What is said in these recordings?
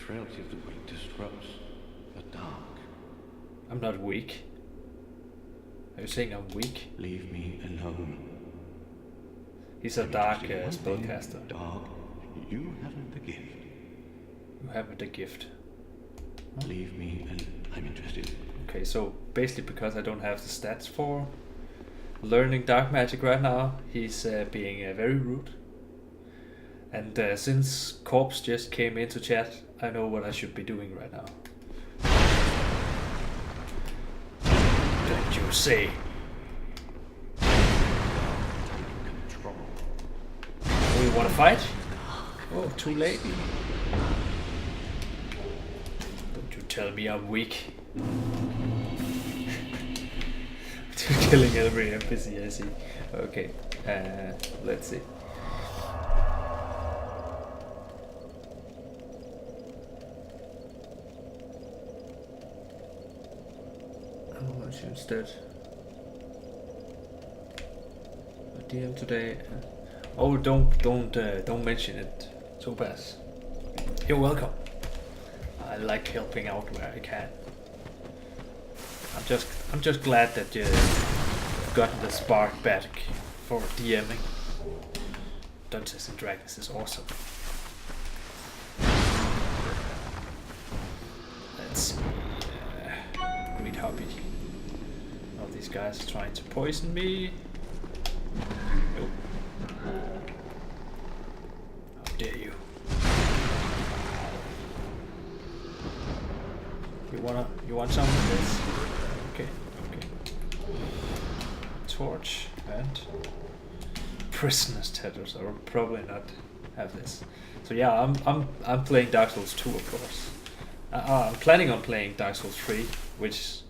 frailty of the weak disrupts the dark. I'm not weak. Are you saying I'm weak? Leave me alone. He's a dark spellcaster. Dark, you haven't the gift. You haven't a gift. Leave me and I'm interested. Okay, so basically because I don't have the stats for learning dark magic right now, he's being very rude. And since Corpse just came into chat, I know what I should be doing right now. Don't you say? Control. Oh, you want to fight? Oh, too late. Don't you tell me I'm weak. Killing every NPC I see. Okay, let's see. How much instead? A DM today. Oh, don't mention it, Topaz. You're welcome. I like helping out where I can. I'm just glad that you've gotten the spark back for DMing. Dungeons and Dragons is awesome. Let's see. Great hobby. All these guys are trying to poison me. Nope. How dare you? You want some of this? Okay. Torch and prisoner's tatters. I will probably not have this. So yeah, I'm playing Dark Souls 2, of course. I'm planning on playing Dark Souls 3, which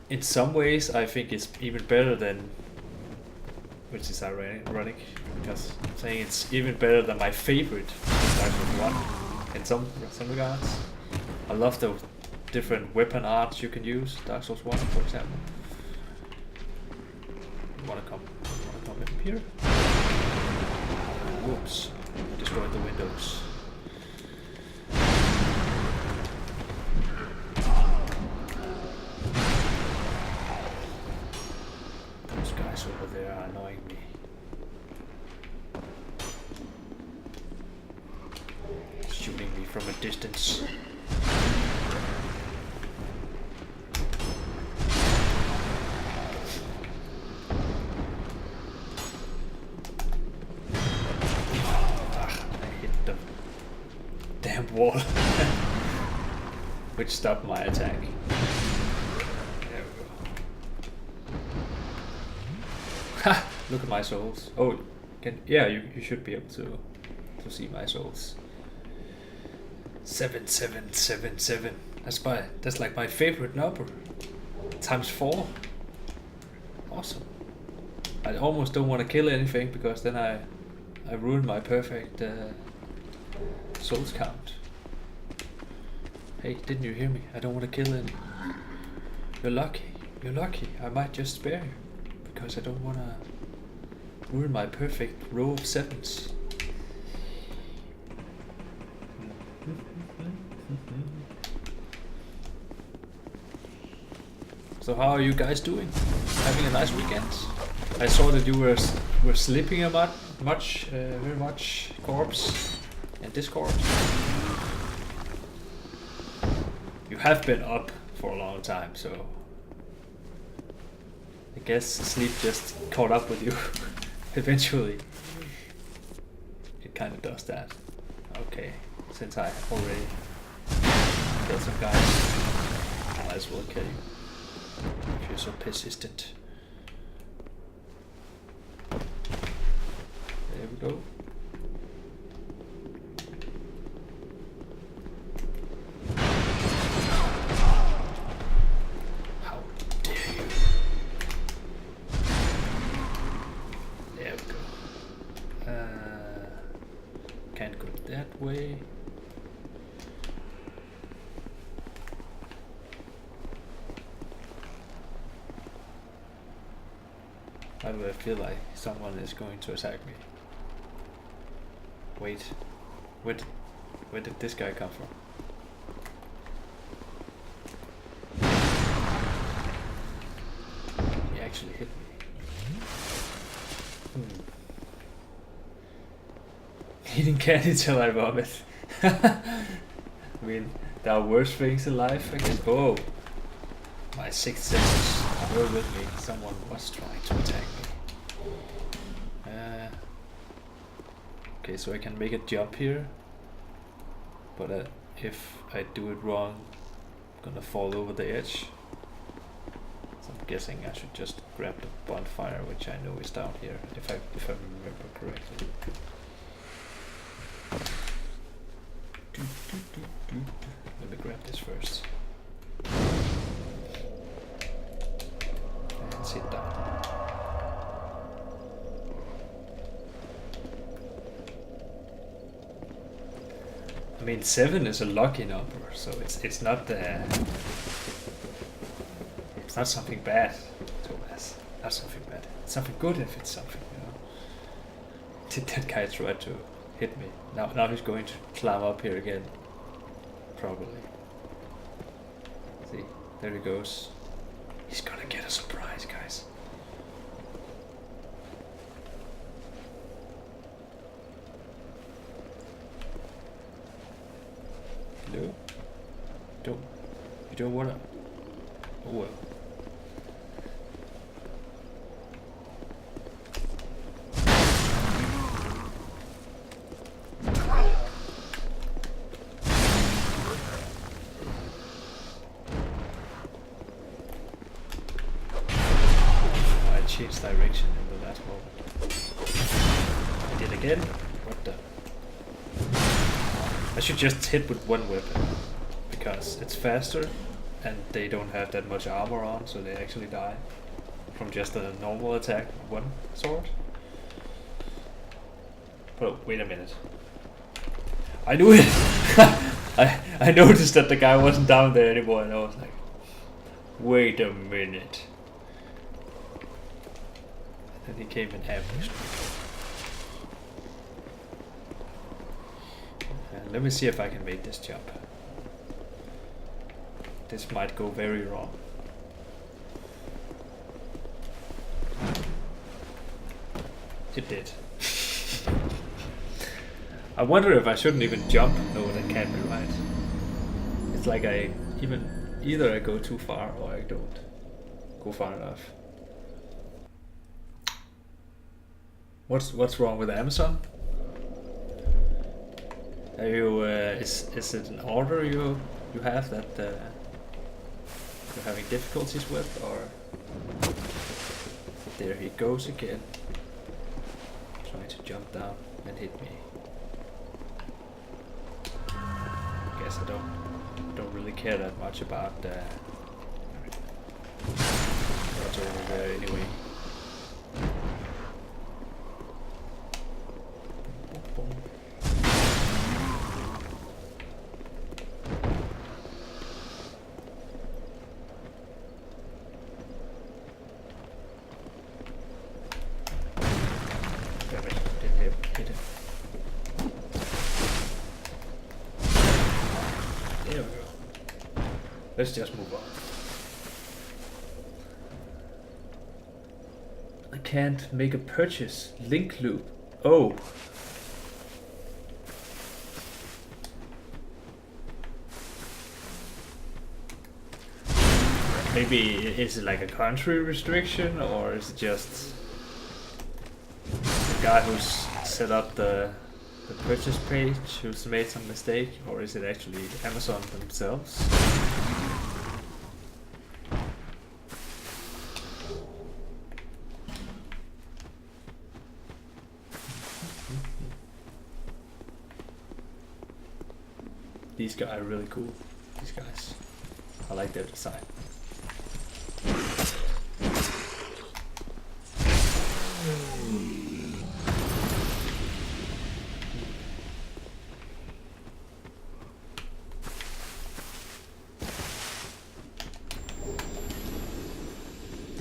in some ways I think is even better than, which is ironic because I'm saying it's even better than my favorite Dark Souls 1 in some regards. I love the different weapon arts you can use. Dark Souls 1, for example. Wanna come in here? Whoops! Destroyed the windows. Those guys over there are annoying me. Shooting me from a distance. Wall. Which stopped my attack. There we go. Ha! Look at my souls. Oh, you should be able to see my souls. 7777. That's like my favorite number. Times 4. Awesome. I almost don't want to kill anything because then I ruin my perfect souls count. Hey, didn't you hear me? I don't want to kill any. You're lucky. I might just spare you because I don't want to ruin my perfect row of 7s. So how are you guys doing? Having a nice weekend? I saw that you were sleeping a lot, very much, Corpse, in Discord. You have been up for a long time, so I guess sleep just caught up with you eventually. It kind of does that. Okay, since I already killed some guys, I might as well kill you if you're so persistent. There we go. Way. Why do I feel like someone is going to attack me? Wait. Where did this guy come from? He actually hit me. Eating candy till I vomit. I mean, there are worse things in life, I guess. Oh, my sixth sense were with me. Someone was trying to attack me. Okay, so I can make a jump here, but if I do it wrong, I'm gonna fall over the edge. So I'm guessing I should just grab the bonfire, which I know is down here, if I remember correctly. Let me grab this first. And sit down. I mean, 7 is a lucky number, so it's not something bad, Thomas. Not something bad. It's something good if it's something, you know. Did that guy try to hit me? Now he's going to climb up here again. Probably. See, there he goes. He's gonna get a surprise, guys. Hello? You don't wanna... Oh well. I changed direction in the last moment. I did again? What the... I should just hit with one weapon, because it's faster and they don't have that much armor on, so they actually die from just a normal attack with one sword. But wait a minute. I knew it! I noticed that the guy wasn't down there anymore, and I was like, wait a minute. And then he came and ambushed me. Let me see if I can make this jump. This might go very wrong. It did. I wonder if I shouldn't even jump. No, that can't be right. It's like either I go too far or I don't go far enough. What's wrong with Amazon? Are you is it an order you have that you're having difficulties with, or there he goes again, trying to jump down and hit me. I guess I don't really care that much about what's over there anyway. Let's just move on. I can't make a purchase. Link loop. Oh. Maybe is it like a country restriction, or is it just the guy who's set up the purchase page who's made some mistake, or is it actually Amazon themselves? These guys are really cool. These guys. I like their design.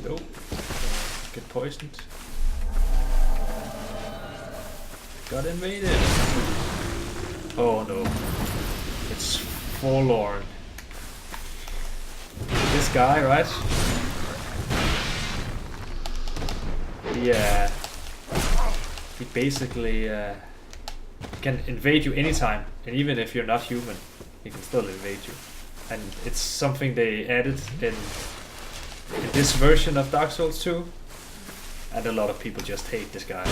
Nope. Get poisoned. Got invaded. Oh no. It's forlorn. This guy, right? He basically can invade you anytime, and even if you're not human, he can still invade you. And it's something they added in this version of Dark Souls 2, and a lot of people just hate this guy.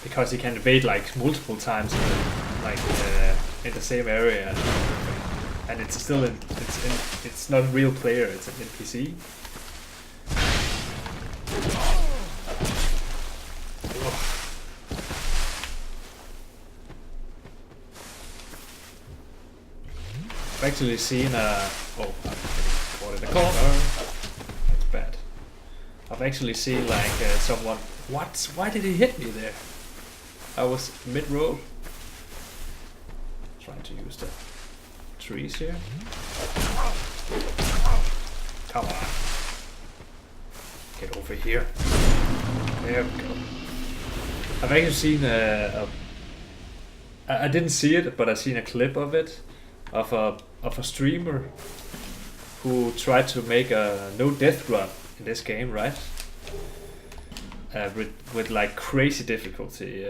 Because he can invade like multiple times in the same area, and it's still it's not a real player, it's an NPC. I've actually seen I'm getting caught in the corner. That's bad. I've actually seen like someone. What? Why did he hit me there? I was mid-row. Trying to use the trees here. Come on. Get over here. There we go. I've actually seen I didn't see it, but I've seen a clip of it, of a streamer who tried to make a no death run in this game, right? With like crazy difficulty,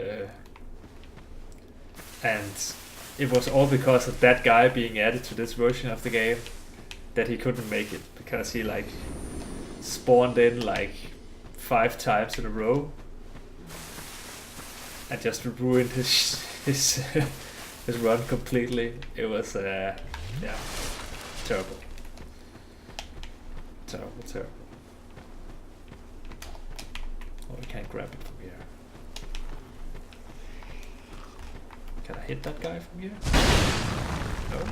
and it was all because of that guy being added to this version of the game that he couldn't make it, because he like spawned in like 5 times in a row and just ruined his run completely. It was terrible. Oh, we can't grab it from here. Can I hit that guy from here? No.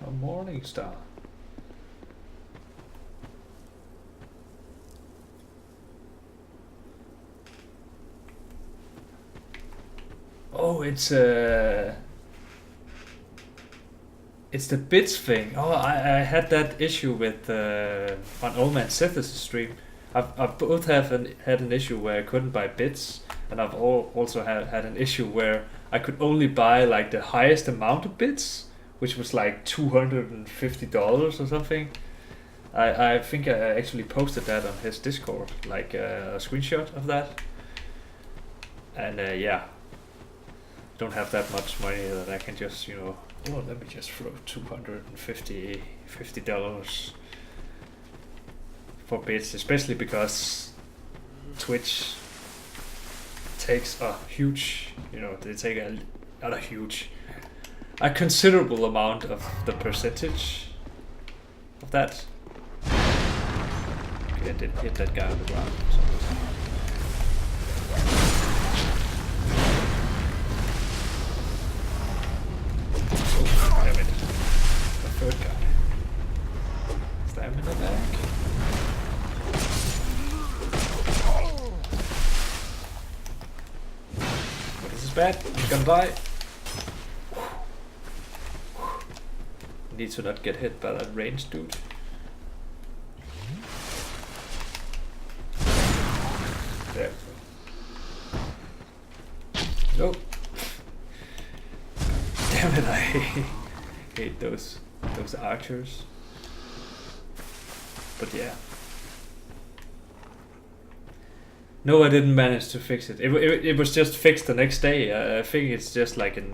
A morning star. Oh, it's the bits thing. Oh, I had that issue with on Old Man Seth's stream. I've both had an issue where I couldn't buy bits, and I've also had an issue where I could only buy like the highest amount of bits, which was like $250 or something. I think I actually posted that on his Discord, like a screenshot of that. And don't have that much money that I can just, let me just throw $250 for bits, especially because Twitch takes a huge, they take a considerable amount of the percentage of that. Okay, I did hit that guy on the ground. Third guy. Stab him in the back. But this is bad. I'm gonna die. Need to not get hit by that ranged dude. There. Nope. Damn it, I hate those archers. But yeah. No, I didn't manage to fix it. It was just fixed the next day. I think it's just like a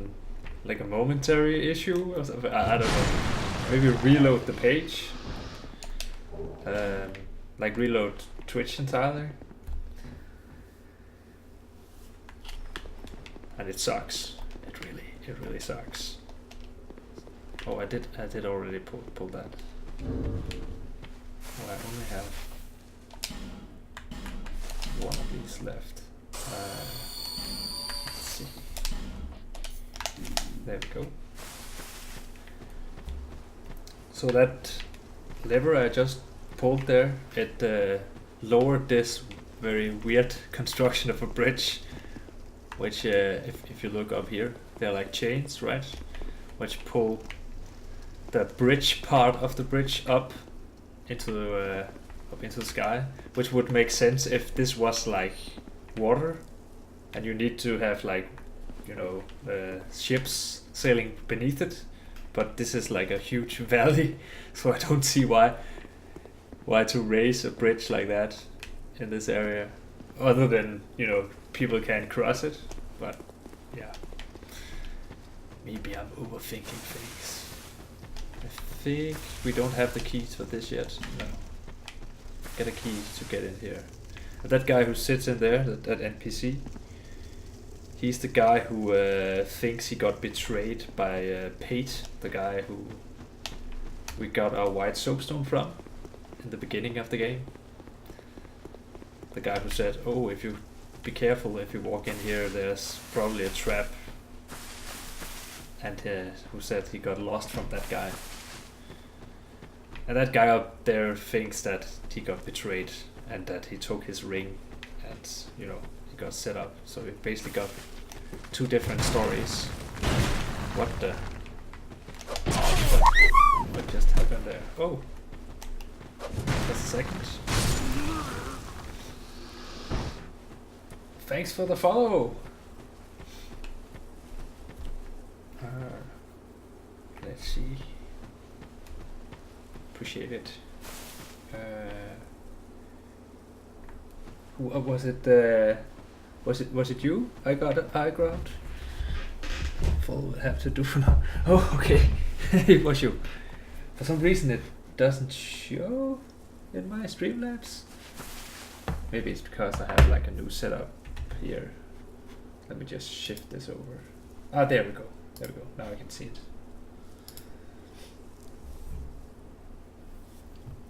momentary issue or something. I don't know. Maybe reload the page. Like reload Twitch entirely. And it sucks. It really sucks. Oh, I did already pull that. Oh, I only have one of these left. Let's see. There we go. So that lever I just pulled there, it lowered this very weird construction of a bridge, which if you look up here, they're like chains, right? Which pull the bridge part of the bridge up into the sky, which would make sense if this was like water, and you need to have like, you know, ships sailing beneath it. But this is like a huge valley, so I don't see why to raise a bridge like that in this area, other than, you know, people can cross it. But yeah, maybe I'm overthinking things. I think we don't have the keys for this yet. No, get a key to get in here. And that guy who sits in there, that NPC, he's the guy who thinks he got betrayed by Pate, the guy who we got our white soapstone from in the beginning of the game. The guy who said, "Oh, if you be careful, if you walk in here, there's probably a trap." And who said he got lost from that guy. And that guy up there thinks that he got betrayed and that he took his ring and, you know, he got set up. So we basically got two different stories. What just happened there? Oh, just a second. Thanks for the follow. Let's see. Appreciate it. Who was it? Was it you? I got a high ground. Full have to do for now. Oh, okay. It was you. For some reason, it doesn't show in my Streamlabs. Maybe it's because I have like a new setup here. Let me just shift this over. Ah, there we go. There we go. Now I can see it.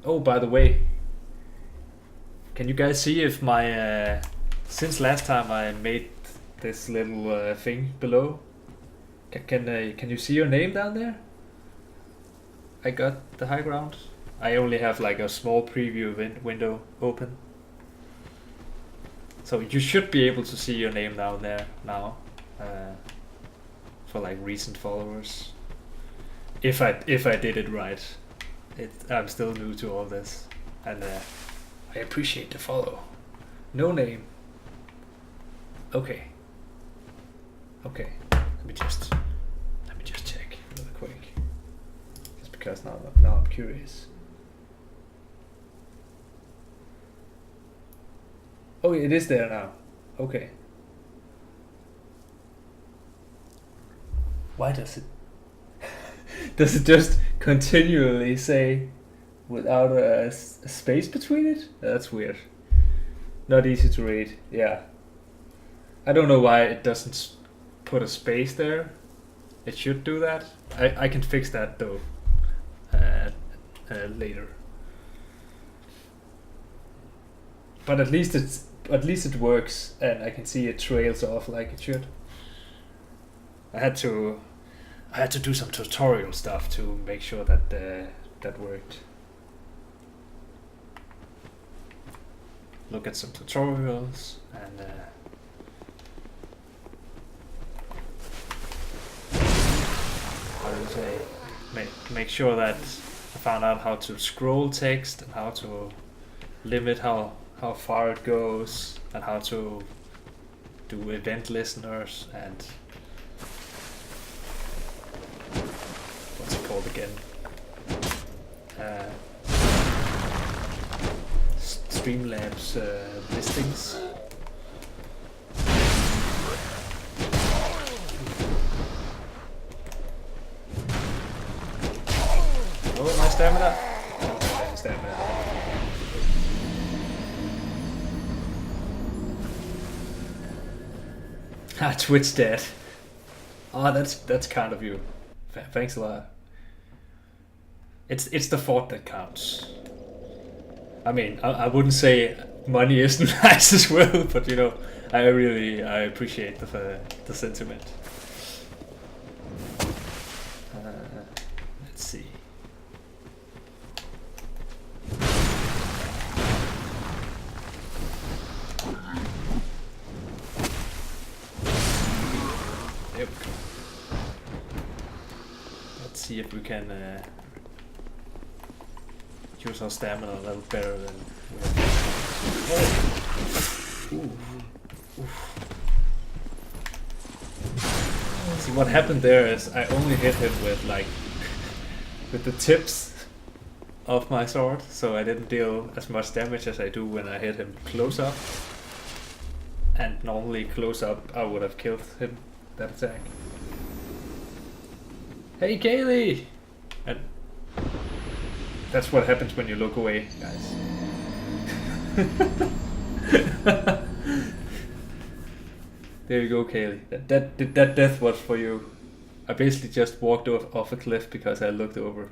Oh, by the way, can you guys see if my since last time I made this little thing below? Can you see your name down there? I got the high ground. I only have like a small preview window open, so you should be able to see your name down there now, for like recent followers. If I did it right. I'm still new to all this, and I appreciate the follow. No name. Okay. Okay. Let me just check real quick. Just because now I'm curious. Oh, it is there now. Okay. Why does it? Does it just continually say without a space between it? That's weird. Not easy to read. Yeah. I don't know why it doesn't put a space there. It should do that. I can fix that though later. But at least it works, and I can see it trails off like it should. I had to do some tutorial stuff to make sure that that worked. Look at some tutorials and how do you say? Make sure that I found out how to scroll text and how to limit how far it goes and how to do event listeners and what's it called again? Streamlabs listings. Oh, my stamina! Oh, my stamina. Ah, Twitch dead. Oh, that's kind of you. Thanks a lot. It's the thought that counts. I mean, I wouldn't say money isn't nice as well, but you know, I appreciate the sentiment. Let's see. see if we can use our stamina a little better than we have. Oh. Oof. See, what happened there is I only hit him with like with the tips of my sword, so I didn't deal as much damage as I do when I hit him close up. And normally close up I would have killed him that attack. Hey Kaylee! And that's what happens when you look away, guys. There you go, Kaylee. That death was for you. I basically just walked off a cliff because I looked over.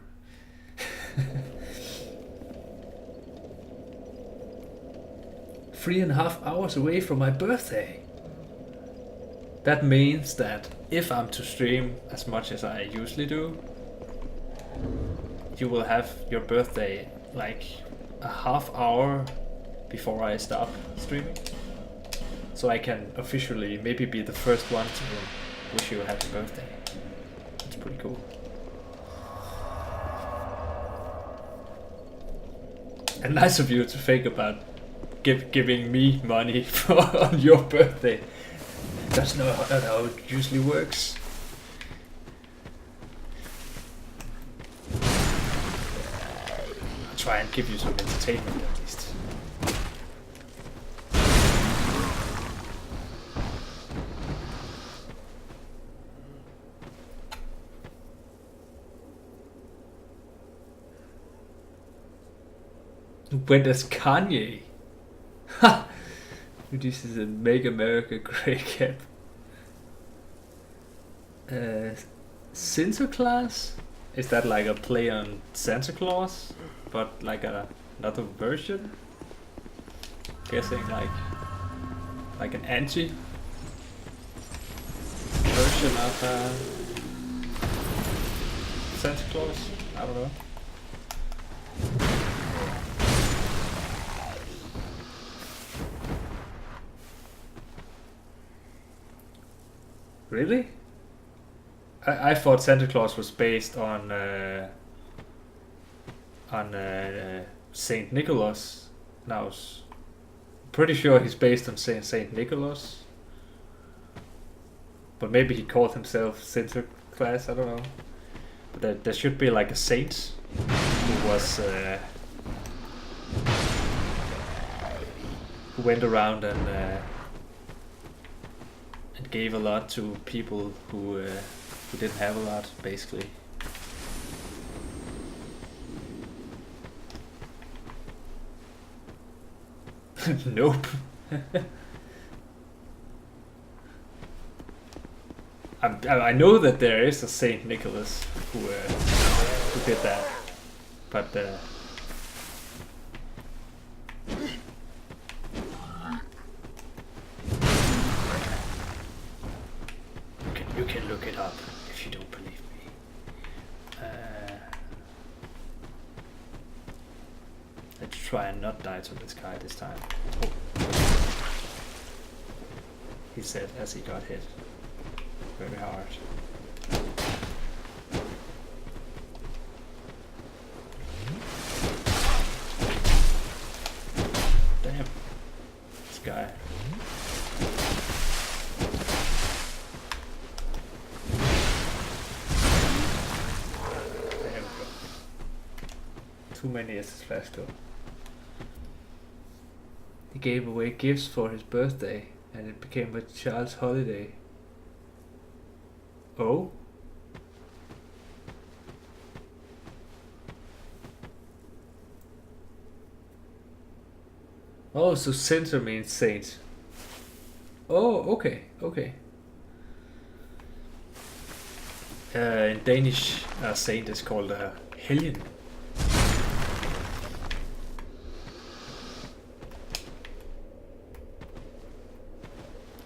3.5 hours away from my birthday. That means that if I'm to stream as much as I usually do, you will have your birthday like a half hour before I stop streaming. So I can officially maybe be the first one to wish you a happy birthday. That's pretty cool. And nice of you to think about giving me money on your birthday. That's not how it usually works. I'll try and give you some entertainment at least. When does Kanye? Ha! This is a Make America Great Cap. Sinterklaas? Is that like a play on Santa Claus? But like another version? Guessing like an anti version of Santa Claus? I don't know. Really? I thought Santa Claus was based on Saint Nicholas. Now, pretty sure he's based on Saint Nicholas, but maybe he called himself Sinterklaas. I don't know. But there should be like a saint who was who went around and gave a lot to people who didn't have a lot, basically. Nope. I know that there is a Saint Nicholas who did that, but you can look it up if you don't believe me. Let's try and not die to this guy this time. Oh. He said as he got hit very hard. Damn. This guy. There we go. Too many SS flash though. He gave away gifts for his birthday and it became a child's holiday. Oh? Oh, so Sinter means saint. Oh, okay, okay. In Danish, a saint is called a helgen.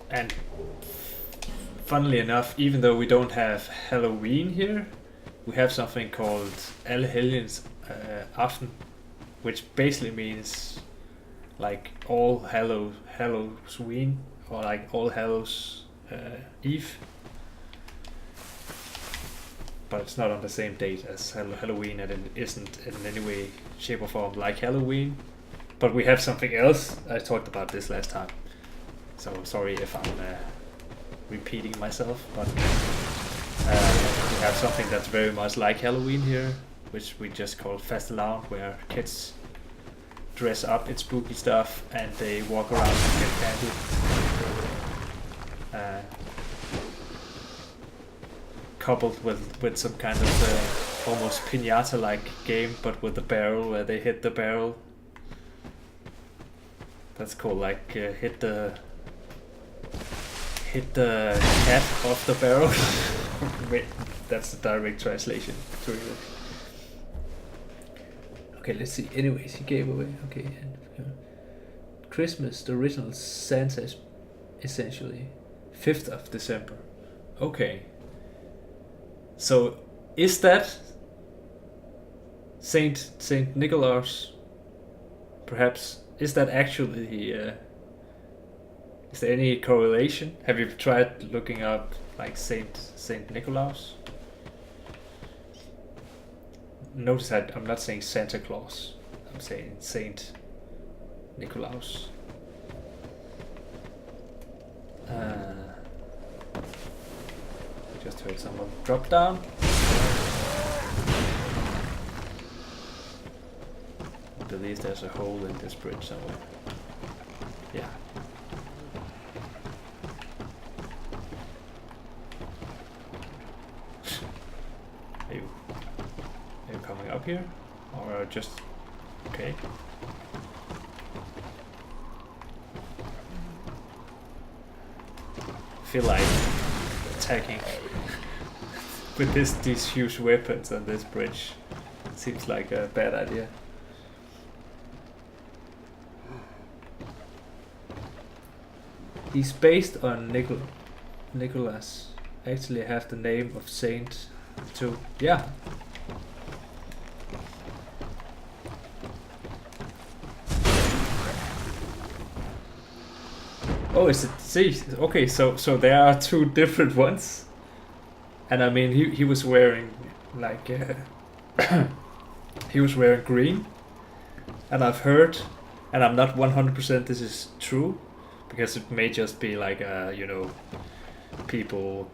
And funnily enough, even though we don't have Halloween here, we have something called Allehelgens Aften, which basically means like All Halloween or like All Hallows Eve. but it's not on the same date as Halloween, and it isn't in any way, shape, or form like Halloween. But we have something else. I talked about this last time, so sorry if I'm repeating myself, but we have something that's very much like Halloween here, which we just call Fastelavn, where kids dress up in spooky stuff and they walk around and get candy. Coupled with some kind of almost pinata-like game, but with the barrel, where they hit the barrel. That's called like hit the cat off the barrel. Wait, that's the direct translation to English. Okay, let's see. Anyways, he gave away. Okay, and Christmas, the original Santa is essentially 5th of December. Okay. So, is that Saint Nicholas? Perhaps, is that actually? Is there any correlation? Have you tried looking up like Saint Nicholas? Notice that I'm not saying Santa Claus. I'm saying Saint Nicholas. I just heard someone drop down. I believe there's a hole in this bridge somewhere. Yeah. Are you coming up here? Or just... okay. I feel like attacking with these huge weapons on this bridge seems like a bad idea. He's based on Nicholas. Actually have the name of Saint too. Yeah. Oh, is it? See, okay, so there are two different ones, and I mean he was wearing like he was wearing green, and I've heard, and I'm not 100% this is true, because it may just be like you know, people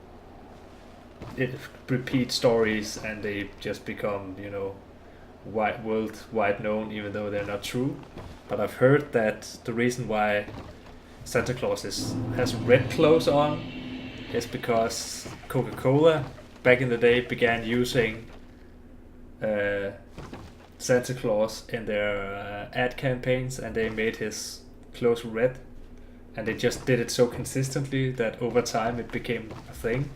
repeat stories and they just become, you know, worldwide known even though they're not true. But I've heard that the reason why Santa Claus has red clothes on is because Coca-Cola back in the day began using Santa Claus in their ad campaigns, and they made his clothes red, and they just did it so consistently that over time it became a thing.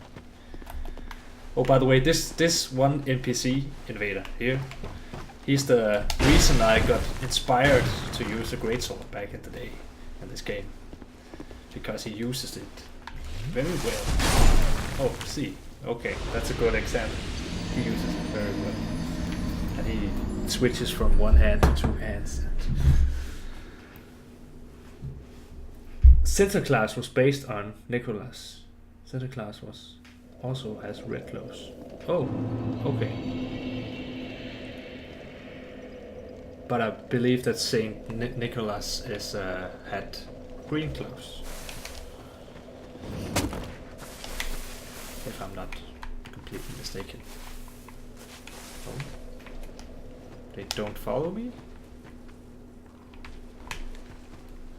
Oh, by the way, this one NPC invader here, he's the reason I got inspired to use the greatsword back in the day in this game, because he uses it very well. Oh, see, okay, that's a good example. He uses it very well, and he switches from one hand to two hands. Santa Claus was based on Nicholas. Santa Claus also has red clothes. Oh, okay. But I believe that Saint Nicholas had green clothes, if I'm not completely mistaken. Oh, they don't follow me?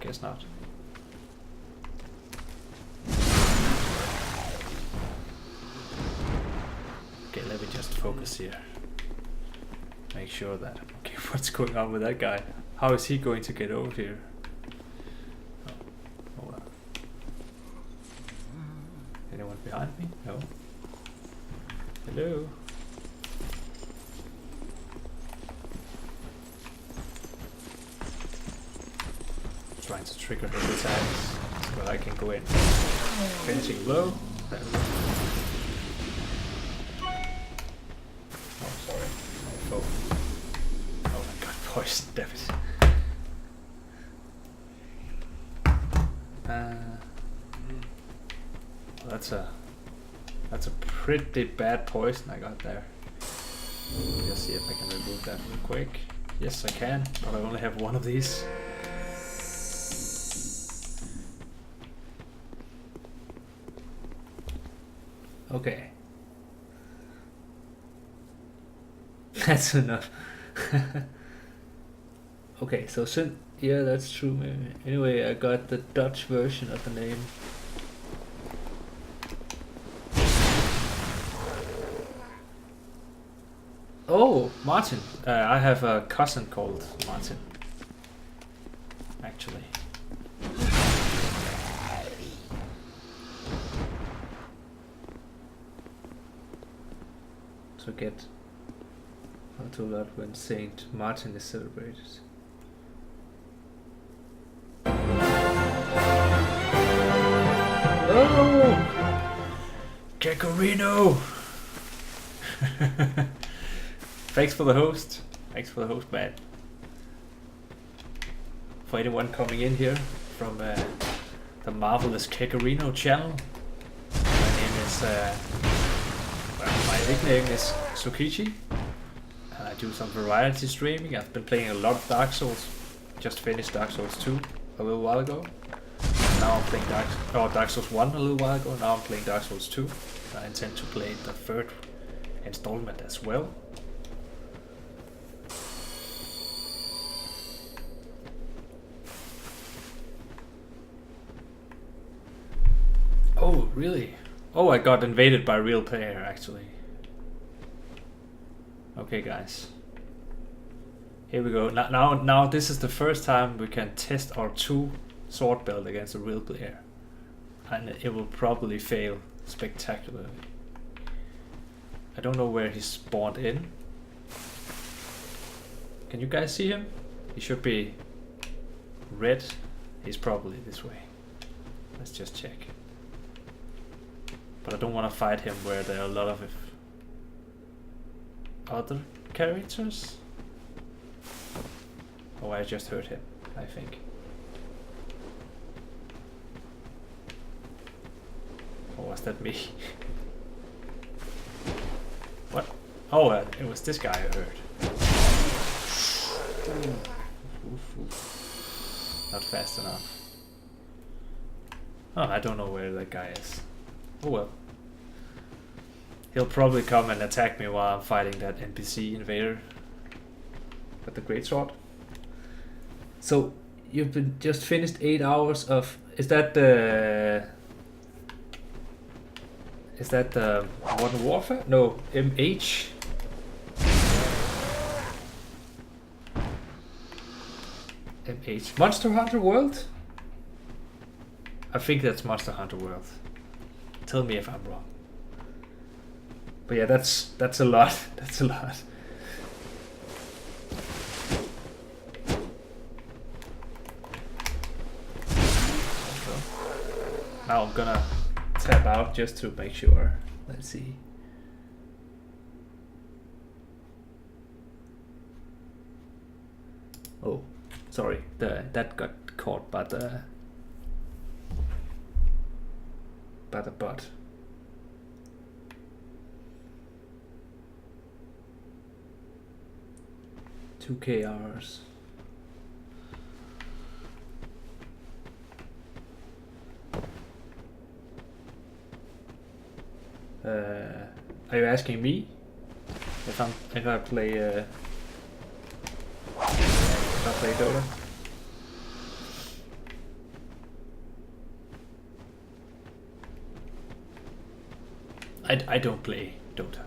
Guess not. Okay, let me just focus here. Make sure that... okay, what's going on with that guy? How is he going to get over here? Oh, hold on. Anyone behind me? No. Hello? Trying to trigger his attacks so I can go in. Finishing blow. There we go. Oh, sorry. Oh. Oh, I got poisoned, damn it. Well, that's a That's a pretty bad poison I got there. Just see if I can remove that real quick. Yes, I can, but I only have one of these. Okay. That's enough. Okay, so yeah, that's true. Maybe. Anyway, I got the Dutch version of the name. Oh, Martin. I have a cousin called Martin. Actually. To get onto a lot when Saint Martin is celebrated. Oh! Kekorino! Thanks for the host. Thanks for the host, man. For anyone coming in here from the marvelous Kekorino channel, my name is, my nickname is Sukichi. I do some variety streaming. I've been playing a lot of Dark Souls. Just finished Dark Souls 2 a little while ago. Now I'm playing Dark Souls 1 a little while ago. Now I'm playing Dark Souls 2. I intend to play the third installment as well. Oh, really? Oh, I got invaded by a real player, actually. Okay, guys. Here we go. Now this is the first time we can test our 2 sword belt against a real player. And it will probably fail spectacularly. I don't know where he spawned in. Can you guys see him? He should be red. He's probably this way. Let's just check. But I don't want to fight him where there are a lot of other characters. Oh, I just heard him, I think. Or was that me? What? Oh, it was this guy I heard. Not fast enough. Oh, I don't know where that guy is. Oh well. He'll probably come and attack me while I'm fighting that NPC invader with the greatsword. So you've been just finished 8 hours of. Is that the Modern Warfare? No, MH. MH. Monster Hunter World? I think that's Monster Hunter World. Tell me if I'm wrong. But yeah, that's a lot. That's a lot. So, now I'm gonna tap out just to make sure. Let's see. Oh, sorry. That got caught by the bot. $2K. Are you asking me if I play Dota? I don't play Dota.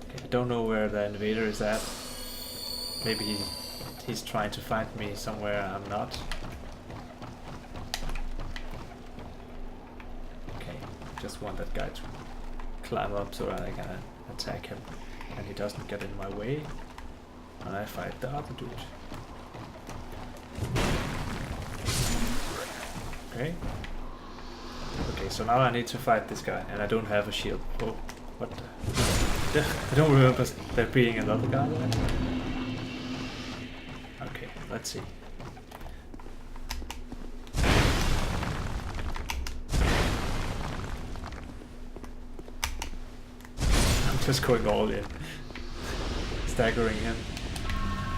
Okay, I don't know where the invader is at. Maybe he's trying to find me somewhere I'm not. Okay, just want that guy to climb up so I can attack him and he doesn't get in my way when I fight the other dude. Okay. Okay, so now I need to fight this guy and I don't have a shield. Oh, what the? I don't remember there being another guy there. Okay. Let's see. I'm just going all in. Staggering him.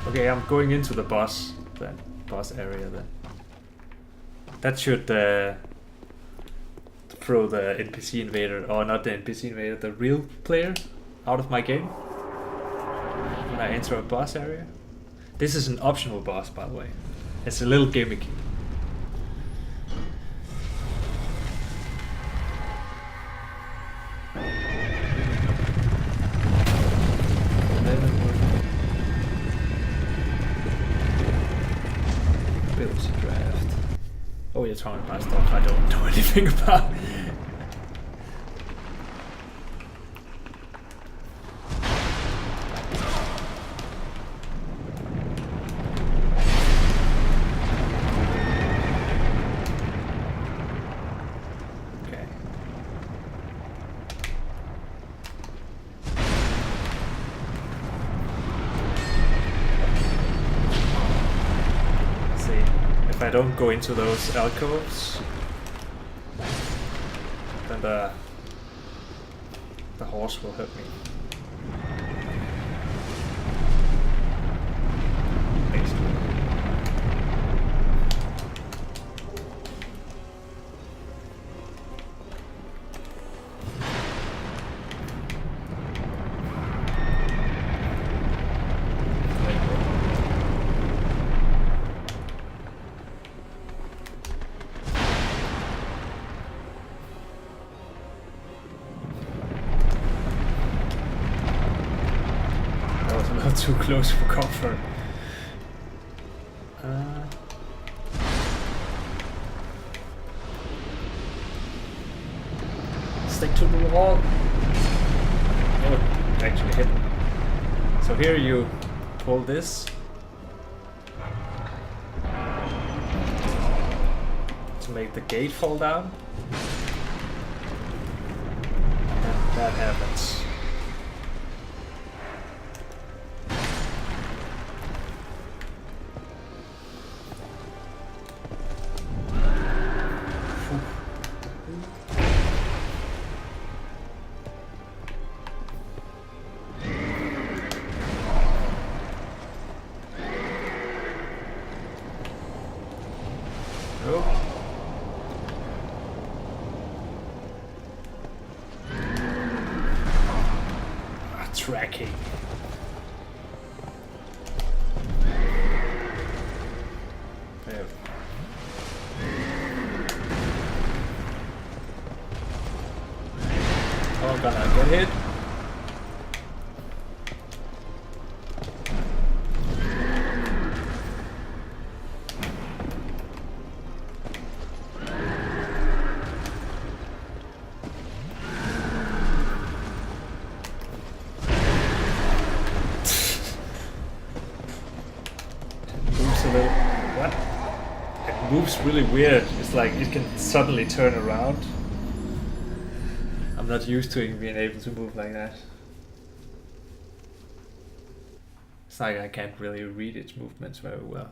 Okay, I'm going into the boss then. Boss area then. That should throw the NPC invader, or not the NPC invader, the real player out of my game when I enter a boss area. This is an optional boss, by the way. It's a little gimmicky. Builds a draft. Oh, you're talking about stuff I don't know anything about. If I don't go into those alcoves, then the horse will hurt me. Basically. Too close for comfort. Stick to the wall. Oh, actually hit me. So here you pull this to make the gate fall down. And that happens. Tracking. There. Oh, I'm gonna get hit. Moves really weird. It's like it can suddenly turn around. I'm not used to being able to move like that. It's like I can't really read its movements very well.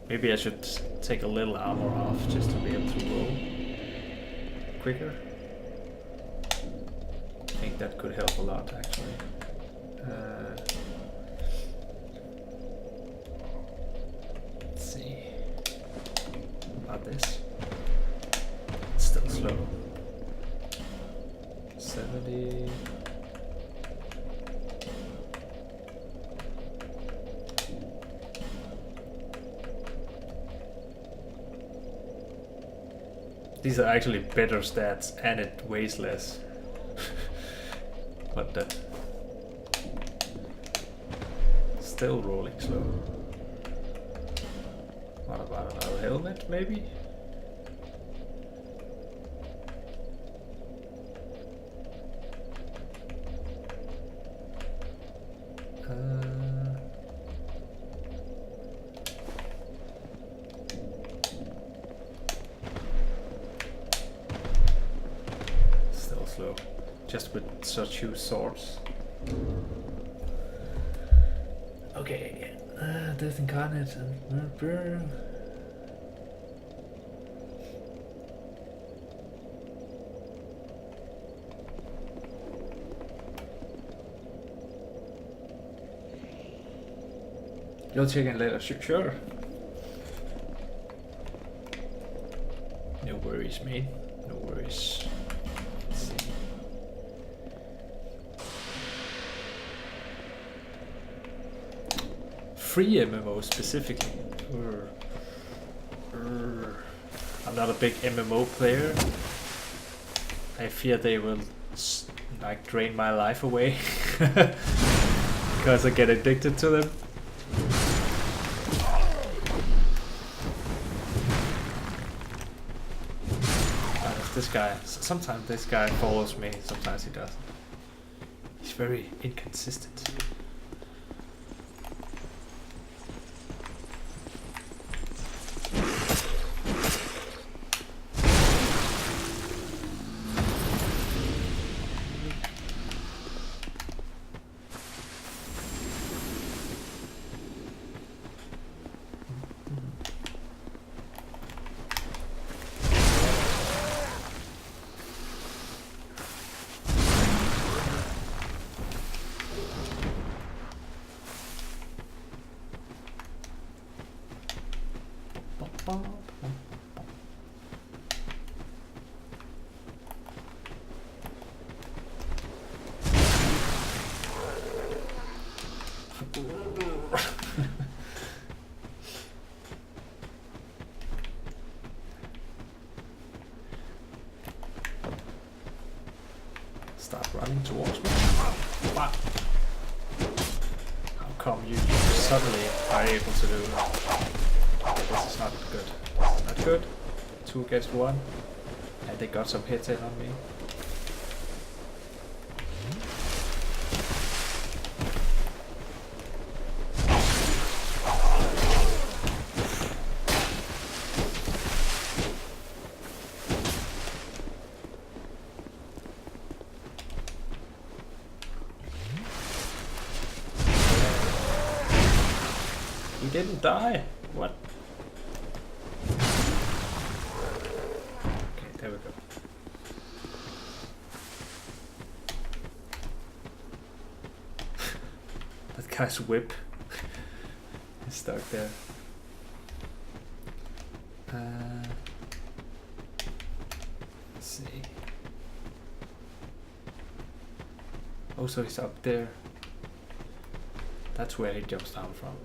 Maybe I should take a little armor off just to be able to roll quicker. I think that could help a lot actually. Let's see. About this. It's still slow. 70. These are actually better stats and it weighs less. But still rolling slow. What about another helmet, maybe? Still slow. Just with such huge swords. Okay. Death Incarnate and... You'll check in later, sure. No worries, mate. No worries. Let's see. Free MMO specifically. I'm not a big MMO player. I fear they will like drain my life away because I get addicted to them. This guy, sometimes this guy follows me, sometimes he doesn't. He's very inconsistent. Start running towards me. What? How come you suddenly are able to do that? This is not good. Not good. 2 against 1. And they got some hits in on me. He didn't die. What? Okay, there we go. That guy's whip is stuck there. Let's see. Oh, so he's up there. That's where he jumps down from.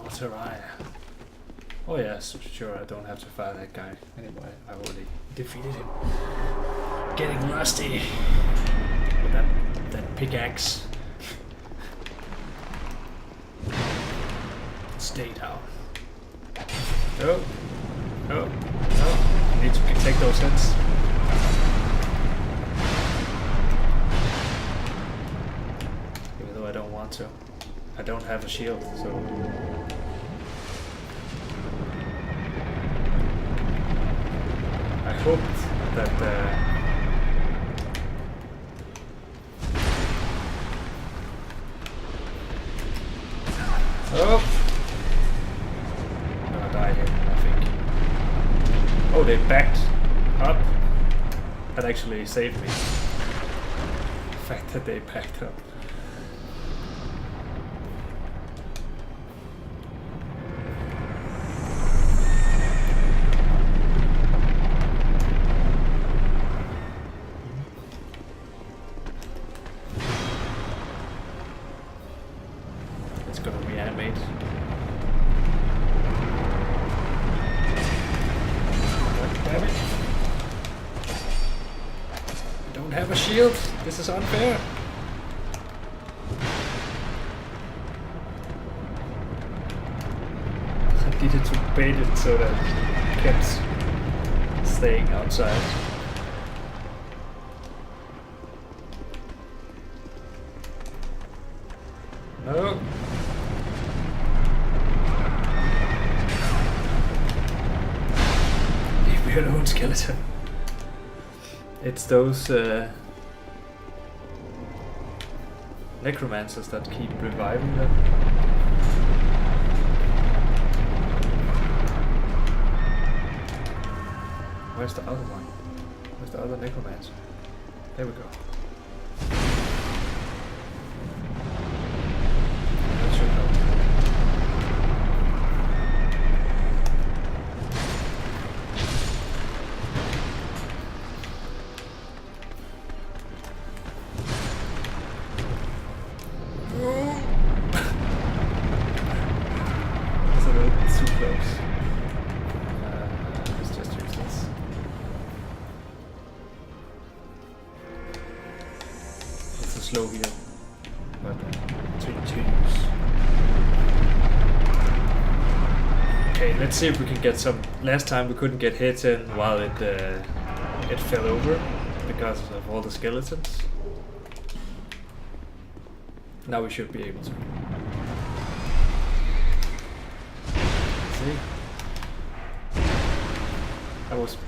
Terraria. Oh yes, sure, I don't have to fight that guy anyway. I already defeated him. Getting rusty with that pickaxe. Stay down. No, no, no. I need to take those hits. Even though I don't want to. I don't have a shield, so. I hoped that oh! No, I died here, I think. Oh, they backed up. That actually saved me. The fact that they backed up. made. God damn it. I don't have a shield. This is unfair. I needed to bait it so that it kept staying outside. No. Leave me alone, skeleton. It's those necromancers that keep reviving them. Where's the other one? Where's the other necromancer? There we go. That should help. That's a little bit too close. Let's just use this. It's a slow heal, but to use. Okay, let's see if we can get some. Last time we couldn't get hits in while it fell over because of all the skeletons. Now we should be able to. See?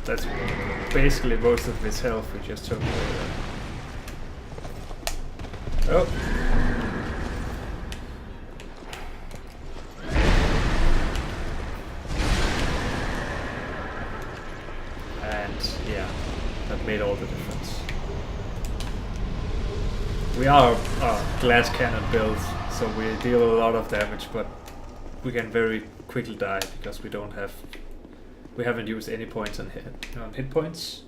That's basically most of his health we just took away there. Oh. And yeah, that made all the difference. We are a glass cannon build, so we deal a lot of damage, but we can very quickly die because we haven't used any points on hit points.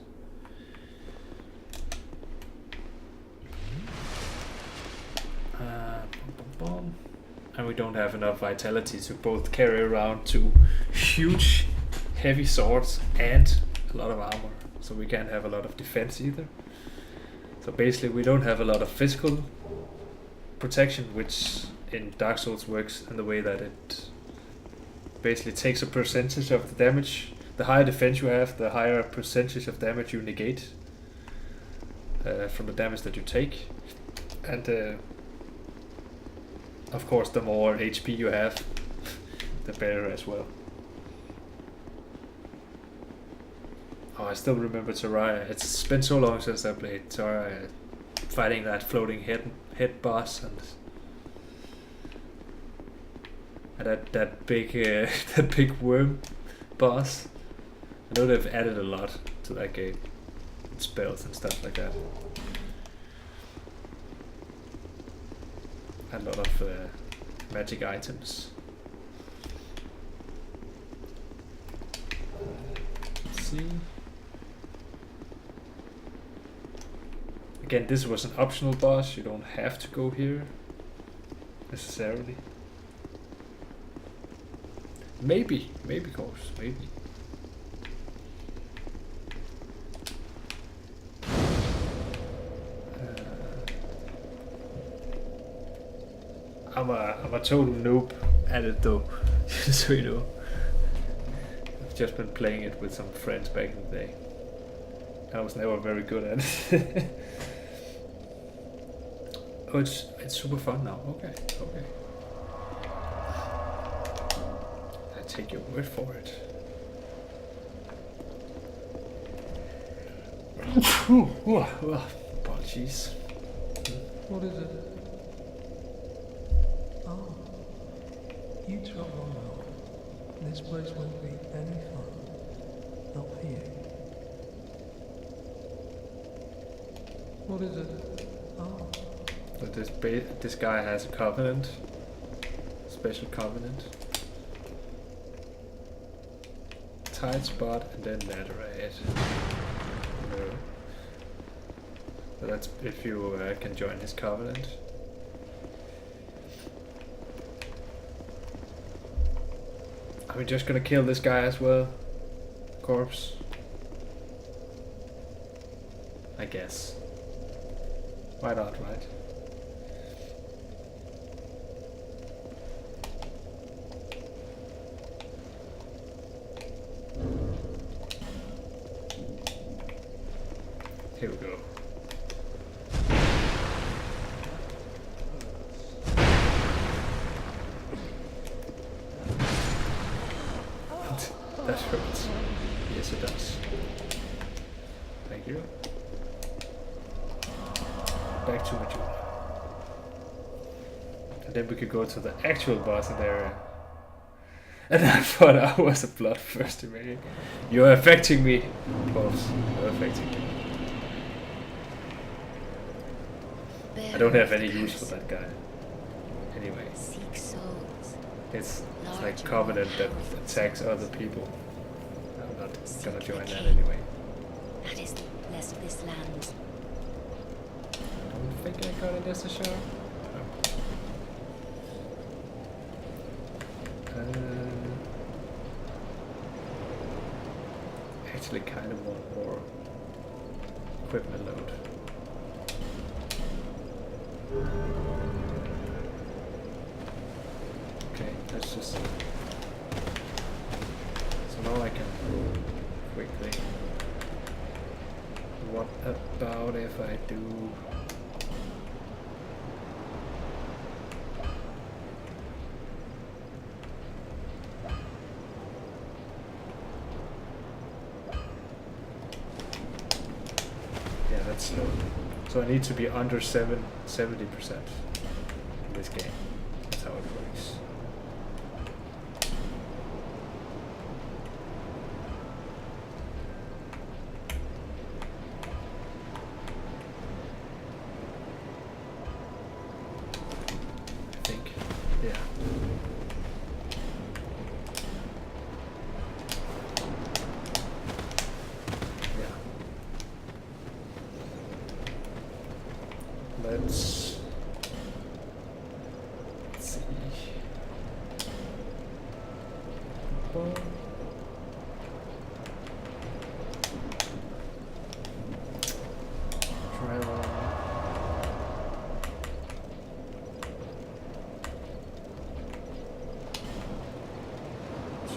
And we don't have enough vitality to both carry around two huge heavy swords and a lot of armor, so we can't have a lot of defense either. So basically we don't have a lot of physical protection, which in Dark Souls works in the way that it basically takes a percentage of the damage. The higher defense you have, the higher percentage of damage you negate from the damage that you take. And of course the more HP you have, the better as well. Oh, I still remember Terraria. It's been so long since I played Terraria. Fighting that floating head boss and that big that big worm boss. I know they've added a lot to that game, spells and stuff like that. A lot of magic items. Let's see. Again, this was an optional boss. You don't have to go here necessarily. Maybe, course, maybe. I'm a total noob at it though, so you know. I've just been playing it with some friends back in the day. I was never very good at it. Oh, it's super fun now. Okay. I take your word for it. Apologies. What is it? Oh, you trouble now. This place won't be any fun. Not for you. What is it? Oh. So this guy has a covenant, special covenant. Tight spot and then laterite. No. So that's if you can join his covenant. Are we just gonna kill this guy as well? Corpse? I guess. Why not, right? Here we go. That hurts. Yes, it does. Thank you. Back to Majula. And then we could go to the actual boss in the area. And I thought I was a bloodthirsty man. You're affecting me, boss. You're affecting me. I don't have any use for that guy. Anyway. Seek souls. It's like Covenant that attacks other people. I'm not gonna join that anyway. That is the bless of this land. I don't think I got a Nessa shot. Actually kind of want more equipment load. Okay, that's just... So now I can quickly... What about if I do... Yeah, that's slow. So I need to be under 70% in this game. That's how it works. I think, yeah. Let's see. Travel. To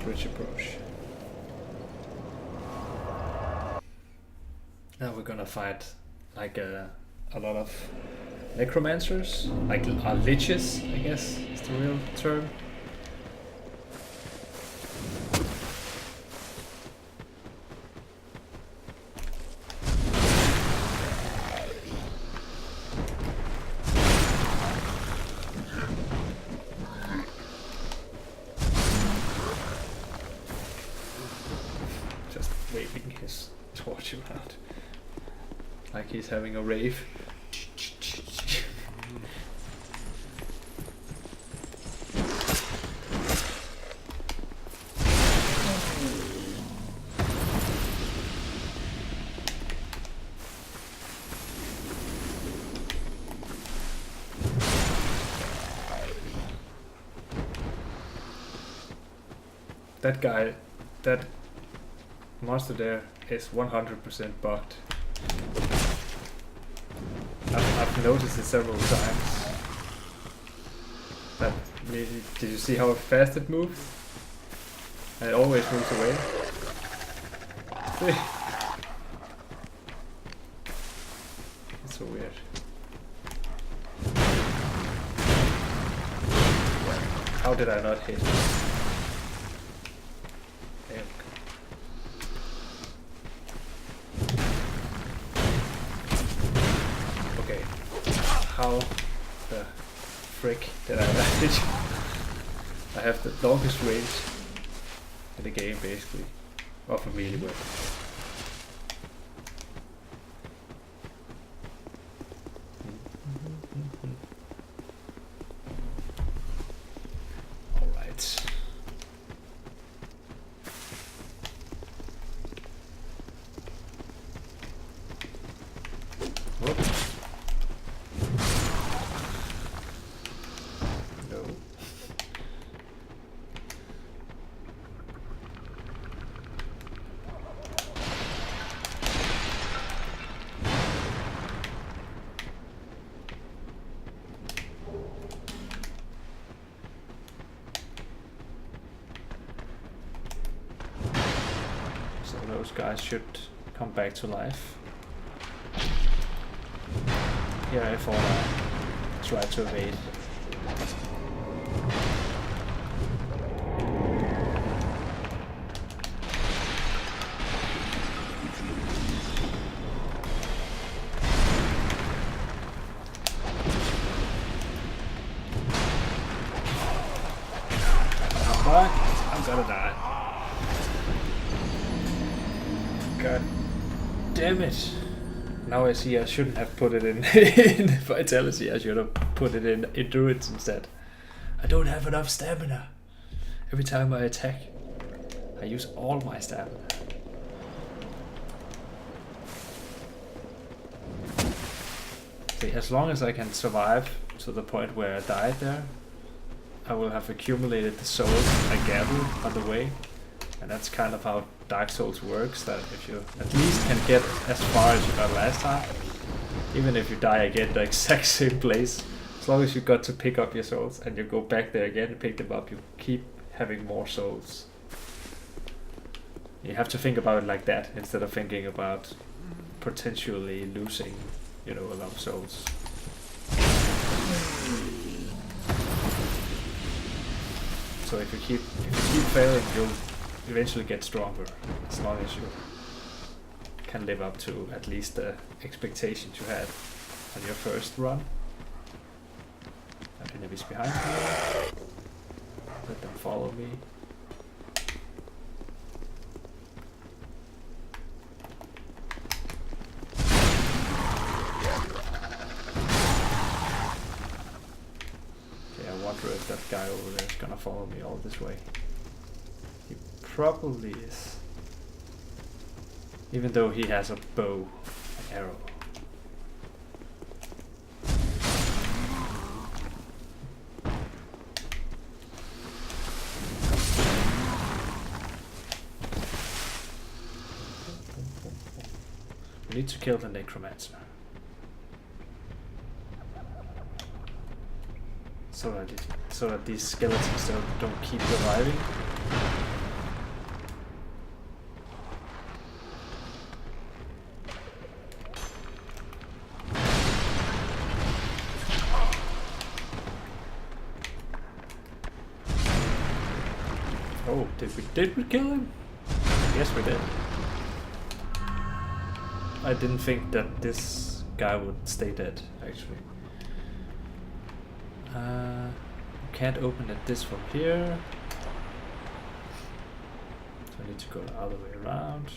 bridge approach. Now we're gonna fight like a lot of necromancers, like liches, I guess is the real term. Just waving his torch around. Like he's having a rave. That guy, that monster there is 100% bugged. I've noticed it several times. But did you see how fast it moves? And it always moves away. See? It's so weird. How did I not hit? There we go. Okay. How the frick did I manage? I have the longest range in the game, basically, of a melee weapon. Alright. Whoop. those guys should come back to life. Here I thought I tried to evade. I'm gonna die. God damn it. Now I see I shouldn't have put it in, in Vitality. I should have put it in Endurance instead. I don't have enough stamina. Every time I attack, I use all my stamina. See, as long as I can survive to the point where I died there, I will have accumulated the souls I gathered on the way. And that's kind of how Dark Souls works, that if you at least can get as far as you got last time, even if you die again the exact same place, as long as you got to pick up your souls and you go back there again and pick them up, you keep having more souls. You have to think about it like that, instead of thinking about potentially losing, you know, a lot of souls. So if you keep failing, you'll eventually get stronger, as long as you can live up to at least the expectations you had on your first run. Enemies behind me. Let them follow me. Okay, I wonder if that guy over there is gonna follow me all this way. He probably is. Even though he has a bow and arrow. We need to kill the necromancer. So that these skeletons don't keep reviving. Oh, did we kill him? Yes, we did. I didn't think that this guy would stay dead, actually. Can't open it this from here. So I need to go the other way around.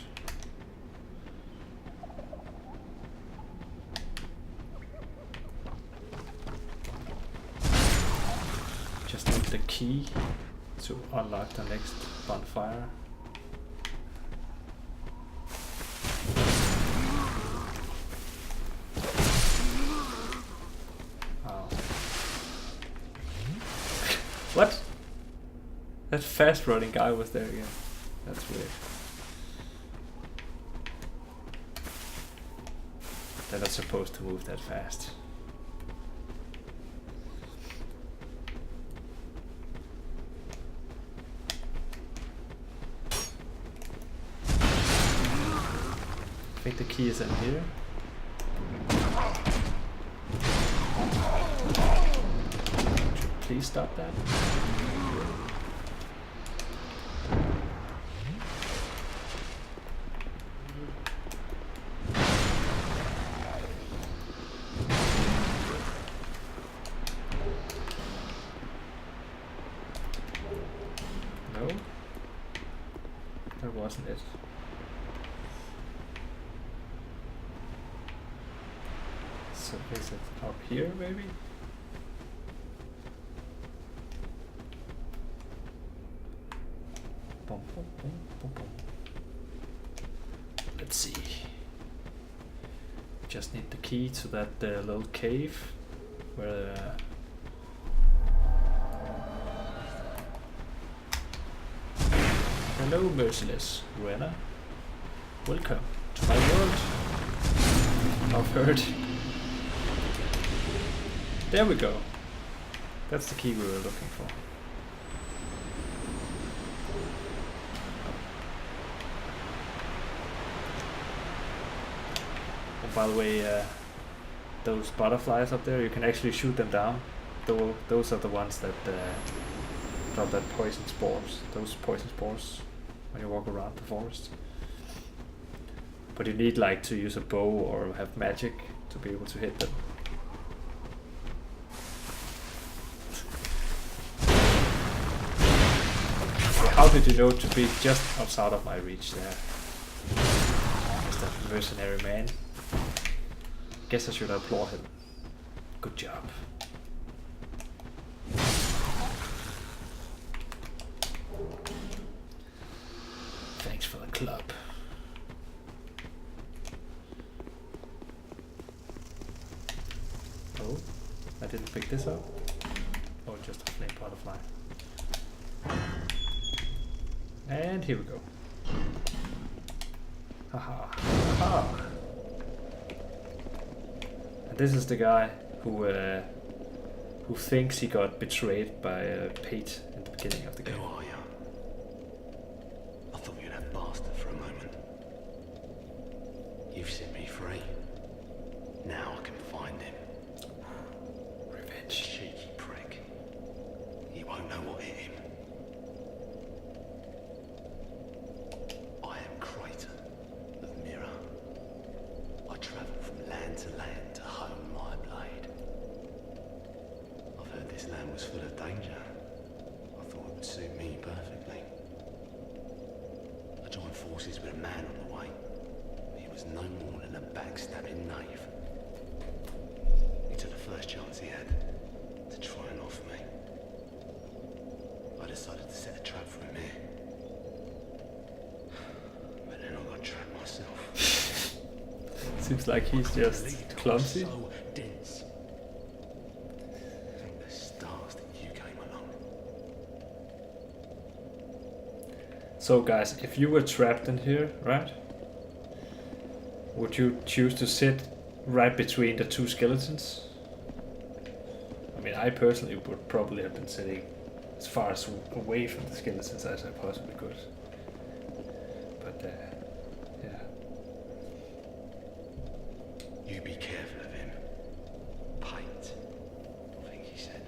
Just need the key to unlock the next bonfire. What? That fast running guy was there again. That's weird. They're not supposed to move that fast. I think the key is in here. Please stop that. No, that wasn't it. So is it up here, maybe? Let's see. Just need the key to that little cave where hello, merciless Rena. Welcome to my world. I've heard. There we go. That's the key we were looking for. by the way, those butterflies up there, you can actually shoot them down. Those are the ones that drop that poison spores. Those poison spores when you walk around the forest. But you need like to use a bow or have magic to be able to hit them. How did you know to be just outside of my reach there? Mr. Mercenary Man. Guess I should applaud him. Good job. Thanks for the club. Oh, I didn't pick this up. Oh, just a flame butterfly. And here we go. Haha. Haha. And this is the guy who thinks he got betrayed by Pate in the beginning of the game. Who are you? I thought you were that bastard for a moment. You've set me free. Now I can find him. Revenge. Cheeky prick. He won't know what hit him. I am Creighton of Mirror. I travel from land to hone my blade. I've heard this land was full of danger. I thought it would suit me perfectly. I joined forces with a man on the way. He was no more than a backstabbing knave. He took the first chance he had to try and off me. I decided to set a trap for him here. But then I got trapped myself. Seems like he's just clumsy. So dense. Thank the stars that you came along. So guys, if you were trapped in here, right? Would you choose to sit right between the two skeletons? I mean, I personally would probably have been sitting as far as away from the skeletons as I possibly could. But yeah. You be careful of him. Pate, I think he said.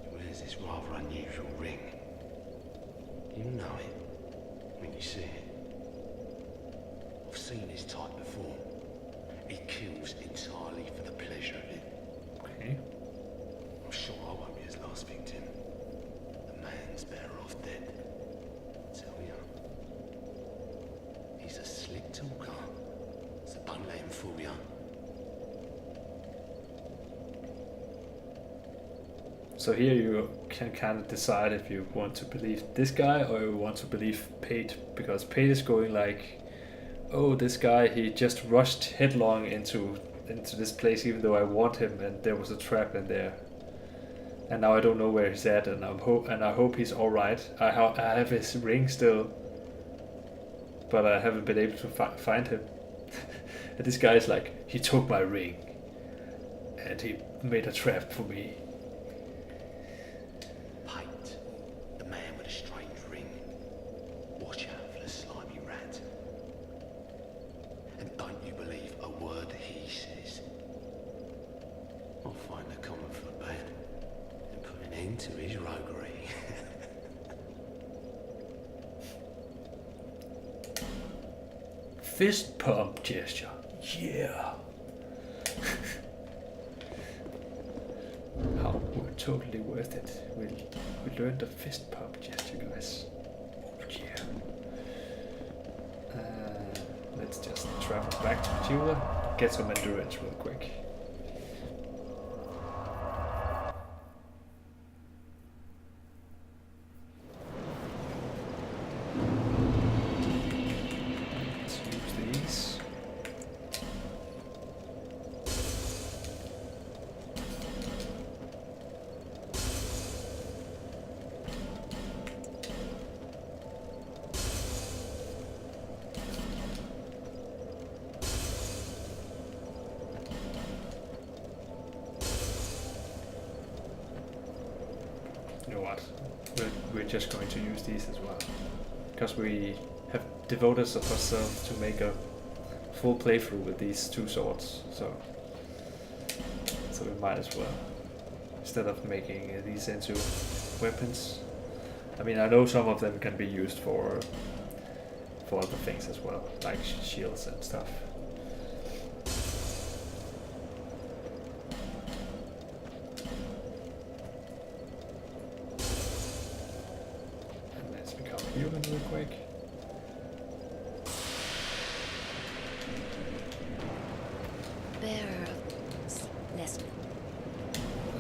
He wears this rather unusual ring. You know it when you see it. I've seen his type before. He kills entirely for the pleasure of it. Okay. I'm sure I won't be his last victim. The man's better off dead. I tell you. He's a slick talker. So don't let him fool you. So here you can kind of decide if you want to believe this guy or you want to believe Pate, because Pate is going like, oh, this guy, he just rushed headlong into this place even though I want him and there was a trap in there. And now I don't know where he's at and I hope he's alright. I have his ring still, but I haven't been able to find him. And this guy is like, he took my ring and he made a trap for me. Pate, the man with a strange ring. Watch out for the slimy rat. And don't you believe a word he says. I'll find the common footbad and put an end to his roguery. Fist pump gesture. Yeah. How we're totally worth it. We learned a fist pump gesture, guys. Oh yeah. Let's just travel back to Tula, get some endurance real quick. Let's use these. You know what? We're just going to use these as well, because we have devoted ourselves to make a full playthrough with these two swords, so we might as well, instead of making these into weapons. I mean, I know some of them can be used for other things as well, like shields and stuff. And let's become human real quick. Bearer of less.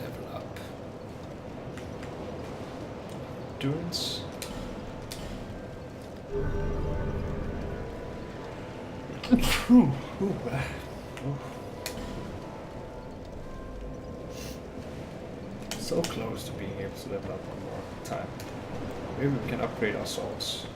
Level up. Endurance. So close to being able to level up one more time. Maybe we can upgrade our swords.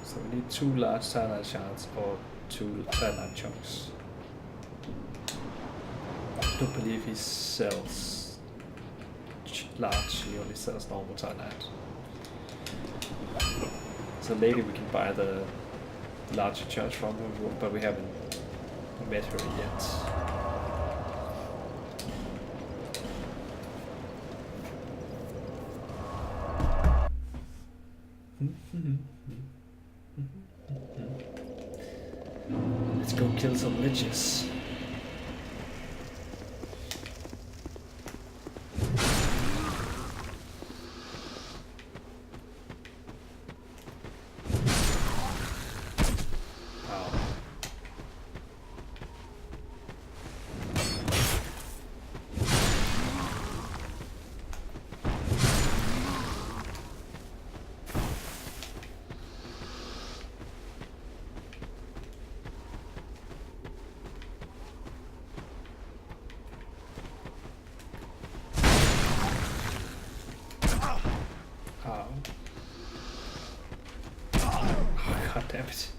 So we need 2 large cyanide shards or 2 cyanide chunks. I don't believe he sells large, he only sells normal cyanide. So later we can buy the larger chunks from him, but we haven't met her yet. Let's go kill some liches. God damn it.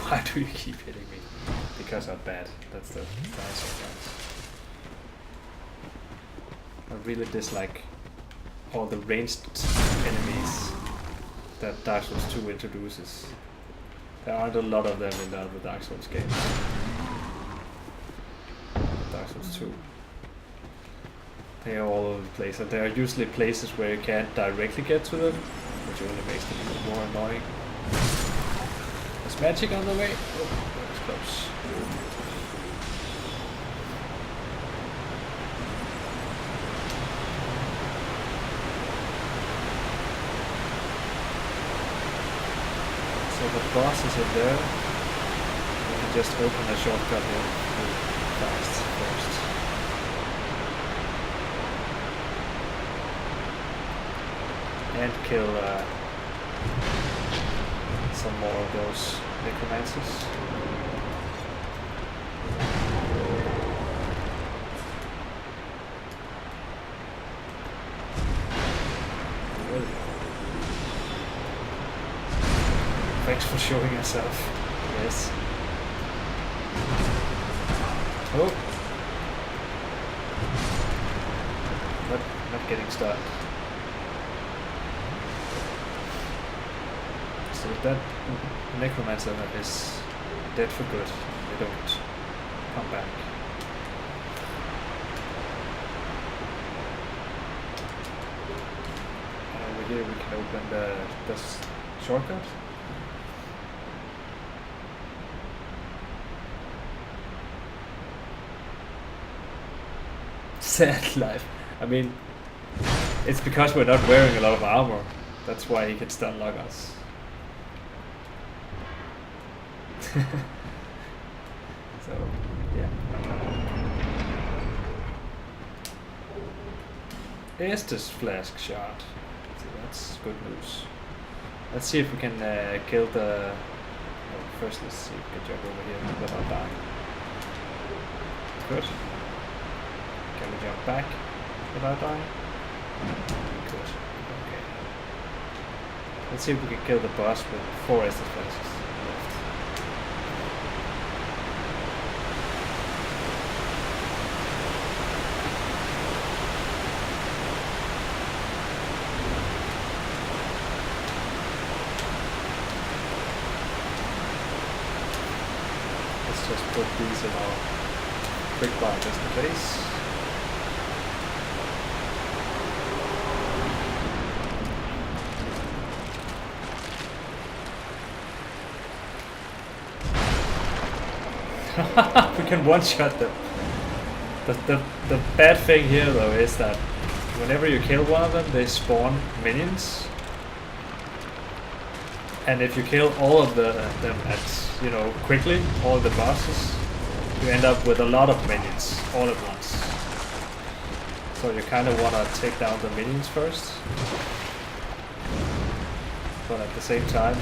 Why do you keep hitting me? Because I'm bad. That's the answer, guys. I really dislike all the ranged enemies that Dark Souls 2 introduces. There aren't a lot of them in the other Dark Souls games. Dark Souls 2. They are all over the place, and there are usually places where you can't directly get to them, which only makes them even more annoying. There's magic on the way. Oh, that was close. So the boss is in there. We can just open a shortcut here fast first. And kill some more of those necromancers. Really? Thanks for showing yourself. Yes. Oh! Not getting started. So that necromancer is dead for good. They don't come back. And over here we can open the shortcut. Sad life. I mean, it's because we're not wearing a lot of armor. That's why he can stun lock us. So, yeah. Estes flask shard. So that's good news. Let's see if we can kill the... Oh, first let's see if we can jump over here without dying. Good. Can we jump back without dying? Good. Okay. Let's see if we can kill the boss with 4 Estes flasks left. just put these in our quick bar just in case. We can one-shot them. The bad thing here though is that whenever you kill one of them, they spawn minions. And if you kill all of them at, you know, quickly, all the bosses, you end up with a lot of minions all at once. So you kind of want to take down the minions first. But at the same time,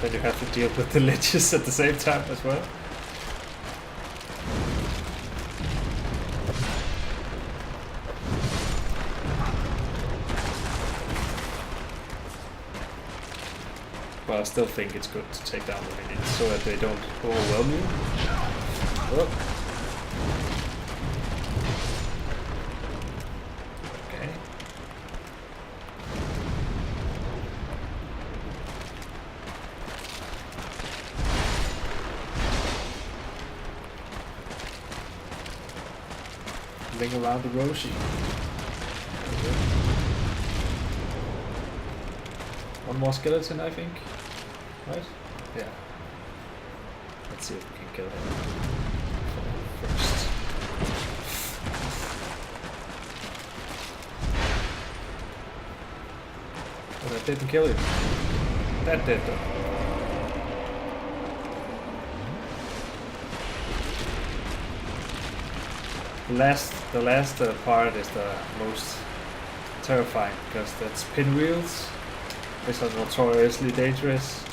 then you have to deal with the liches at the same time as well. But I still think it's good to take down the minions so that they don't overwhelm you. Oh. Okay. Ring around the Roshi. One more skeleton, I think. Right? Yeah. Let's see if we can kill him first. Oh, that didn't kill him. That did though. The last part is the most terrifying because that's pinwheels. These are notoriously dangerous.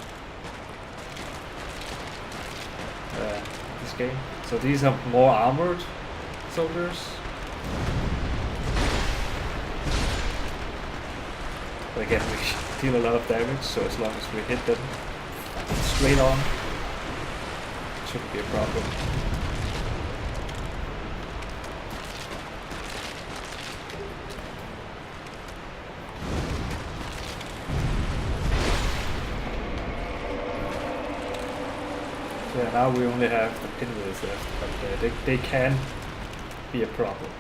This game. So these are more armored soldiers. But again, we deal a lot of damage, so as long as we hit them straight on, it shouldn't be a problem. Yeah, now we only have the pinwheels left, but they can be a problem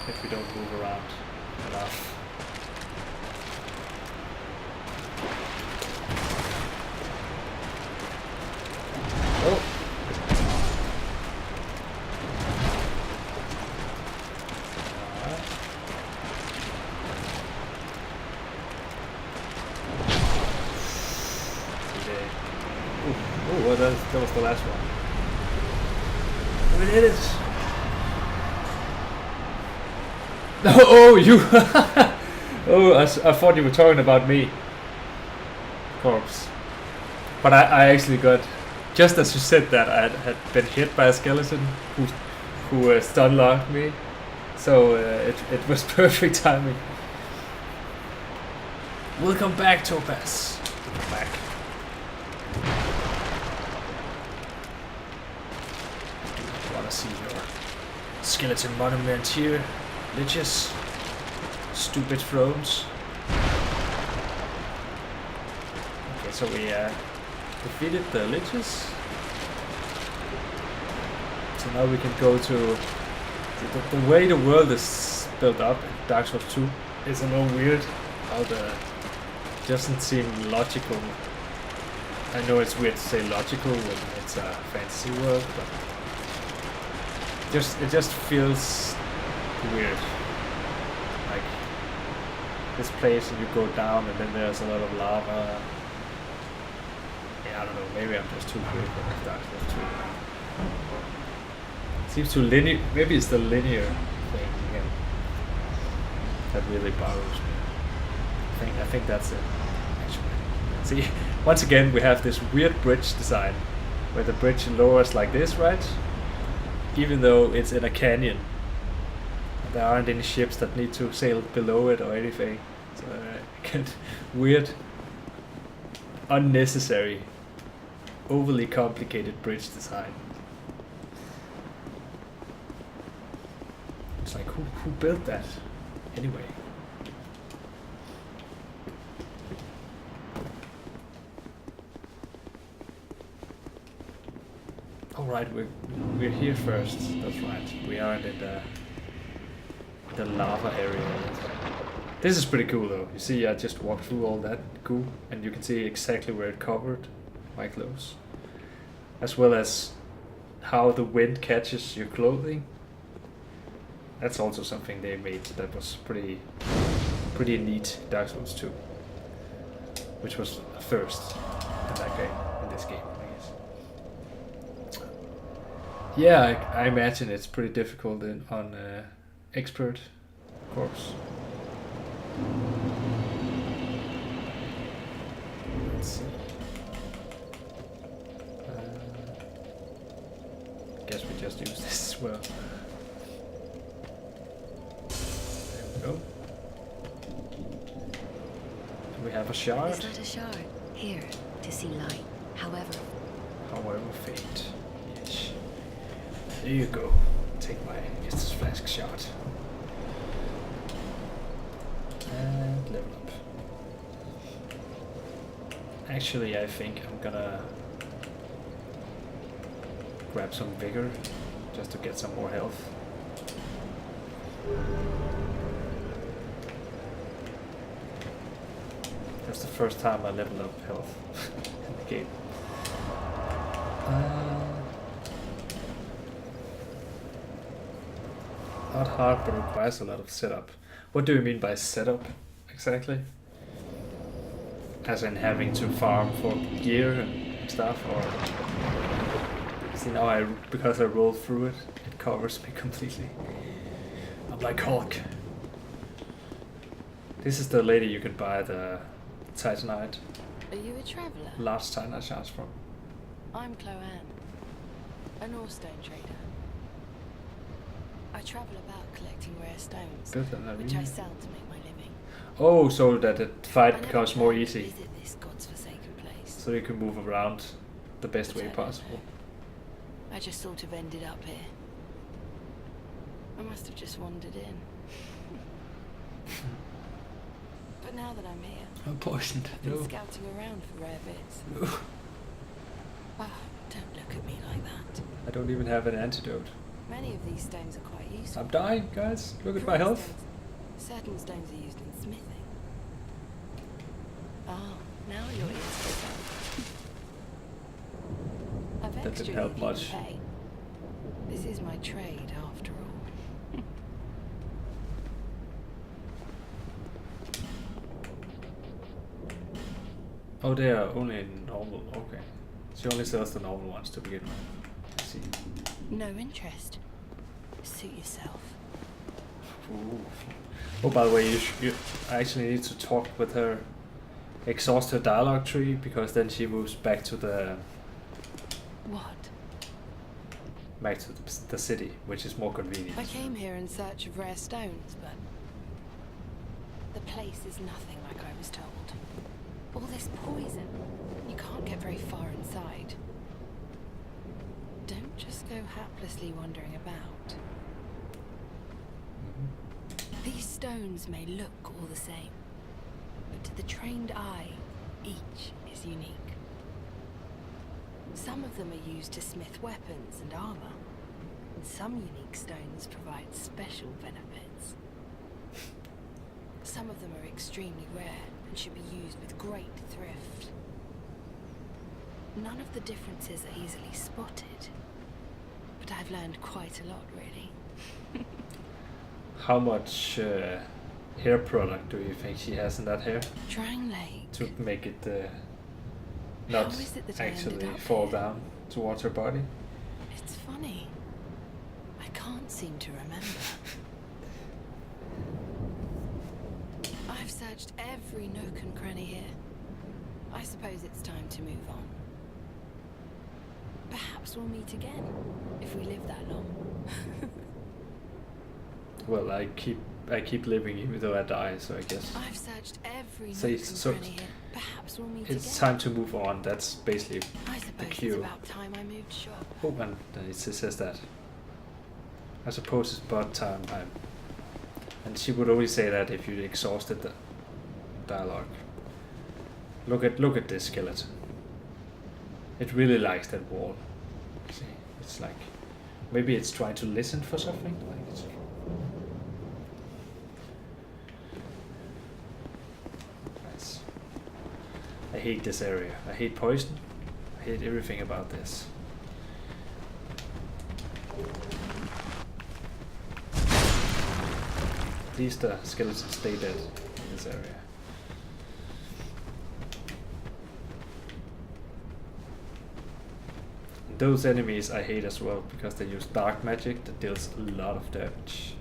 if we don't move around enough. Oh! Oh, that was the last one. We did it! Oh, you! Oh, I thought you were talking about me. Corpse. But I actually got, just as you said that, I had been hit by a skeleton who stun locked me. So it was perfect timing. Welcome back, Topaz. Welcome back. See your skeleton monument here, liches, stupid thrones. Okay, so we defeated the liches. So now we can go to the way the world is built up in Dark Souls 2 is a little weird. How the doesn't seem logical. I know it's weird to say logical when it's a fantasy world, but it just feels weird. Like this place and you go down and then there's a lot of lava. Yeah, I don't know, maybe I'm just too weird for Dark Souls 2. Seems too linear. Maybe it's the linear thing again that really bothers me. I think that's it, actually. See, once again we have this weird bridge design where the bridge lowers like this, right? Even though it's in a canyon. There aren't any ships that need to sail below it or anything. So weird, unnecessary, overly complicated bridge design. It's like, who built that anyway? Right, we're here first. That's right. We are in the lava area. This is pretty cool though. You see, I just walked through all that goo, and you can see exactly where it covered my clothes, as well as how the wind catches your clothing. That's also something they made that was pretty neat in Dark Souls 2, which was a first in that game, in this game, I guess. Yeah, I imagine it's pretty difficult on expert, of course. Let's see. Guess we just use this as well. There we go. Do we have a shard? Is that a shard? Here, to see light. However Fate. Yes. There you go. Take my Estus Flask shard. And level up. Actually, I think I'm gonna grab some vigor just to get some more health. That's the first time I leveled up health in the game. Not hard, but requires a lot of setup. What do you mean by setup exactly? As in having to farm for gear and stuff, or see now because I rolled through it, it covers me completely. I'm like Hulk. This is the lady you could buy the Titanite. Are you a traveller? Large Titanite shards from. I'm Chloanne, a Northstone trader. I travel about collecting rare stones, Good, and I which really- I sell to make my living. Oh, so that the I fight never becomes more planned to easy, visit this god's forsaken place. so you can move around the best But way I don't possible. know. I just sort of ended up here. I must have just wandered in. But now that I'm here, I'm poisoned. I've been scouting around for rare bits. No. Oh, don't look at me like that. I don't even have an antidote. Many of these stones are quite useful. I'm dying, guys. Look at For my health. instance, certain stones are used in smithing. Oh, now your ears go down. I've That extra didn't help if you can much. pay. This is my trade, after all. Oh, they are only normal. Okay. She only sells the normal ones to begin with. I see. No interest. Suit yourself. Ooh. Oh, by the way, I actually need to talk with her, exhaust her dialogue tree, because then she moves back to the What? the city, which is more convenient. I came here in search of rare stones, but the place is nothing like I was told. All this poison. You can't get very far inside. Don't just go haplessly wandering about. These stones may look all the same, but to the trained eye, each is unique. Some of them are used to smith weapons and armor, and some unique stones provide special benefits. Some of them are extremely rare and should be used with great thrift. None of the differences are easily spotted, but I've learned quite a lot, really. How much hair product do you think she has in that hair Drang Lake. to make it How not is it that I ended actually up fall here? down towards her body? It's funny. I can't seem to remember. I've searched every nook and cranny here. I suppose it's time to move on. Perhaps we'll meet again, if we live that long. Well, I keep living even though I die, so I guess I've searched every So nook it's- and so cranny here. Perhaps we'll meet it's again. time to move on. That's basically I the suppose it's cue. about time I moved shop. Oh, and it says that. I suppose it's about time. And she would only say that if you exhausted the dialogue. Look at this skeleton. It really likes that wall. See? It's like maybe it's trying to listen for something. Like it's, nice. I hate this area. I hate poison. I hate everything about this. At least the skeletons stay dead in this area. And those enemies I hate as well because they use dark magic that deals a lot of damage.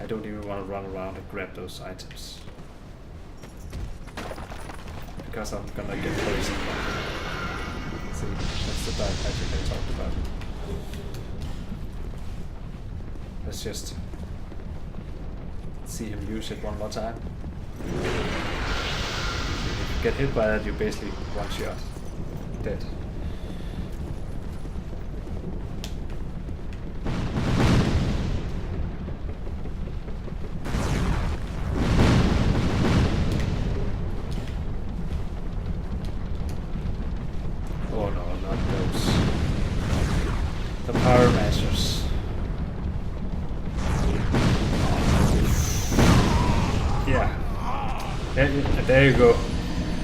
I don't even want to run around and grab those items. Because I'm gonna get poisoned. See, that's the dark magic I talked about. Let's just see him use it one more time. If you get hit by that, you basically one shot. Dead. Oh no, not those. The Power Masters. Yeah. There you go.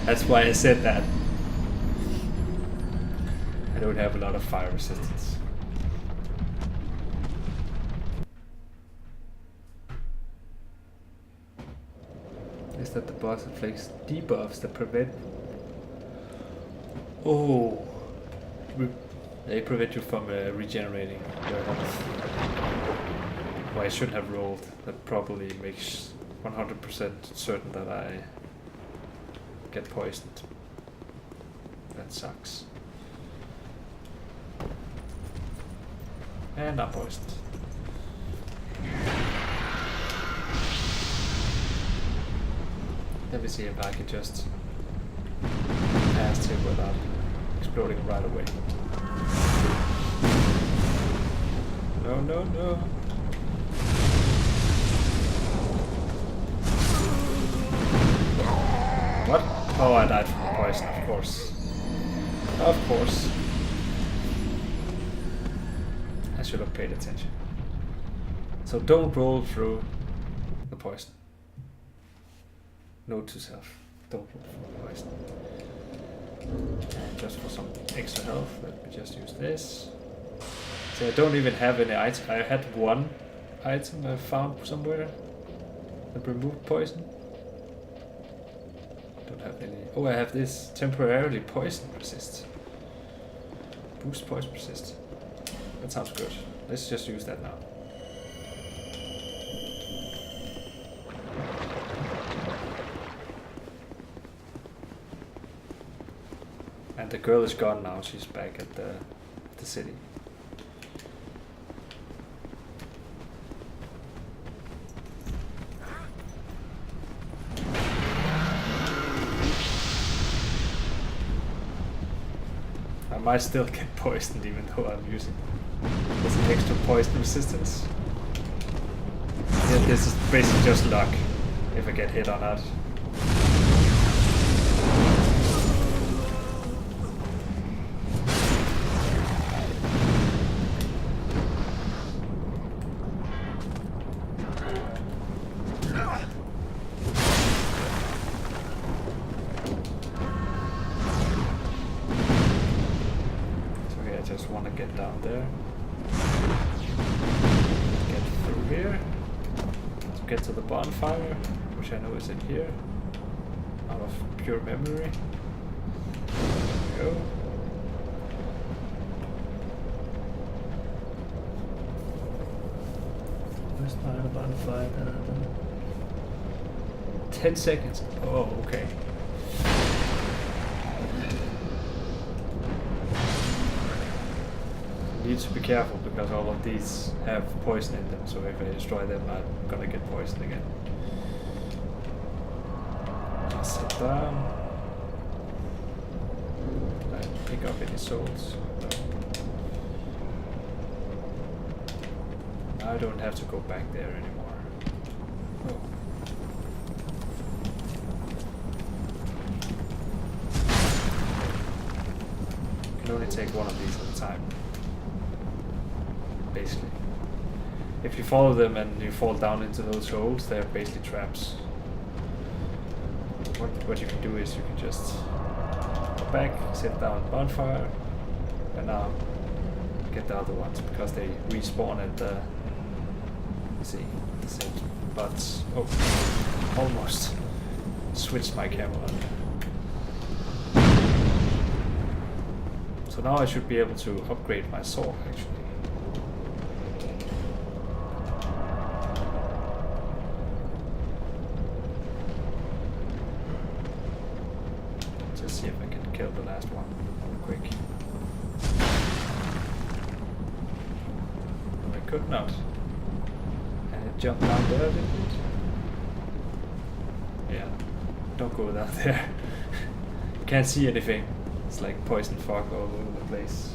That's why I said that. I don't have a lot of fire resistance. Is that the boss inflicts debuffs that prevent... Oh! They prevent you from regenerating your health. Well, I shouldn't have rolled. That probably makes 100% certain that I get poisoned. That sucks. And I'm poisoned. Let me see if I can just pass him without exploding right away. No, no, no. What? Oh, I died from poison, of course. Of course. I should have paid attention. So don't roll through the poison. Note to self. Don't roll through the poison. And just for some extra health, let me just use this. See, I don't even have any items. I had one item I found somewhere that removed poison. Don't have any. Oh, I have this temporarily poison resist. Boost poison resist. That sounds good. Let's just use that now. And the girl is gone now. She's back at the city. I might still get poisoned even though I'm using this extra poison resistance. Yeah, this is basically just luck if I get hit or not. Bonfire, which I know is in here, out of pure memory. There we go. Where's my bonfire? 10 seconds. Oh, okay. Need to be careful because all of these have poison in them, so if I destroy them I'm gonna get poisoned again. Just sit down. And pick up any souls. No. I don't have to go back there anymore. Oh. Can only take one of these at a time. basically. If you follow them and you fall down into those holes, they're basically traps. What you can do is you can just go back, sit down the bonfire, and now get the other ones because they respawn at the, let's see, the same spots. Oh, almost switched my camera on. So now I should be able to upgrade my sword actually. Just see if I can kill the last one real quick. No, I could not. And it jumped down there, didn't it? Yeah. Don't go down there. You can't see anything. It's like poison fog all over the place.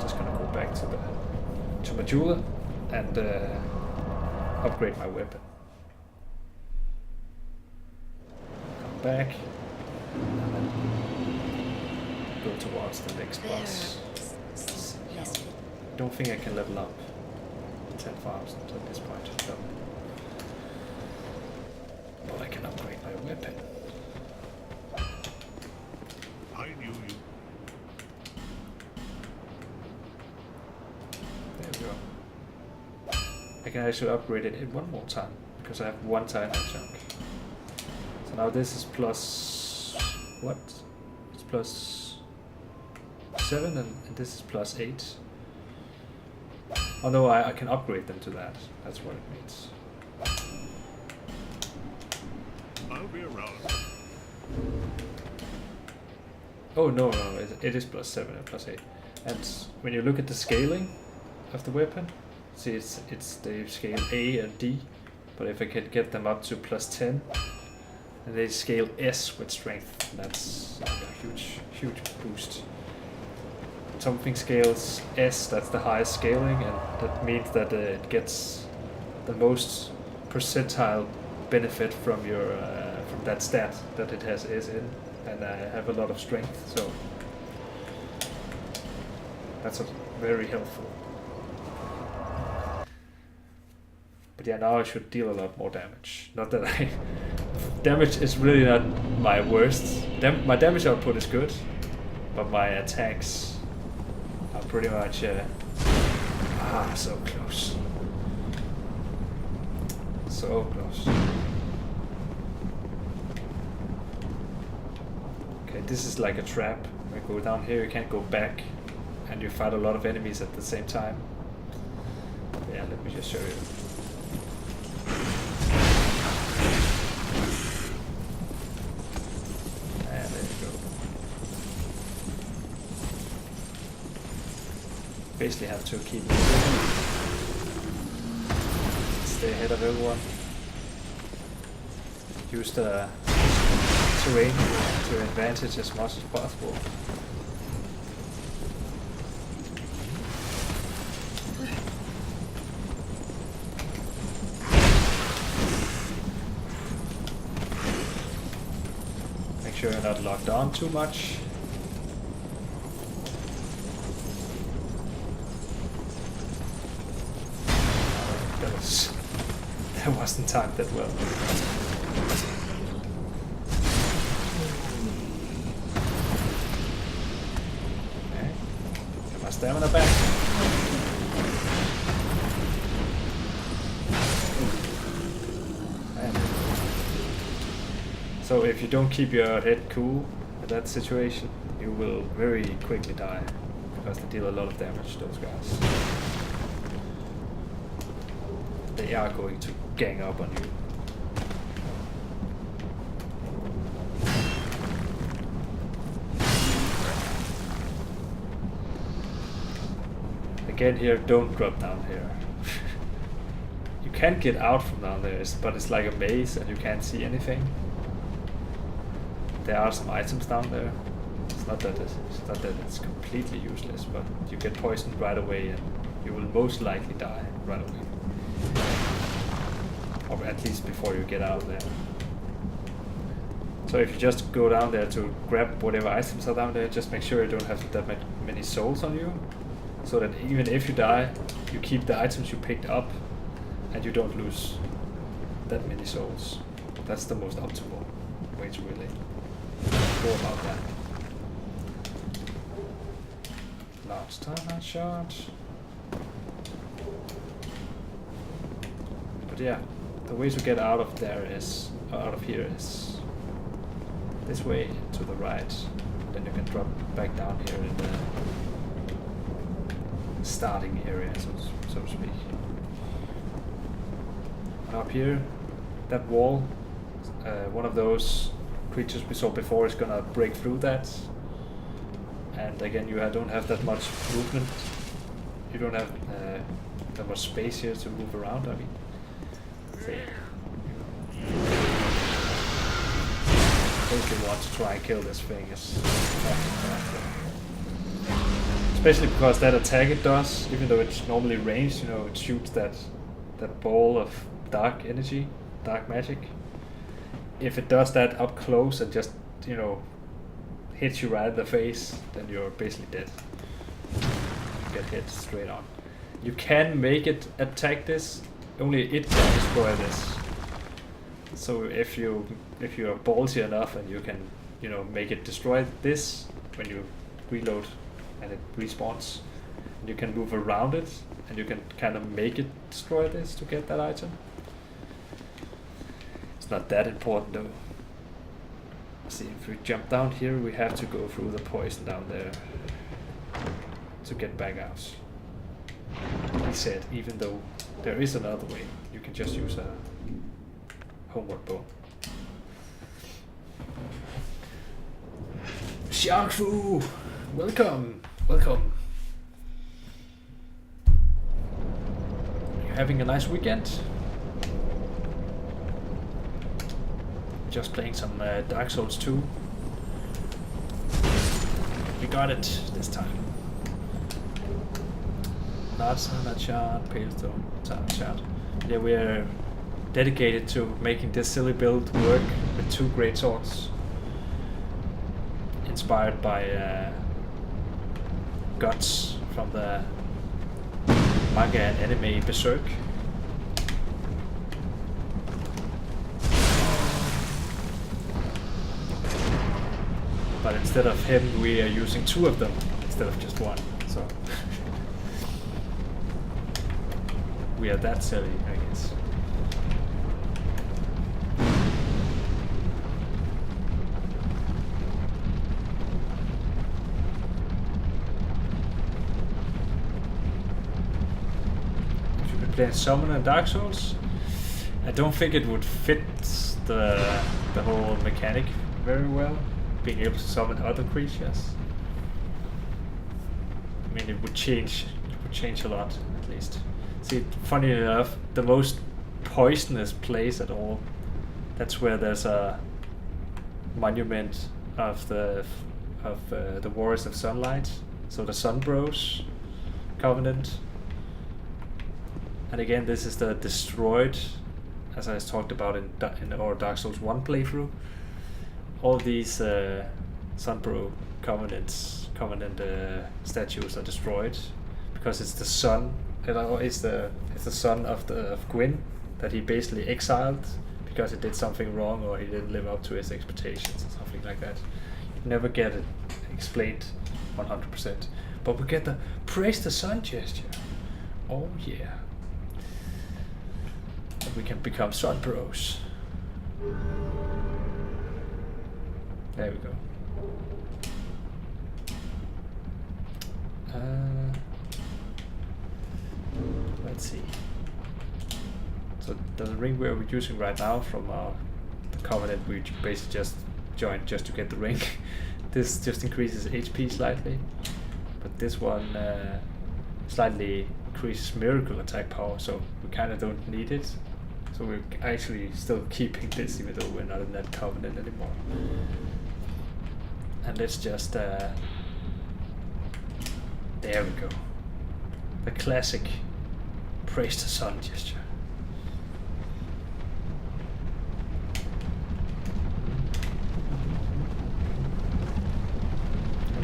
Just gonna go back to my jeweler and upgrade my weapon. Come back and then go towards the next boss. Don't think I can level up 10,000 at this point. No. But I can upgrade my weapon. I knew you. There we go. I can actually upgrade it one more time because I have one tiny chunk. So now this is plus what? It's plus 7 and this is plus 8. Although I can upgrade them to that. That's what it means. I'll be around. Oh no, it is plus 7 and plus 8. And when you look at the scaling of the weapon, see it's they scale A and D, but if I can get them up to plus 10, and they scale S with strength, that's like a huge boost. Something scales S, that's the highest scaling, and that means that it gets the most percentile benefit from your from that stat that it has S in, and I have a lot of strength, so that's very helpful. But yeah, now I should deal a lot more damage. Not that damage is really not my worst. My damage output is good, but my attacks are pretty much so close. So close. Okay, this is like a trap. When you go down here, you can't go back, and you fight a lot of enemies at the same time. Yeah, let me just show you. And there you go. Basically have to keep stay ahead of everyone. Use the terrain to your advantage as much as possible. Make sure you're not locked on too much. That wasn't timed that well. Okay. Get my stamina back. And so if you don't keep your head cool in that situation, you will very quickly die because they deal a lot of damage, those guys. They are going to gang up on you. Again here, don't drop down here. You can't get out from down there, but it's like a maze and you can't see anything. There are some items down there. It's not that it's completely useless, but you get poisoned right away and you will most likely die right away. Or at least before you get out of there. So if you just go down there to grab whatever items are down there, just make sure you don't have that many souls on you, so that even if you die, you keep the items you picked up, and you don't lose that many souls. That's the most optimal way to really go about that. Last time I shot. But yeah, the way to get out of there is, out of here is this way to the right. Then you can drop back down here in the starting area, so to speak. And up here, that wall, one of those creatures we saw before is gonna break through that. And again, you don't have that much movement. You don't have that much space here to move around. I mean, so yeah. Basically want to try and kill this thing as fast as possible. Especially because that attack it does, even though it's normally ranged, you know, it shoots that ball of dark energy, dark magic. If it does that up close and just, you know, hits you right in the face, then you're basically dead. You get hit straight on. You can make it attack this, only it can destroy this. So if you are ballsy enough and you can, you know, make it destroy this when you reload and it respawns, you can move around it and you can kind of make it destroy this to get that item. It's not that important though. See, if we jump down here, we have to go through the poison down there to get back out. He said, even though there is another way, you can just use a homeward bow. Shark Fu! Welcome! Welcome! You having a nice weekend? Just playing some Dark Souls 2. We got it this time. Large shard, pale stone, shard. Yeah, we're dedicated to making this silly build work with 2 great swords. Inspired by Guts from the manga and anime Berserk. But instead of him, we are using 2 of them instead of just 1. So we are that silly, I guess. If you could play Summon and Dark Souls, I don't think it would fit the whole mechanic very well. Being able to summon other creatures. I mean, it would change a lot, at least. See, funny enough, the most poisonous place at all, that's where there's a monument of the Warriors of Sunlight, so the Sun Bros Covenant. And again, this is the destroyed, as I talked about in our Dark Souls 1 playthrough. All these Sunbro Covenant statues are destroyed because it's the son. It's the son of Gwyn that he basically exiled because he did something wrong or he didn't live up to his expectations or something like that. You never get it explained 100%, but we get the praise the sun gesture. Oh yeah, and we can become Sunbros. There we go. Let's see. So the ring we're using right now from the Covenant, we basically just joined just to get the ring. This just increases HP slightly, but this one slightly increases miracle attack power, so we kind of don't need it. So we're actually still keeping this even though we're not in that Covenant anymore. And let's just there we go. The classic praise the sun gesture.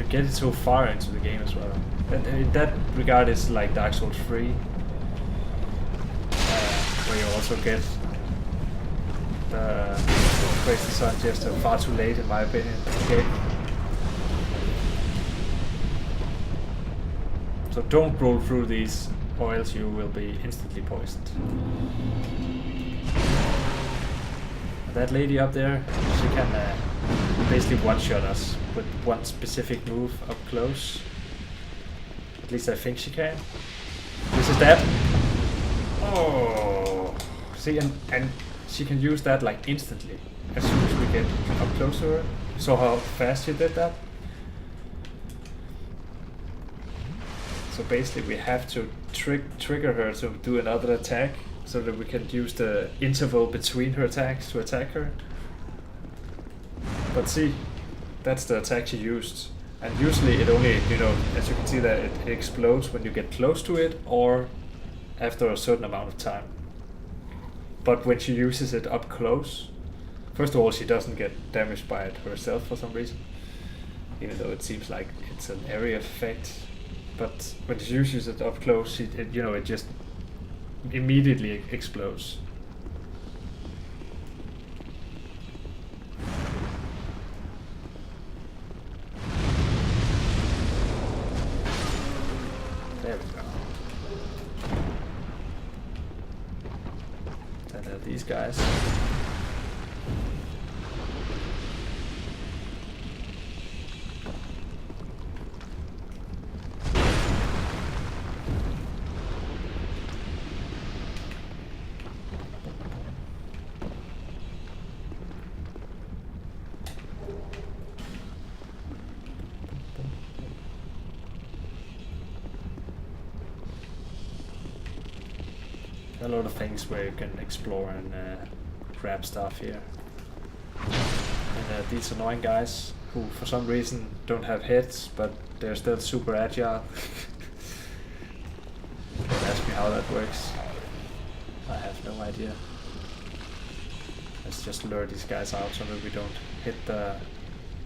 you get it so far into the game as well. But in that regard, it's like Dark Souls 3, where you also get the Crazy Sun just far too late, in my opinion. Okay. So don't roll through these, or else you will be instantly poisoned. And that lady up there, she can basically one-shot us with one specific move up close. At least I think she can. This is that. Oh, see, and she can use that like instantly as soon as we get up close to her. So how fast she did that? So basically we have to trigger her to do another attack so that we can use the interval between her attacks to attack her. But see, that's the attack she used. And usually it only, you know, as you can see that it explodes when you get close to it or after a certain amount of time. But when she uses it up close, first of all, she doesn't get damaged by it herself for some reason, even though it seems like it's an area effect. But when she uses it up close, it just immediately explodes. There we go. And then these guys. A lot of things where you can explore and grab stuff here. And these annoying guys who for some reason don't have heads, but they're still super agile. Don't ask me how that works. I have no idea. Let's just lure these guys out so that we don't hit the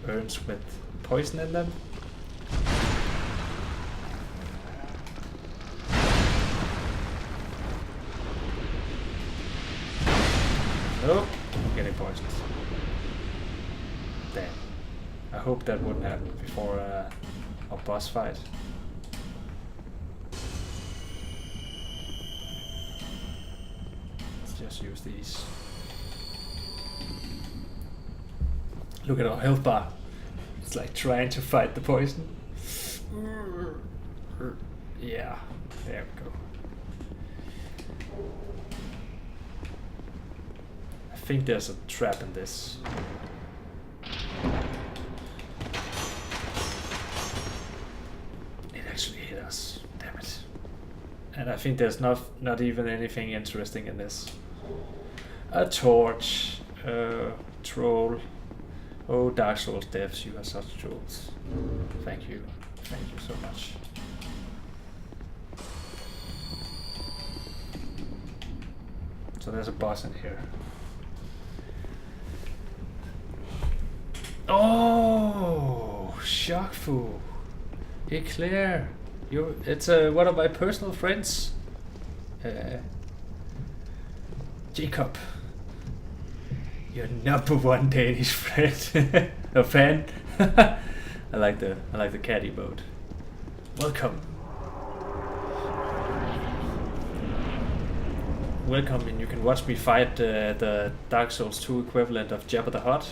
urns with poison in them. Nope, I'm getting poisoned. Damn. I hope that wouldn't happen before our boss fight. Let's just use these. Look at our health bar. It's like trying to fight the poison. Yeah, there we go. I think there's a trap in this. It actually hit us. Damn it. And I think there's not even anything interesting in this. A torch. Troll. Oh, Dark Souls devs, you are such trolls. Thank you. Thank you so much. So there's a boss in here. Oh, shock fu. Eclair. It's one of my personal friends. Jacob. Your number one Danish friend. A fan. I like the cat emote. Welcome. Welcome, and you can watch me fight the Dark Souls 2 equivalent of Jabba the Hutt.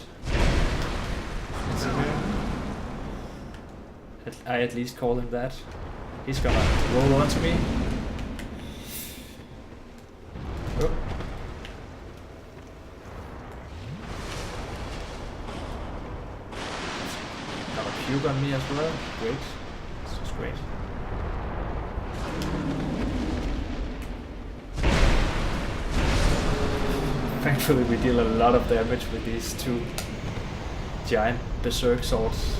I at least call him that. He's gonna roll onto me. Oh. Got a puke on me as well. Great. This is great. Thankfully we deal a lot of damage with these two giant berserk swords.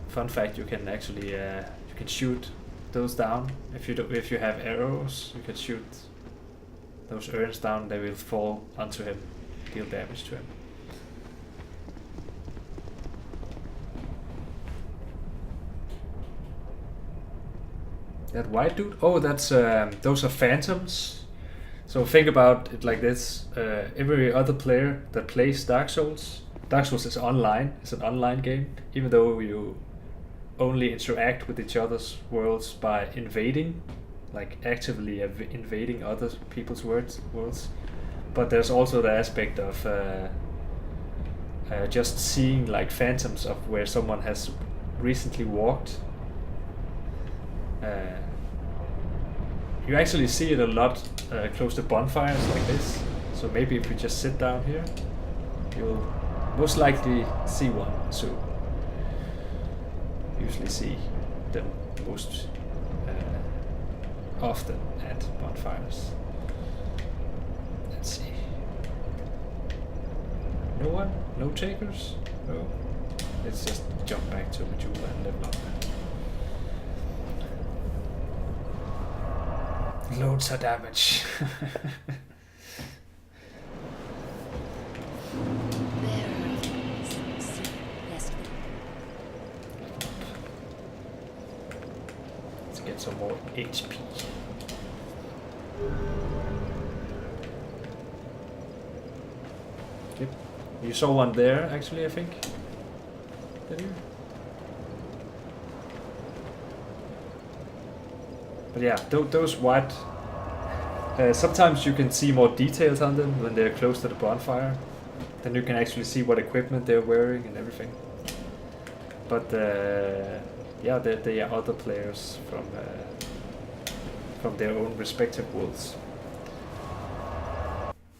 Fun fact: you can actually you can shoot those down if you have arrows. You can shoot those urns down; they will fall onto him. deal damage to him. That white dude? Oh, that's those are phantoms. So think about it like this: every other player that plays Dark Souls is online. It's an online game, even though you only interact with each other's worlds by invading, like actively invading other people's worlds. But there's also the aspect of just seeing like phantoms of where someone has recently walked. You actually see it a lot close to bonfires like this. So maybe if you just sit down here, you'll most likely see one soon. Usually see them most often at bonfires. Let's see. No one? No takers? No. Let's just jump back to Majula and level up. Loads of damage. Let's get some more HP. Yep. You saw one there, actually, I think. Did you? But yeah, those white... sometimes you can see more details on them when they're close to the bonfire. Then you can actually see what equipment they're wearing and everything. But yeah, they are other players from their own respective worlds.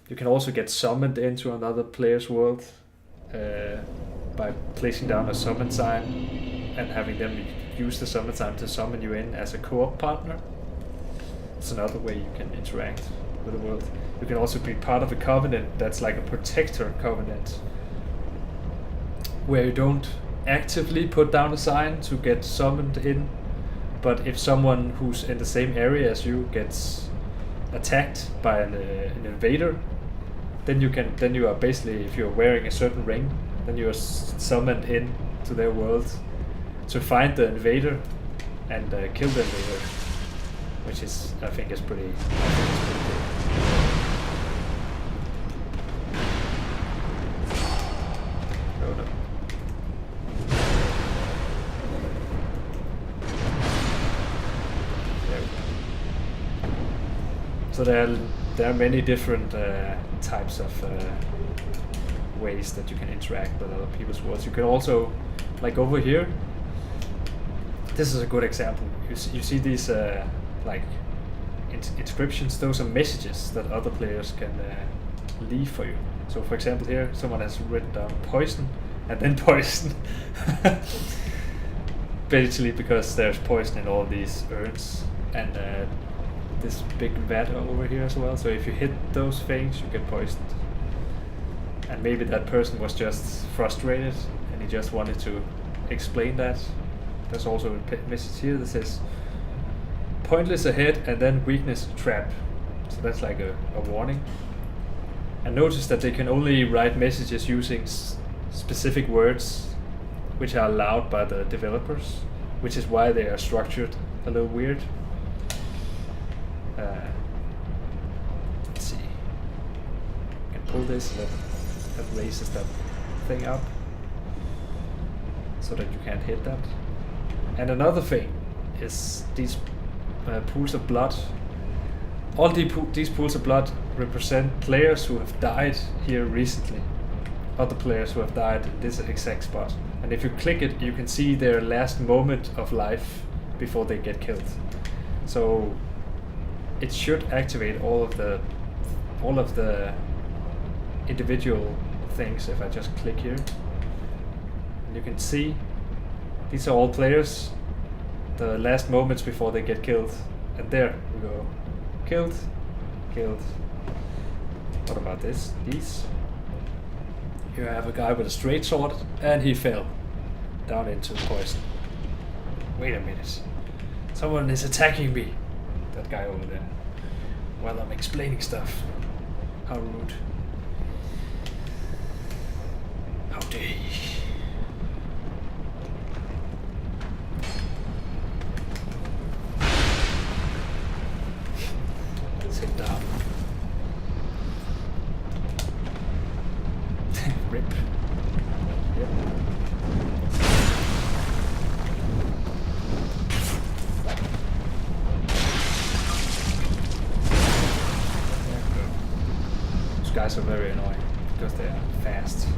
You can also get summoned into another player's world by placing down a summon sign and having them use the summon sign to summon you in as a co-op partner. It's another way you can interact with the world. You can also be part of a covenant that's like a protector covenant, where you don't actively put down a sign to get summoned in, but if someone who's in the same area as you gets attacked by an invader, then you are basically, if you're wearing a certain ring, then you are summoned in to their world to find the invader and kill the invader, which is, I think, is pretty cool. Oh no. There we go. So there are many different types of ways that you can interact with other people's worlds. You can also, like over here, this is a good example. You see these like inscriptions. Those are messages that other players can leave for you. So for example here, someone has written down poison and then poison. Basically because there's poison in all these urns and this big vat over here as well. So if you hit those things, you get poisoned. And maybe that person was just frustrated and he just wanted to explain that. There's also a message here that says pointless ahead and then weakness trap. So that's like a warning. And notice that they can only write messages using specific words which are allowed by the developers, which is why they are structured a little weird. Let's see. You can pull this and that raises that thing up so that you can't hit that. And another thing is these pools of blood. All these pools of blood represent players who have died here recently. Other players who have died in this exact spot. And if you click it, you can see their last moment of life before they get killed. So it should activate all of the individual things. If I just click here, and you can see these are all players, the last moments before they get killed. And there we go. Killed. What about this? These? You have a guy with a straight sword and he fell down into poison. Wait a minute. Someone is attacking me. That guy over there. While I'm explaining stuff. How rude. day. Sit down. Rip. Yep. Those guys are very annoying because they are fast.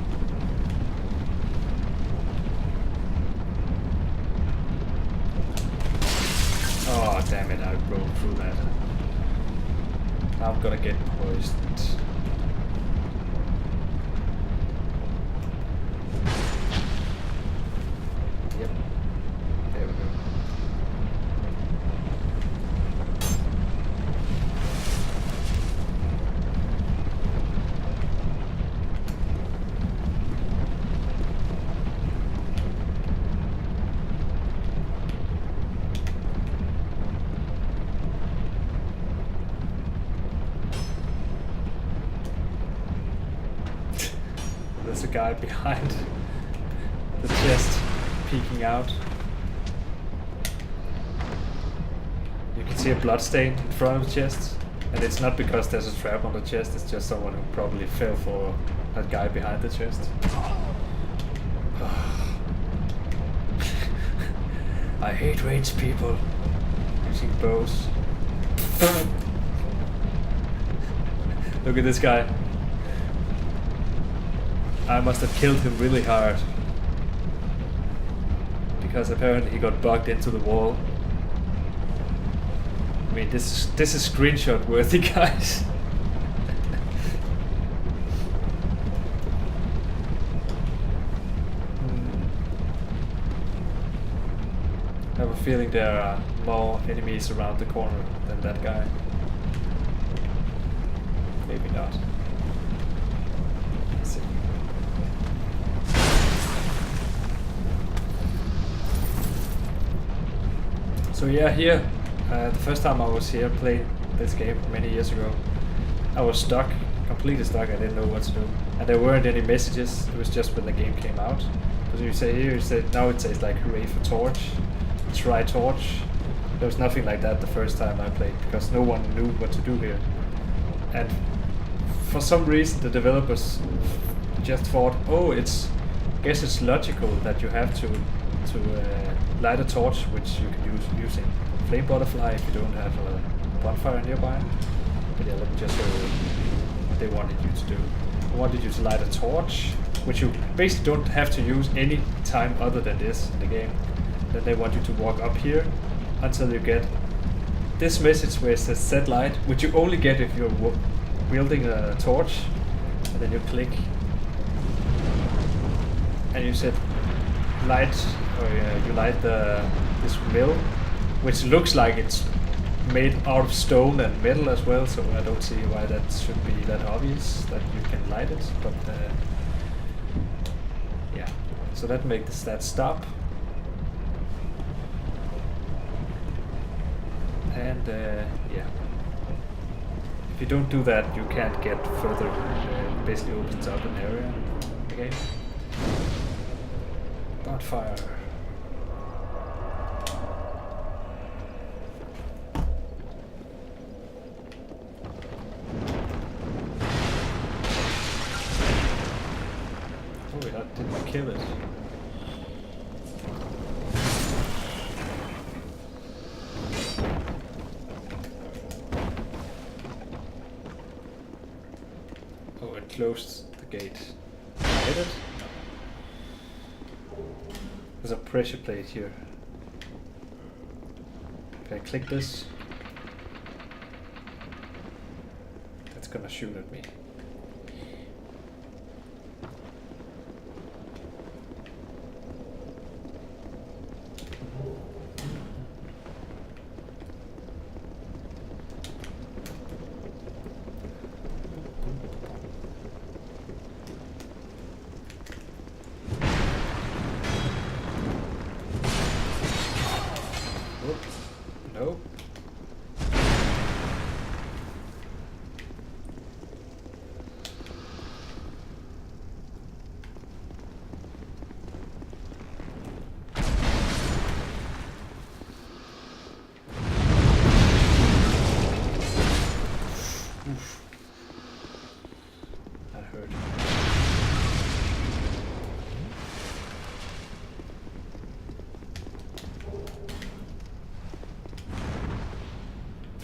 Oh damn it, I broke through that. I'm gonna get poisoned. Yep. There we go. There's a guy behind the chest peeking out. You can see a blood stain in front of the chest, and it's not because there's a trap on the chest, it's just someone who probably fell for that guy behind the chest. I hate ranged people using bows. Look at this guy. I must have killed him really hard. Because apparently he got bugged into the wall. I mean, this is screenshot worthy, guys. I have a feeling there are more enemies around the corner than that guy. Maybe not. Let's see. So yeah, here, the first time I was here playing this game many years ago, I was stuck, completely stuck. I didn't know what to do, and there weren't any messages. It was just when the game came out. Because you say here, now it says like hooray for Torch, try Torch. There was nothing like that the first time I played because no one knew what to do here, and for some reason the developers just thought, oh, guess it's logical that you have to light a torch, which you can use using flame butterfly if you don't have a bonfire nearby. But yeah, let me just show you what they wanted you to do. They wanted you to light a torch, which you basically don't have to use any time other than this in the game. Then they want you to walk up here until you get this message where it says set light, which you only get if you're wielding a torch, and then you click and you set light, or you light this mill, which looks like it's made out of stone and metal as well, so I don't see why that should be that obvious that you can light it, but yeah, so that makes that stop. And yeah, if you don't do that, you can't get further. It basically opens up an area again. Bonfire. Oh, that didn't kill it. Oh, it closed the gate. Hit it? There's a pressure plate here. If I click this, that's gonna shoot at me. Nope.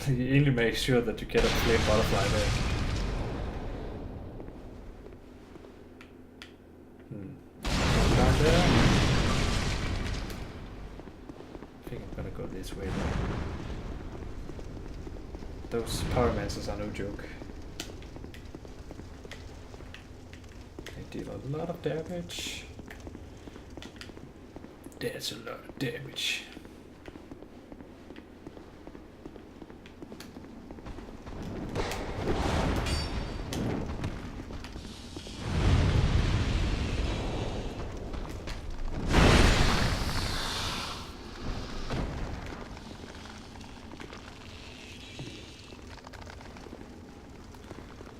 You only make sure that you get a flame butterfly there. Down there. I think I'm gonna go this way now. Those pyromancers are no joke. They deal a lot of damage. That's a lot of damage.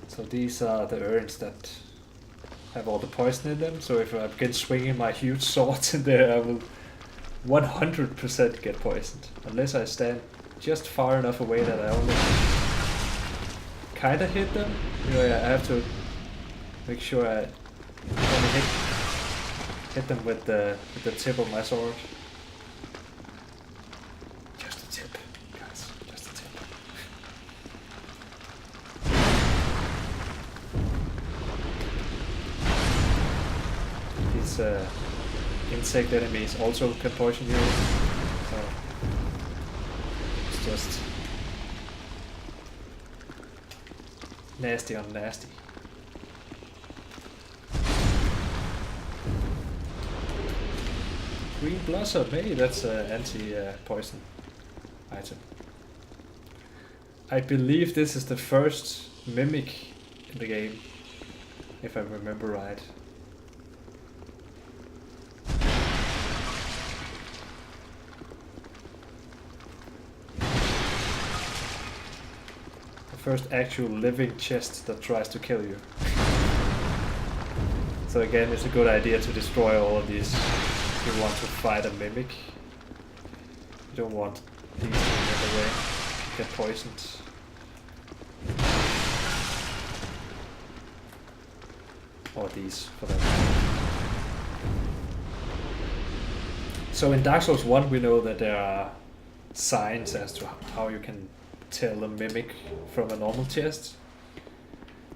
So these are the urns that have all the poison in them, so if I begin swinging my huge swords in there, I will 100% get poisoned. Unless I stand just far enough away that I only kinda hit them. You know, I have to make sure I only hit them with the tip of my sword. Just a tip, guys, just a tip. These insect enemies also can poison you, so it's just nasty on nasty. Green blossom, hey, that's an anti-poison item. I believe this is the first mimic in the game, if I remember right. First actual living chest that tries to kill you. So again, it's a good idea to destroy all of these if you want to fight a mimic. You don't want these to get away, get poisoned. Or these, for that matter. So in Dark Souls 1 we know that there are signs as to how you can tell a mimic from a normal chest.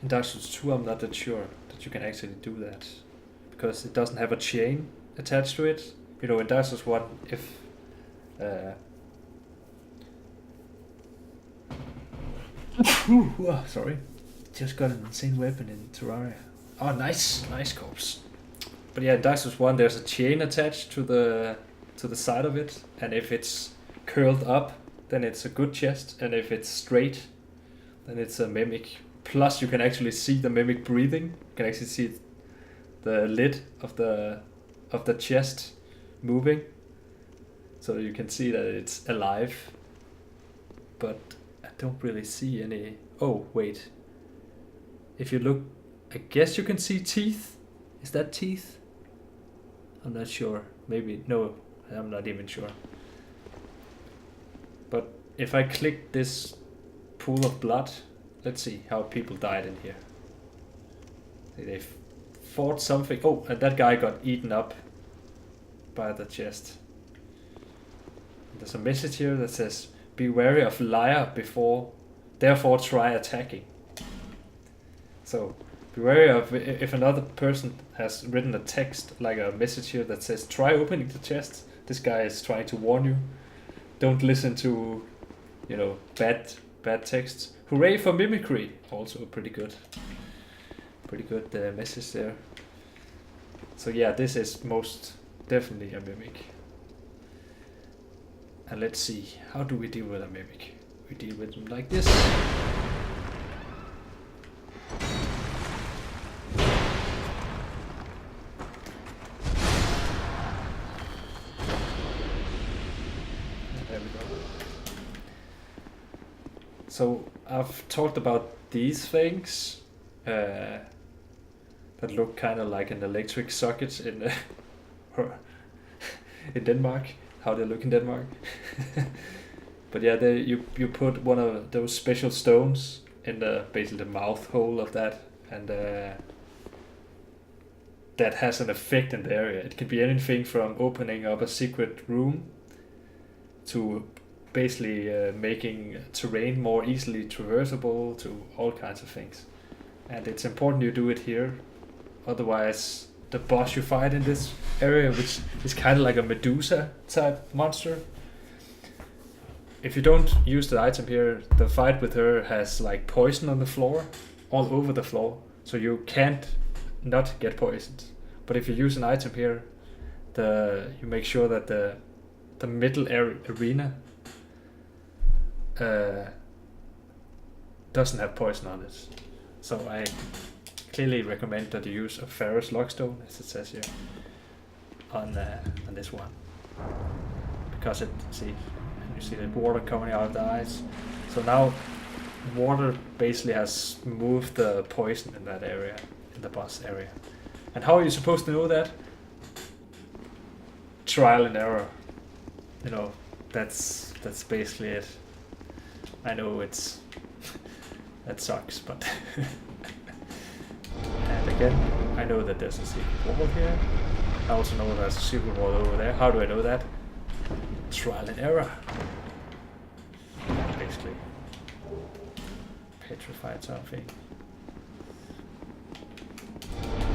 In Dark Souls 2 I'm not that sure that you can actually do that, because it doesn't have a chain attached to it. You know, in Dark Souls 1, if sorry, just got an insane weapon in Terraria. Oh, nice corpse. But yeah, in Dark Souls 1 there's a chain attached to the side of it, and if it's curled up, then it's a good chest, and if it's straight, then it's a mimic. Plus you can actually see the mimic breathing. You can actually see the lid of the chest moving, so you can see that it's alive. But I don't really see any... Oh, wait. If you look, I guess you can see teeth. Is that teeth? I'm not sure. Maybe, no, I'm not even sure. But if I click this pool of blood, let's see how people died in here. They fought something. Oh, and that guy got eaten up by the chest. There's a message here that says, "Be wary of liar therefore try attacking." So, be wary of if another person has written a text, like a message here that says, "Try opening the chest." This guy is trying to warn you. Don't listen to, you know, bad texts. Hooray for mimicry! Also pretty good message there. So yeah, this is most definitely a mimic. And let's see, how do we deal with a mimic? We deal with them like this. So I've talked about these things that look kind of like an electric socket in in Denmark. How they look in Denmark. But yeah, you put one of those special stones in basically the mouth hole of that, and that has an effect in the area. It can be anything from opening up a secret room to basically making terrain more easily traversable to all kinds of things. And it's important you do it here, otherwise the boss you fight in this area, which is kind of like a Medusa type monster, if you don't use the item here, the fight with her has like poison on the floor, all over the floor, so you can't not get poisoned. But if you use an item here, you make sure that the middle arena doesn't have poison on it. So I clearly recommend that you use a ferrous lockstone, as it says here, on this one, because you see the water coming out of the eyes. So now water basically has moved the poison in that area, in the boss area. And how are you supposed to know that? Trial and error. You know, that's basically it. I know it's that sucks, but and again, I know that there's a secret wall here. I also know there's a secret wall over there. How do I know that? Trial and error. Basically. Petrified something.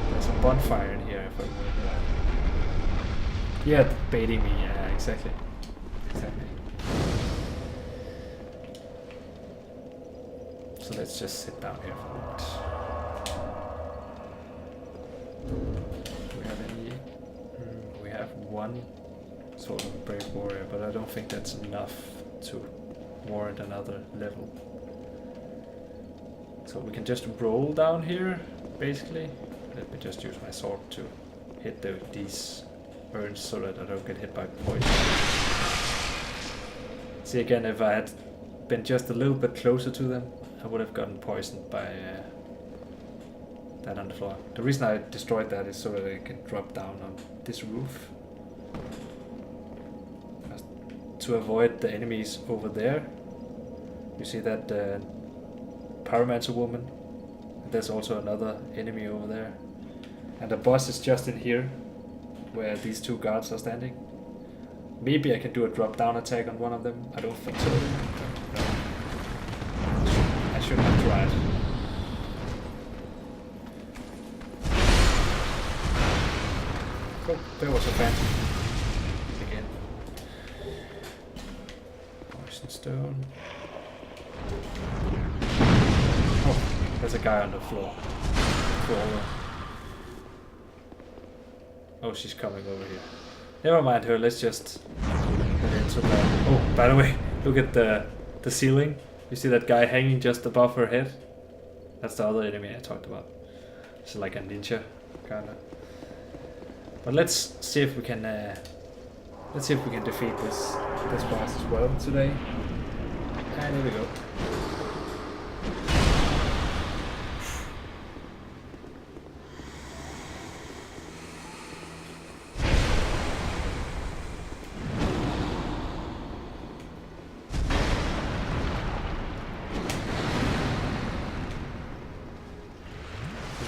There's a bonfire in here if I remember that. Yeah, baiting me, yeah, exactly. So let's just sit down here for a minute. Do we have any? We have one sort of brave warrior, but I don't think that's enough to warrant another level. So we can just roll down here, basically. Let me just use my sword to hit these urns so that I don't get hit by poison. See, again, if I had been just a little bit closer to them, I would have gotten poisoned by that on the floor. The reason I destroyed that is so that I can drop down on this roof. To avoid the enemies over there. You see that pyromancer woman? There's also another enemy over there. And the boss is just in here, where these two guards are standing. Maybe I can do a drop down attack on one of them. I don't think so. No. I should have tried. Oh, there was a phantom. Again. Poison stone. Oh, there's a guy on the floor. Oh, she's coming over here. Never mind her, let's just get into that. Oh, by the way, look at the ceiling. You see that guy hanging just above her head? That's the other enemy I talked about. It's like a ninja, kinda. But let's see if we can defeat this boss as well today. And here we go.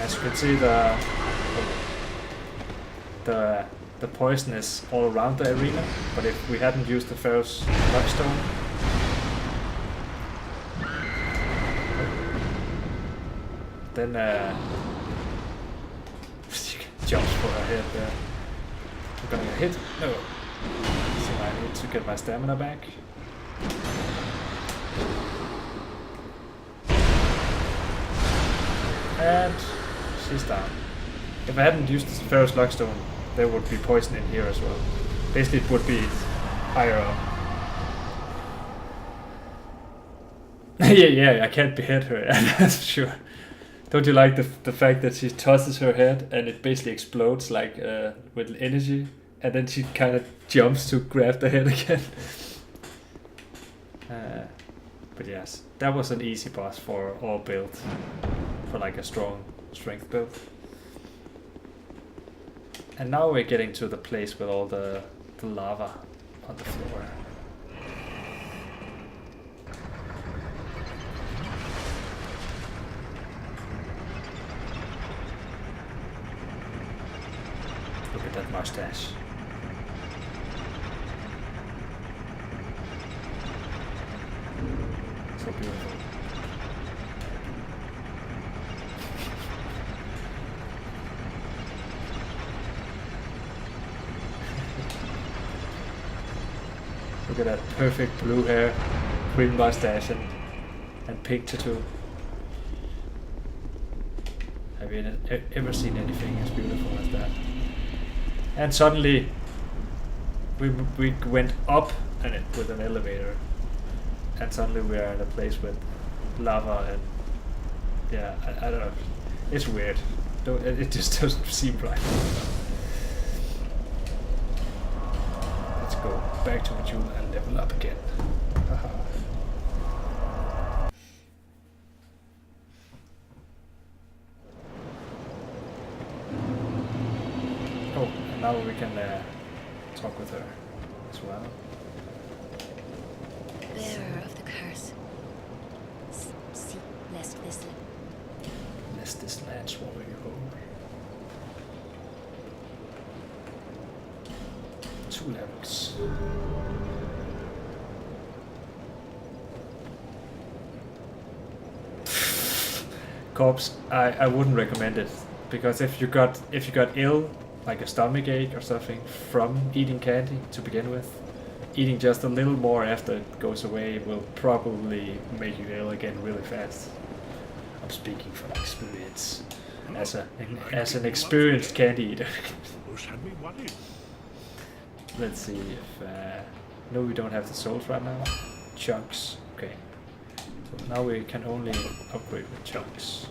As you can see, the poison is all around the arena, but if we hadn't used the ferrous lockstone, then she jumps for her head there. I'm gonna get hit. No. So I need to get my stamina back. And she's down. If I hadn't used the ferrous lockstone, there would be poison in here as well. Basically, it would be higher up. yeah, I can't behead her, that's for sure. Don't you like the fact that she tosses her head and it basically explodes like with energy, and then she kind of jumps to grab the head again? But yes, that was an easy boss for our build, for like a strong strength build. And now we're getting to the place with all the lava on the floor. Look at that mustache. for beautiful. Look at that perfect blue hair, green mustache, and pink tattoo. Have you ever seen anything as beautiful as that? And suddenly, we went up with an elevator, and suddenly we are in a place with lava and yeah, I don't know. It's weird. It just doesn't seem right. Let's go back to Majula and level up again. Haha. Oh, and now we can talk with her as well. Bearer of the curse. See, lest this land swallow you whole. 2 levels. Corpse, I wouldn't recommend it, because if you got ill, like a stomach ache or something from eating candy to begin with, eating just a little more after it goes away will probably make you ill again really fast. I'm speaking from experience, as an experienced candy eater. Let's see if no, we don't have the souls right now. Chunks, okay. So now we can only upgrade with chunks.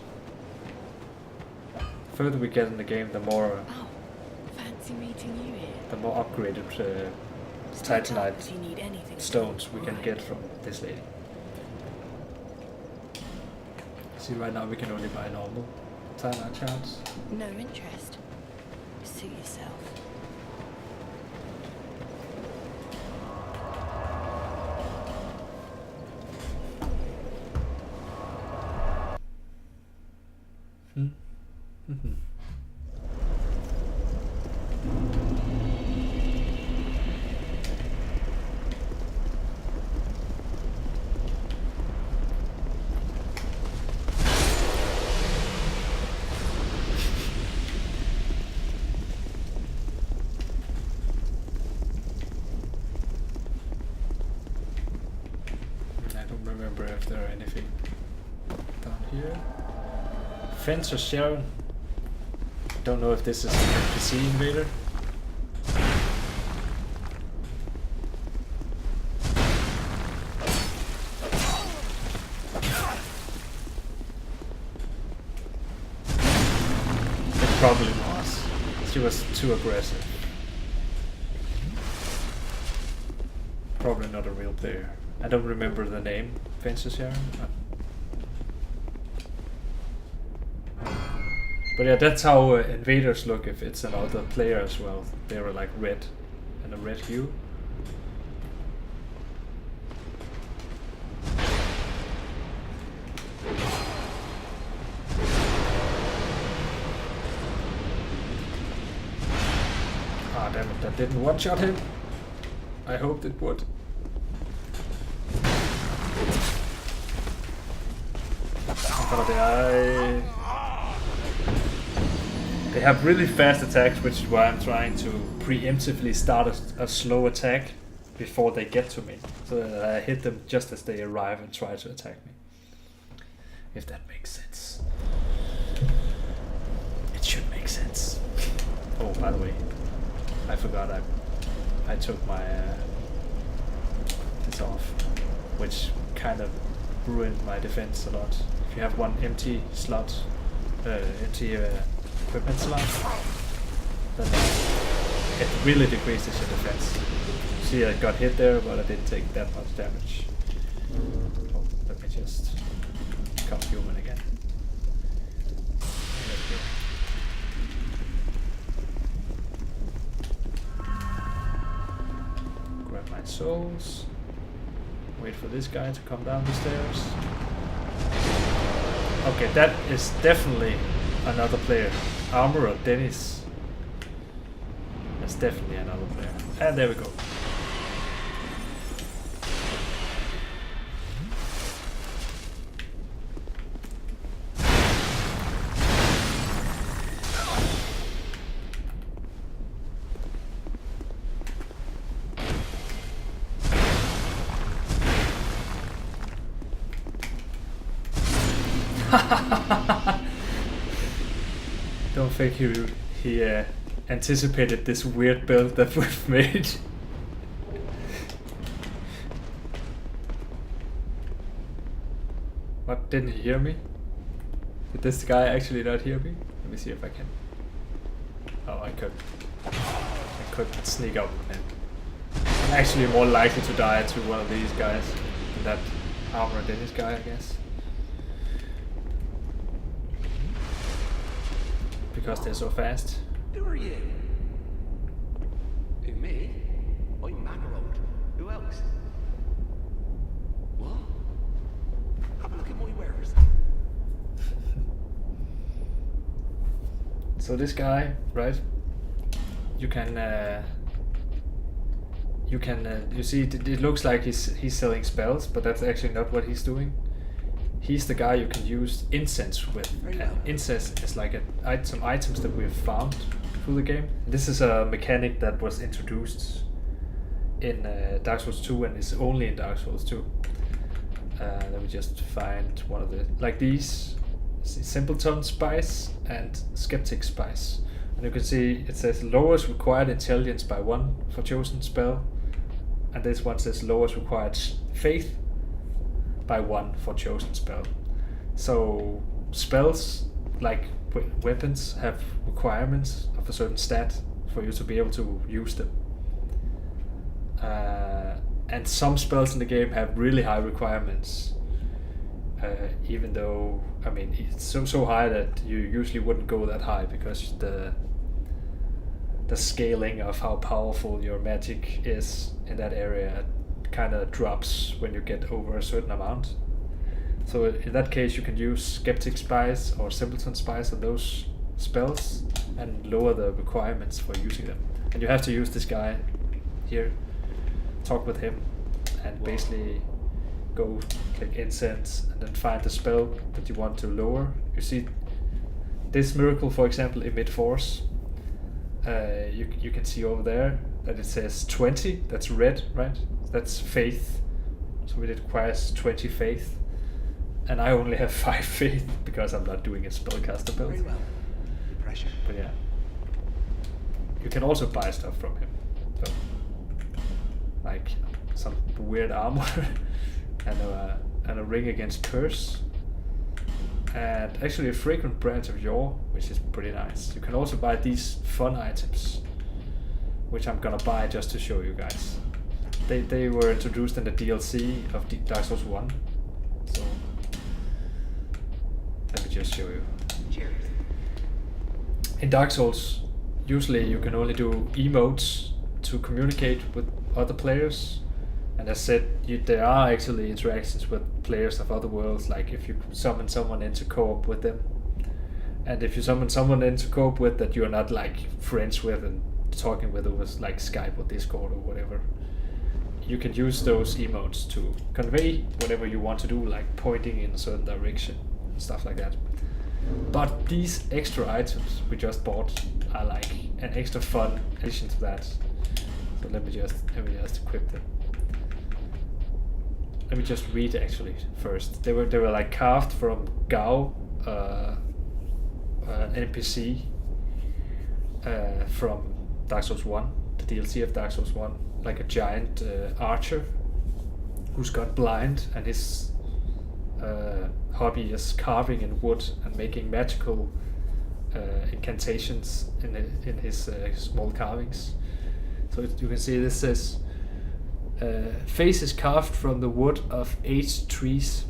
The further we get in the game, the more fancy meeting you here. the more upgraded Titanite stones we can get from this lady. See, right now we can only buy normal Titanite shards. No interest. Suit yourself. If there are anything down here. Fencer Sharon. Don't know if this is an NPC invader. It probably was. She was too aggressive. Probably not a real player. I don't remember the name. Fences here. But yeah, that's how invaders look if it's another player as well. They were like red and a red hue. Ah, damn it, that didn't one-shot him. I hoped it would. They have really fast attacks, which is why I'm trying to preemptively start a slow attack before they get to me, so that I hit them just as they arrive and try to attack me. If that makes sense. It should make sense. Oh, by the way, I forgot I took my this off, which kind of ruined my defense a lot. If you have one empty slot, empty equipment slot, then it really decreases your defense. See, I got hit there, but I didn't take that much damage. Oh, let me just become human again. There we go. Grab my souls. Wait for this guy to come down the stairs. Okay, that is definitely another player. Armorer Dennis. That's definitely another player. And there we go. Don't think he anticipated this weird build that we've made. What, didn't he hear me? Did this guy actually not hear me? Let me see if I can. Oh, I could sneak up on him. I'm actually more likely to die to one of these guys than that armor Dennis guy, I guess. Because they're so fast. Who are you? Who, me? I'm Macarold. Who else? What? Have a look at my wares. So this guy, right? You see, it looks like he's selling spells, but that's actually not what he's doing. He's the guy you can use incense with. And incense is like some items that we've found through the game. This is a mechanic that was introduced in Dark Souls 2 and is only in Dark Souls 2. Let me just find one of the, like these, Simpleton Spice and Skeptic Spice. And you can see it says lowers required intelligence by 1 for chosen spell. And this one says lowers required faith by 1 for chosen spell. So spells like weapons have requirements of a certain stat for you to be able to use them. And some spells in the game have really high requirements. Even though, I mean, it's so high that you usually wouldn't go that high because the scaling of how powerful your magic is in that area kind of drops when you get over a certain amount. So in that case you can use Skeptic Spice or Simpleton Spice on those spells and lower the requirements for using them. And you have to use this guy here, talk with him, and basically go click incense and then find the spell that you want to lower. You see this miracle, for example, emit force. You can see over there that it says 20, that's red, right? That's faith, so it requires 20 faith, and I only have 5 faith because I'm not doing a spellcaster build. Very well. Pressure. But yeah, you can also buy stuff from him, so like some weird armor and a ring against curse, and actually a fragrant branch of yore, which is pretty nice. You can also buy these fun items, which I'm gonna buy just to show you guys. They were introduced in the DLC of Dark Souls 1, so let me just show you. Cheers. In Dark Souls, usually you can only do emotes to communicate with other players, and as said, there are actually interactions with players of other worlds, like if you summon someone into co-op with them, and if you summon someone into co-op with that you're not like friends with and talking with over like Skype or Discord or whatever, you can use those emotes to convey whatever you want to do, like pointing in a certain direction and stuff like that. But these extra items we just bought are like an extra fun addition to that. So let me just equip them. Let me just read actually first. They were like carved from Gao, an NPC from Dark Souls 1, the DLC of Dark Souls 1, like a giant archer who's got blind, and his hobby is carving in wood and making magical incantations in his small carvings. So you can see this says, face is carved from the wood of aged trees.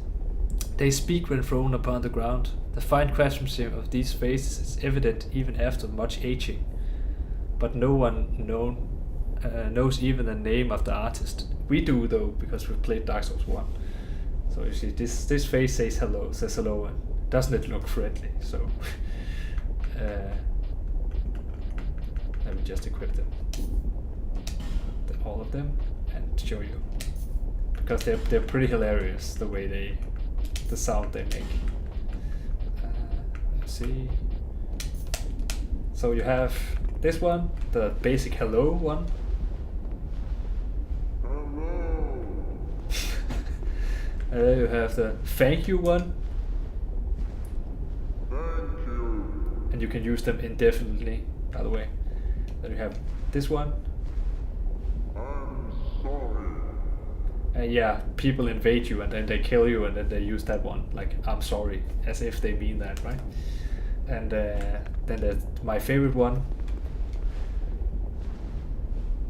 They speak when thrown upon the ground. The fine craftsmanship of these faces is evident even after much aging, but no one knows even the name of the artist. We do though, because we've played Dark Souls 1. So you see, this face says hello, and doesn't it look friendly? So let me just equip them, all of them, and show you, because they're pretty hilarious the way the sound they make. Let's see. So you have this one, the basic hello one. And then you have the thank you one. and you can use them indefinitely, by the way. Then you have this one. I'm sorry. Yeah, people invade you and then they kill you and then they use that one, like, I'm sorry, as if they mean that, right? And then there's my favorite one.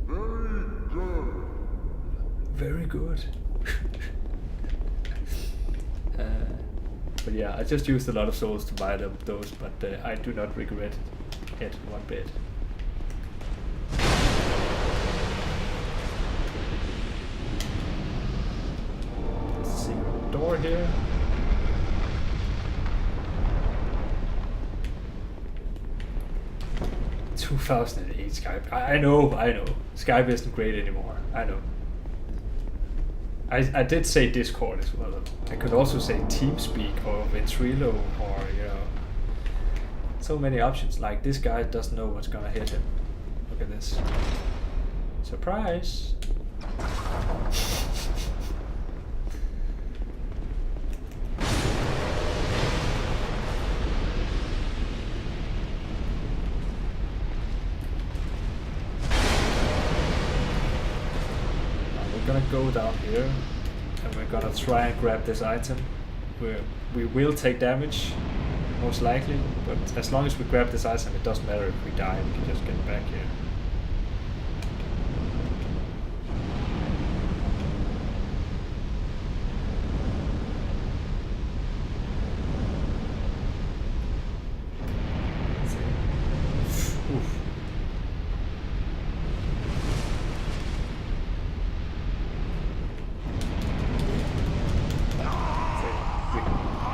Very good. Very good. But yeah, I just used a lot of souls to buy those, but I do not regret it one bit. There's a secret door here. — 2008 Skype. I know. Skype isn't great anymore. I know. I did say Discord as well. I could also say TeamSpeak or Ventrilo or, you know, so many options. Like, this guy doesn't know what's gonna hit him. Look at this. Surprise! We're gonna go down here and we're gonna try and grab this item. We will take damage, most likely, but as long as we grab this item, it doesn't matter if we die, we can just get back here. Oof.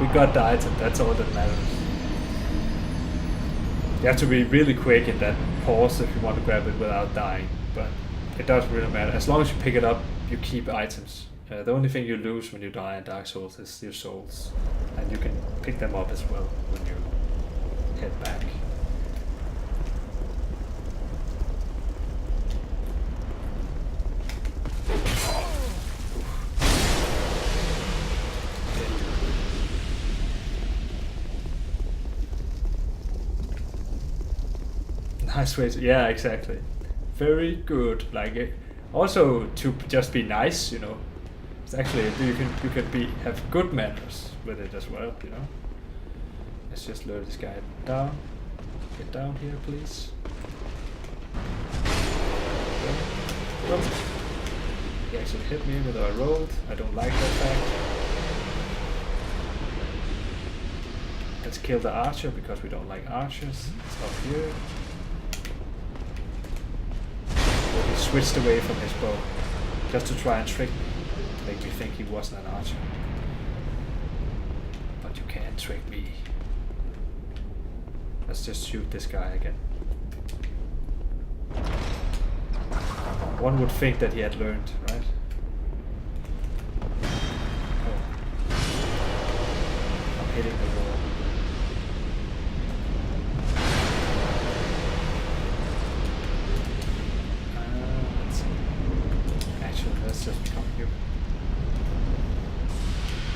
We got the item, that's all that matters. You have to be really quick in that pause if you want to grab it without dying, but it doesn't really matter. As long as you pick it up, you keep items. The only thing you lose when you die in Dark Souls is your souls, and you can pick them up as well when you head back. Nice way to, yeah, exactly. Very good. Like, it, also to just be nice, you know. It's actually, you can have good manners with it as well, you know. Let's just lure this guy down. Get down here, please. Well, he actually hit me with a rolled. I don't like that fact. Let's kill the archer because we don't like archers. It's up here. He switched away from his bow just to try and trick me, make me think he wasn't an archer. But you can't trick me. Let's just shoot this guy again. One would think that he had learned, right? Oh. I'm hitting the wall. Let's just come here.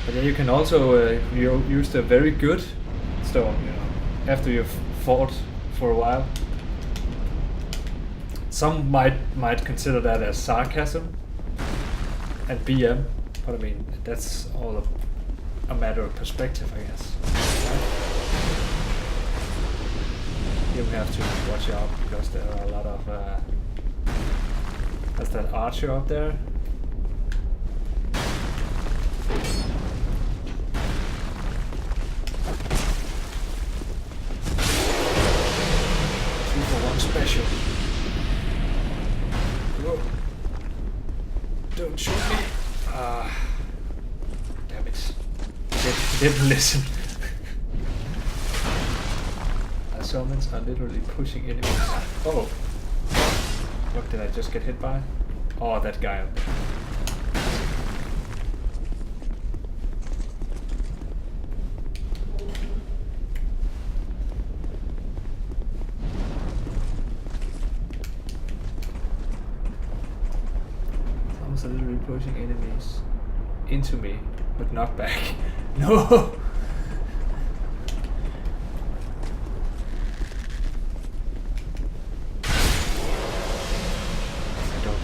But yeah, you can also use the very good stone, you know, after you've fought for a while. Some might consider that as sarcasm and BM, but I mean, that's all a matter of perspective, I guess. Right? Here we have to watch out because there are a lot of there's that archer up there. 2-for-1 special. Whoa. Don't shoot me. Damn it. He didn't listen. Our summons are literally pushing enemies. Oh. What did I just get hit by? Oh, that guy up there. Someone's literally pushing enemies into me, but not back. No!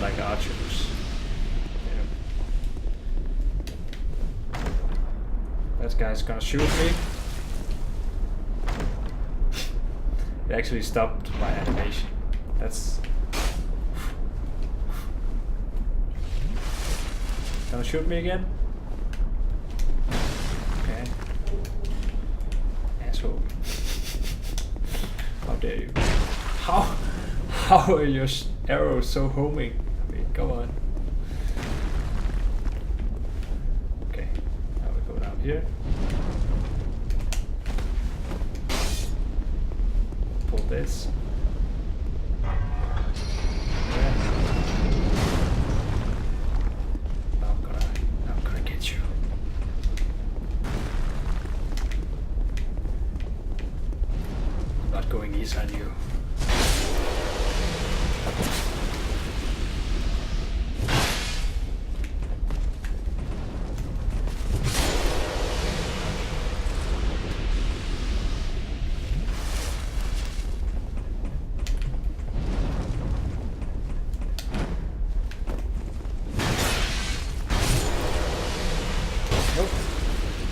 like archers. Yeah. That guy's gonna shoot me. It actually stopped my animation. That's gonna shoot me again? Okay. Asshole. How dare you? How are your arrows so homing? I mean, come on. Okay, now we go down here. Pull this. Yeah. I'm gonna get you. I'm not going easy on you.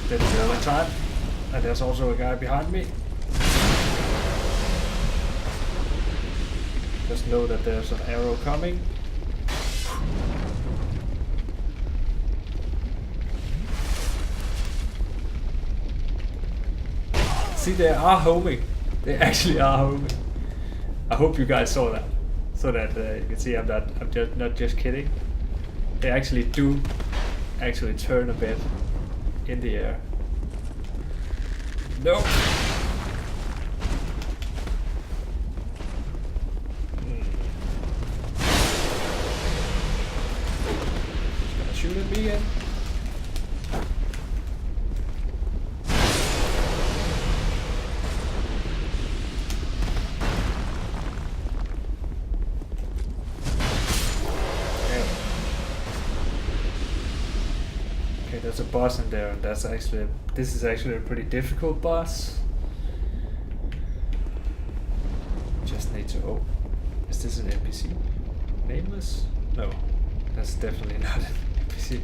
Did it the other time. And there's also a guy behind me. Just know that there's an arrow coming. See, they are homing. They actually are homing. I hope you guys saw that, so that you can see I'm not just kidding. They actually do turn a bit in the air. No. He's gonna shoot at me again. Okay, there's a boss in there, and this is actually a pretty difficult boss. Just need to. Oh, is this an NPC? Nameless? No, that's definitely not an NPC.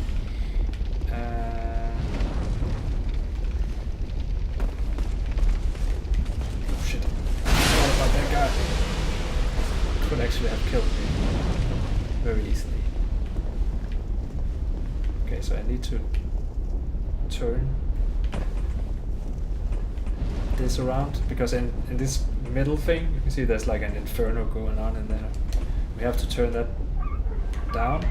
Oh shit! What about that guy? Could actually have killed me very easily. Okay, so I need to turn this around, because in this middle thing you can see there's like an inferno going on in there. We have to turn that down.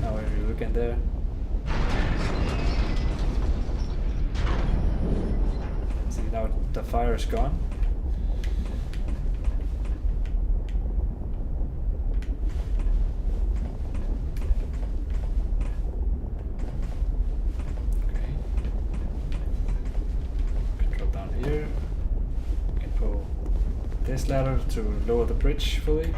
Now when you look in there, see, now the fire is gone. This ladder to lower the bridge fully.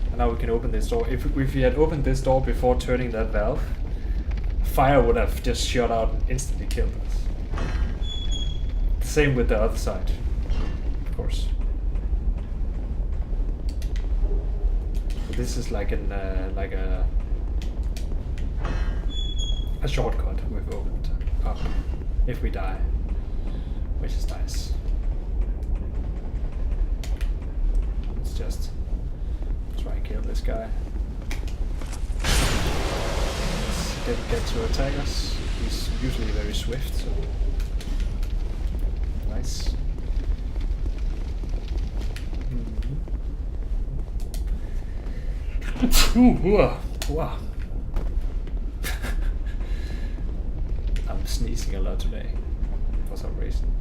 And now we can open this door. If we had opened this door before turning that valve, fire would have just shot out and instantly killed us. Same with the other side, of course. So this is like an a shortcut we've opened up if we die. Which is nice. Let's just try and kill this guy. He didn't get to attack us. He's usually very swift, so nice. Wow. I'm sneezing a lot today for some reason.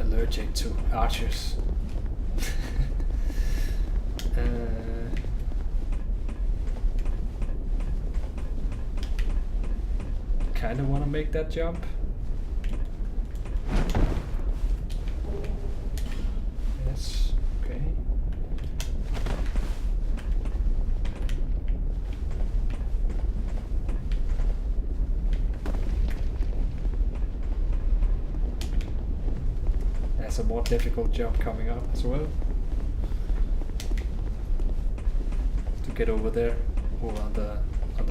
Allergic to archers. Kind of want to make that jump. Yes, okay. There's a more difficult jump coming up as well. To get over there, over on the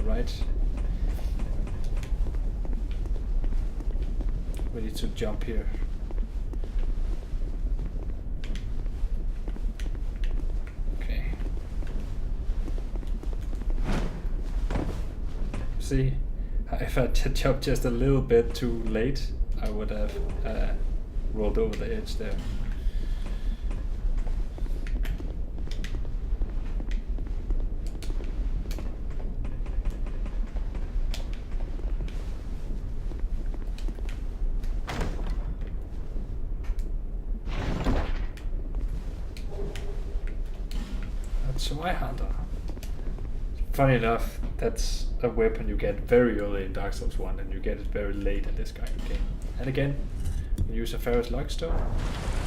right. We need to jump here. Okay. See, if I jumped just a little bit too late, I would have rolled over the edge there. Hunter. Funny enough, that's a weapon you get very early in Dark Souls 1 and you get it very late in this kind of game. And again, you use a Ferrous Lockstone,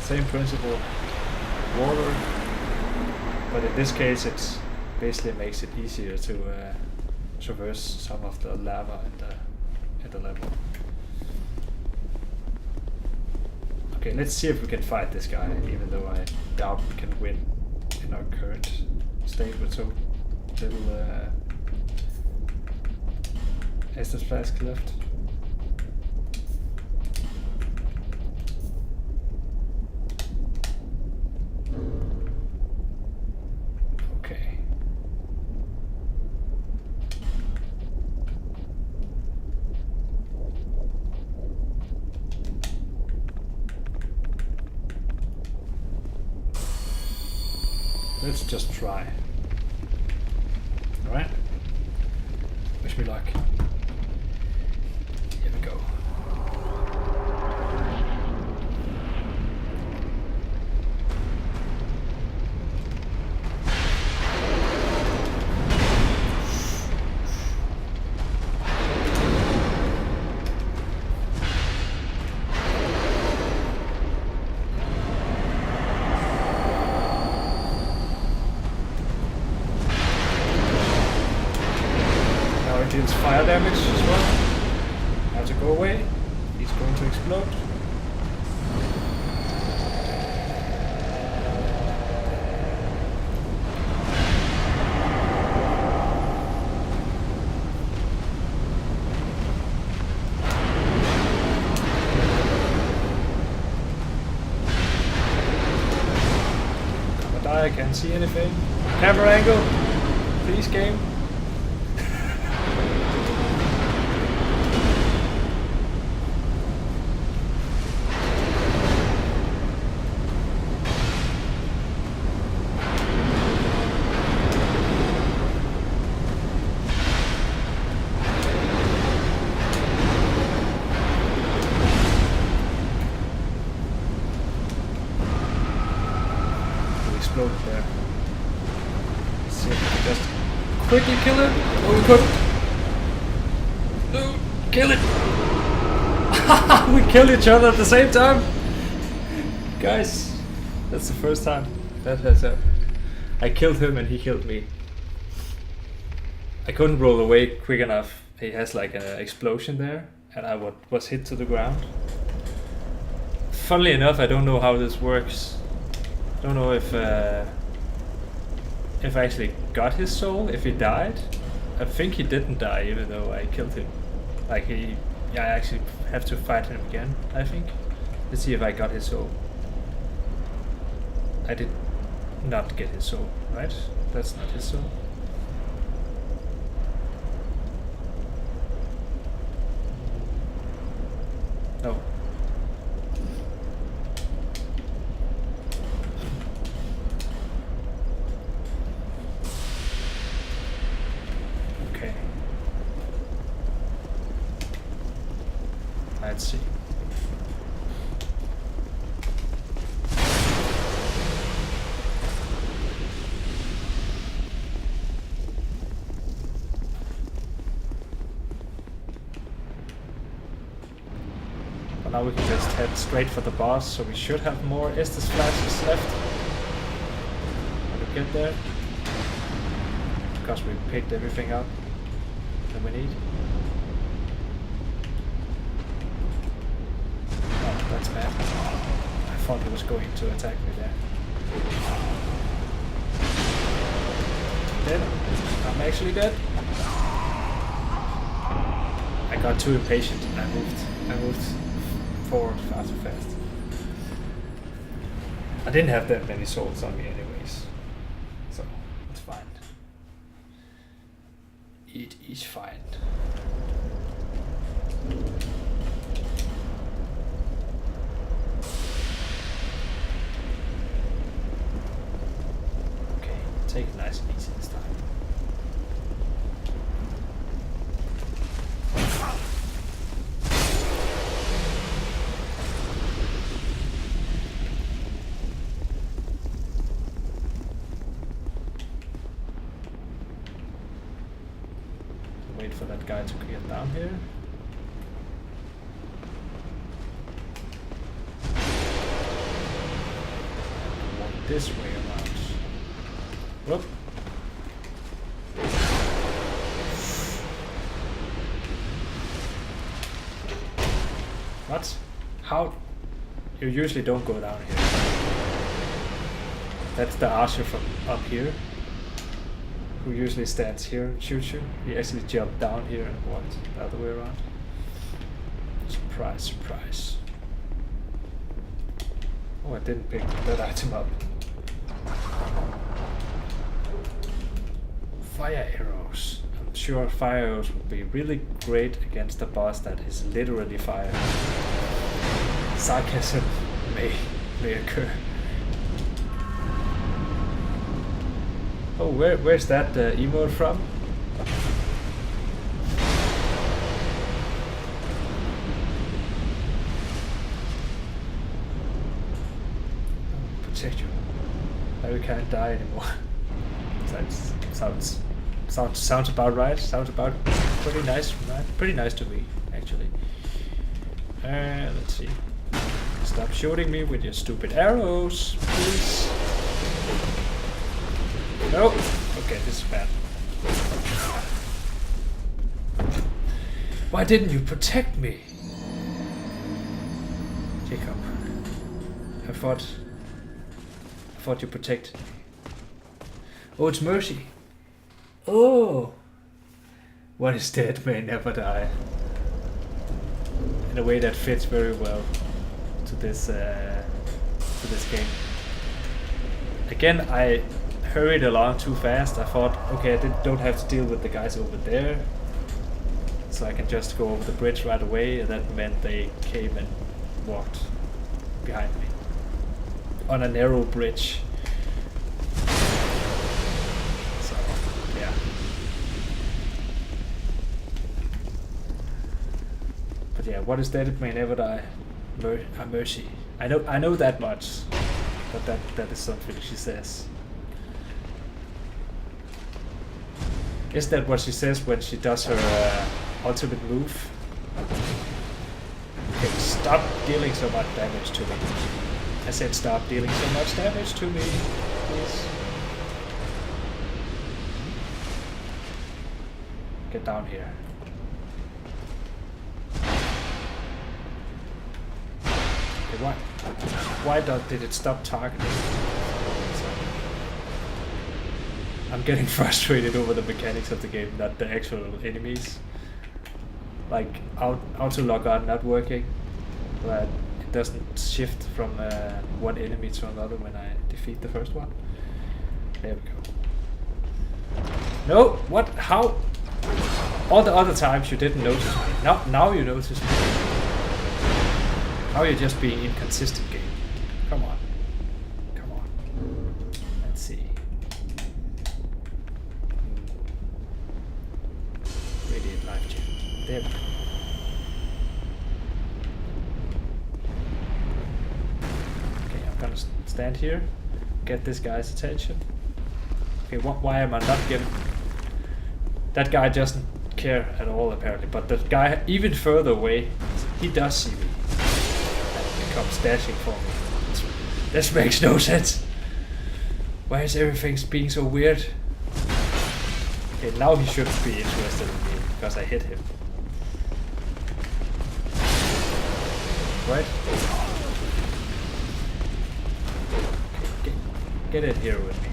same principle, water, but in this case it basically makes it easier to traverse some of the lava in the level. Okay, let's see if we can fight this guy, even though I doubt we can win in our current state with so little Estus flask left. Okay. Let's just try. Alright. Wish me luck. Here we go. Deals fire damage as well. Have to go away. He's going to explode. Gonna die, I can't see anything. Camera angle, please game. Exploded there. Let's see if we can just quickly kill it. Oh, we couldn't. No, kill it. We killed each other at the same time. Guys, that's the first time that has happened. I killed him and he killed me. I couldn't roll away quick enough. He has like an explosion there and I was hit to the ground. Funnily enough, I don't know how this works. Don't know if I actually got his soul, if he died. I think he didn't die even though I killed him. Like I actually have to fight him again, I think. Let's see if I got his soul. I did not get his soul, right? That's not his soul. No. Okay. Let's see. Now we can just head straight for the boss, so we should have more Estus flasks left when we get there. Because we picked everything up that we need. Oh, that's bad. I thought he was going to attack me there. Dead. I'm actually dead. I got too impatient and I moved forward far too fast. I didn't have that many swords on me anyways, so it's fine. It is fine. Okay, take it nice and easy this time. Wait for that guy to get down here. Walk this way around. Whoop. What? How? You usually don't go down here. That's the archer from up here, who usually stands here and shoots you. He actually jumped down here and walked the other way around. Surprise, surprise. Oh, I didn't pick that item up. Fire arrows. I'm sure fire arrows would be really great against a boss that is literally fire. Sarcasm may occur. Oh, where's that emote from? Protect you. Now you can't die anymore. Sounds about right. Sounds about pretty nice. Pretty nice to me, actually. Let's see. Stop shooting me with your stupid arrows, please. No. Okay, this is bad. Why didn't you protect me? Jacob. I thought you protected me. Oh, it's Mercy. Oh. What is dead may never die. In a way that fits very well to this game. Again, I hurried along too fast. I thought, okay, I don't have to deal with the guys over there, so I can just go over the bridge right away, and that meant they came and walked behind me on a narrow bridge. So, yeah. But yeah, what is dead it may never die. Mercy. I know that much, but that is something she says. Is that what she says when she does her ultimate move? Okay, stop dealing so much damage to me. I said stop dealing so much damage to me, please. Get down here. Okay, why did it stop targeting? I'm getting frustrated over the mechanics of the game, not the actual enemies. Like auto lock on not working, but it doesn't shift from one enemy to another when I defeat the first one. There we go. No, what? How? All the other times you didn't notice me. Now you notice me. Now you're just being inconsistent, game. Come on. Come on. Let's see. Radiant life gem. There we go. Okay, I'm gonna stand here, get this guy's attention. Okay, why am I not getting... That guy doesn't care at all apparently, but the guy even further away, he does see me. And comes dashing for me. This makes no sense. Why is everything being so weird? Okay, now he shouldn't be interested in me, because I hit him. Right? Get in here with me.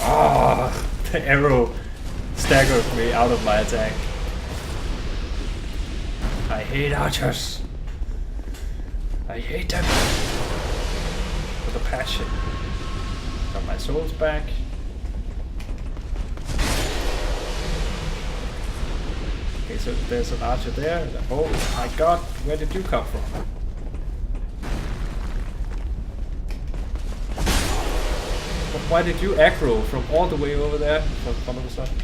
Oh, the arrow staggered me out of my attack. I hate archers. I hate them with a passion. Got my swords back. Okay, so there's an archer there. Oh my god, where did you come from? Why did you aggro from all the way over there from all of a sudden?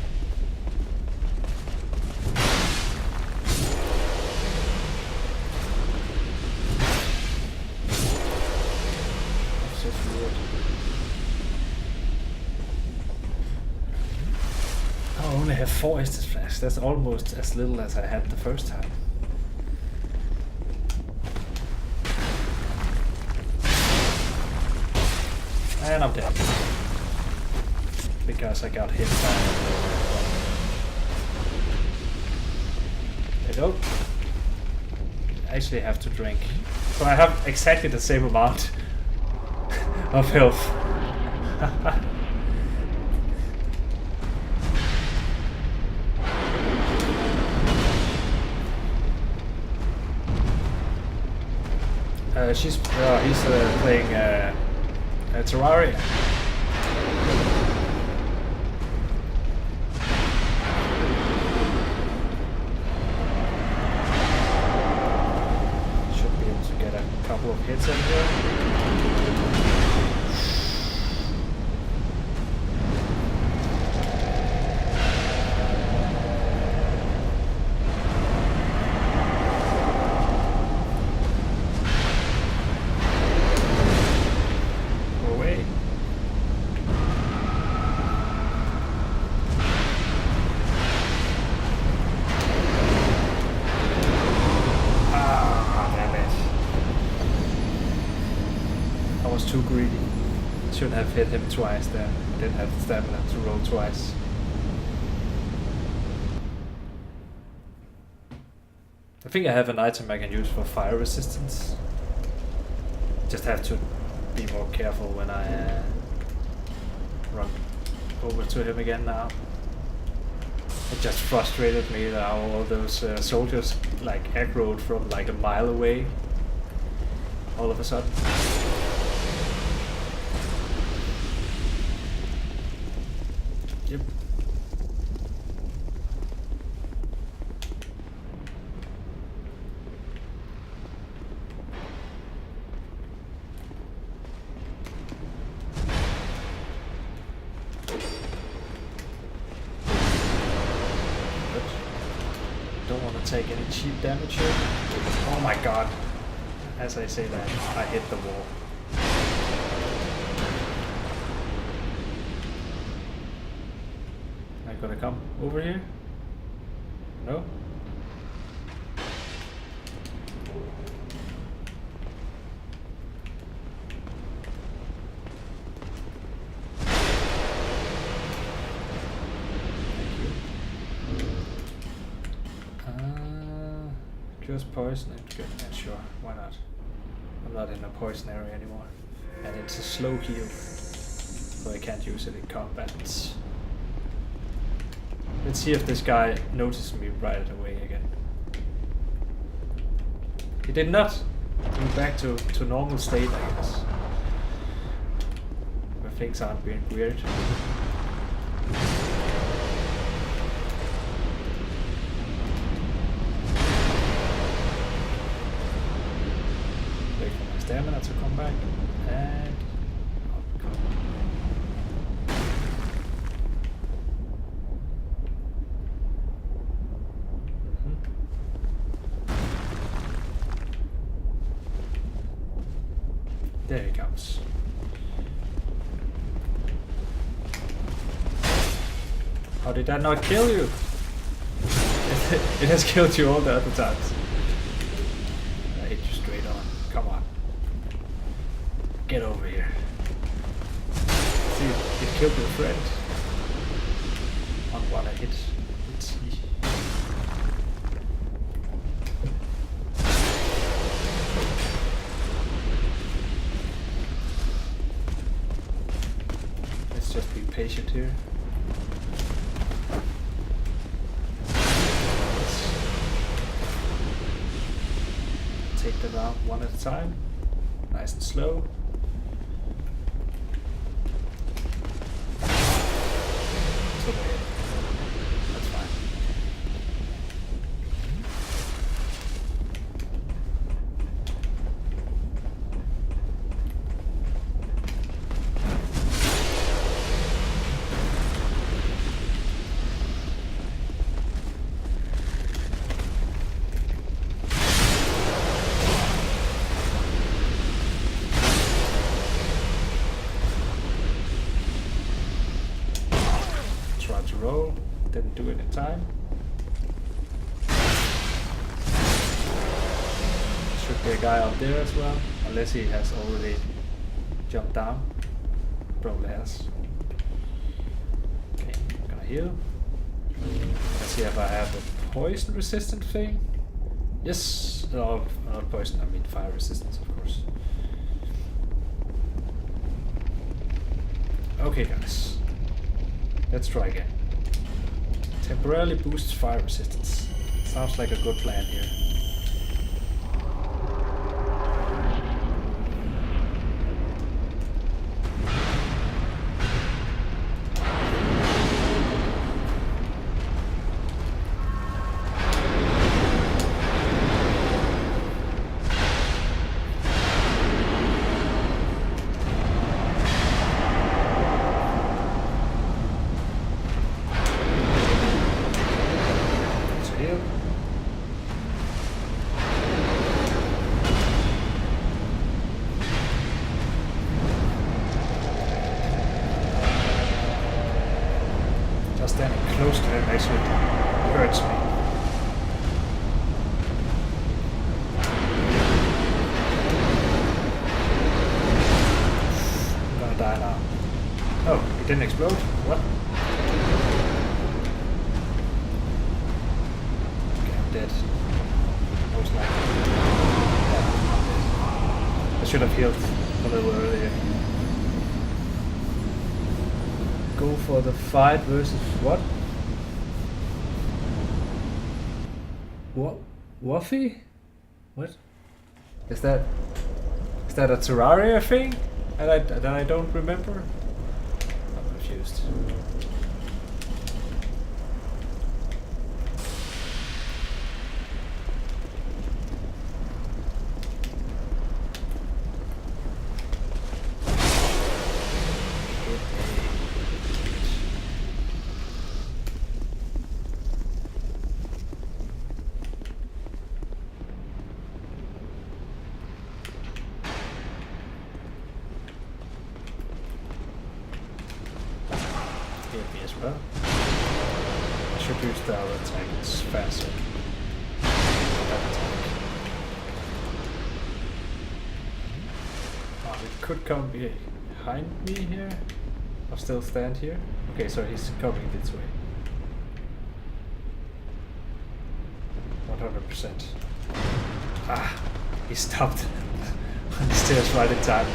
That's just weird. I only have 4 Estus flasks. That's almost as little as I had the first time. And I'm dead. Because I got hit by it. There you go. I actually have to drink. So I have exactly the same amount of health. He's playing Terraria. Should be able to get a couple of hits in here. Too greedy. Shouldn't have hit him twice there. Didn't have the stamina to roll twice. I think I have an item I can use for fire resistance. Just have to be more careful when I run over to him again now. It just frustrated me that all those soldiers like aggroed from like a mile away all of a sudden. Yep. But don't want to take any cheap damage here. Oh my god. As I say that, I hit the wall. Gonna come over here? No? Just poison it. Good. Yeah, sure. Why not? I'm not in a poison area anymore. And it's a slow heal. So I can't use it in combat. Let's see if this guy notices me right away again. He did not. We're back to normal state, I guess. Where things aren't being weird. Wait for my stamina to come back. And there he comes. How did that not kill you? It has killed you all the other times. I hit you straight on. Come on. Get over here. See, it killed your friend. wanna hit T. Let's just be patient here. Let's take them out one at a time, nice and slow. That's fine. Tried to roll, didn't do it in time. Should be a guy up there as well, unless he has already jumped down. Probably has. Okay, I'm gonna heal. Let's see if I have a poison resistant thing. Yes, oh, not poison, I mean fire resistance, of course. Okay, guys. Let's try again. Temporarily boosts fire resistance. Sounds like a good plan here. Standing close to him actually hurts me. I'm gonna die now. Oh, it didn't explode? What? Okay, I'm dead. Most likely. Yeah. I should have healed a little earlier. Go for the fight versus what? What? Waffy? What? Is that a Terraria thing that I don't remember? I'm confused. Me as well. I should use the other attack, it's faster. That attack. Oh, it could come behind me here. I'll still stand here. Okay, so he's coming this way. 100%. Ah, he stopped on the stairs right in time.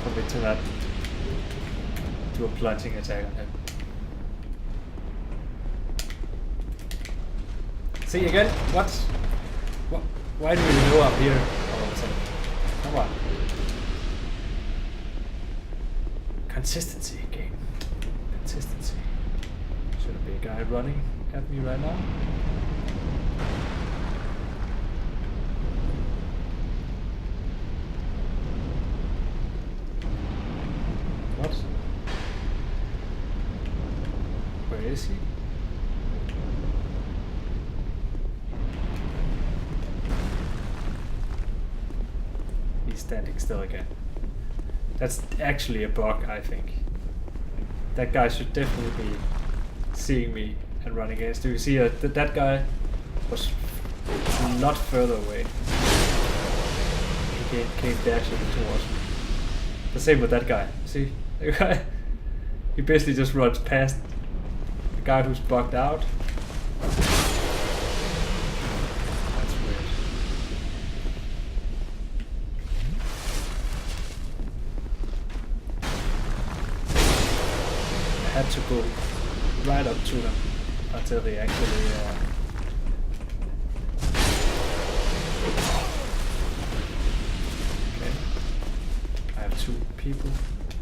Probably to that. Do a plunging attack on him. See again? What? What? Why do you know I'm here all of a sudden? Come on. Consistency game. Consistency. Should there be a guy running at me right now? What? Where is he? He's standing still again. That's actually a bug, I think. That guy should definitely be seeing me and running against. Do you see that guy was a lot further away. He came dashing towards me. The same with that guy. See? The guy, he basically just runs past guy who's bugged out. That's weird. I had to go right up to them until they actually okay. I have 2 people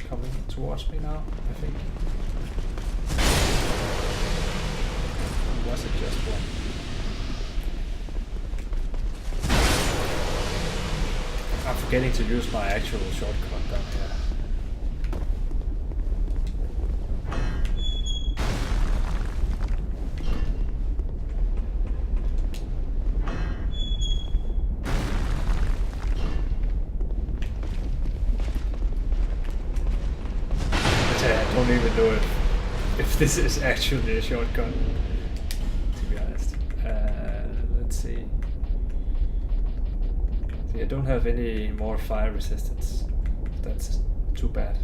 coming towards me now, I think. Or was it just one? I'm forgetting to use my actual shortcut down here. I don't even know if this is actually a shortcut, to be honest. Let's see. See, I don't have any more fire resistance. That's too bad.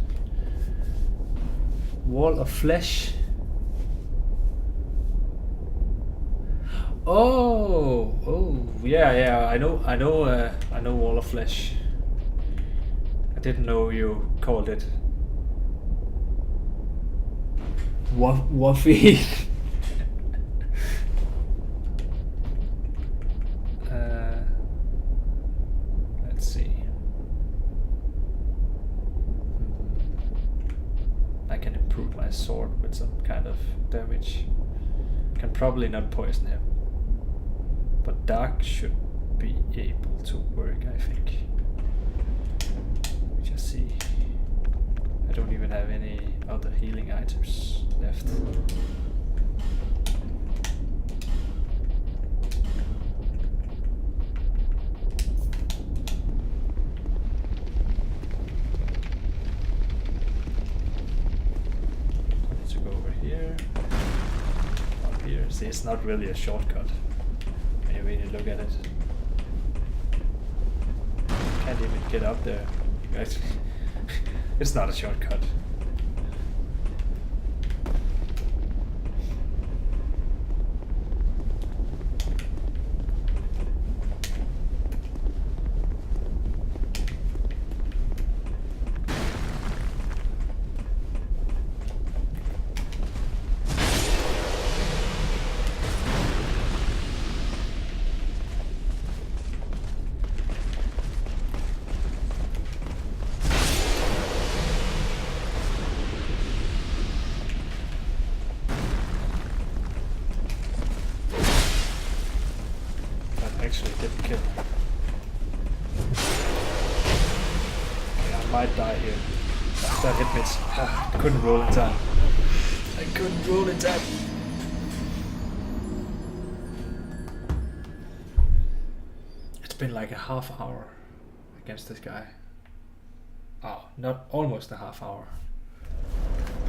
Wall of flesh. Oh, yeah. I know wall of flesh. I didn't know you called it Waffy. Let's see. I can improve my sword with some kind of damage. Can probably not poison him, but dark should be able to work, I think. Let me just see. I don't even have any other healing items left. I need to go over here. Up here. See, it's not really a shortcut when you really look at it. Can't even get up there. Actually, it's not a shortcut. Actually didn't kill him. Okay, I might die here. That hit me. I couldn't roll in time. I couldn't roll in time. It's been like a half hour against this guy. Oh, not almost a half hour.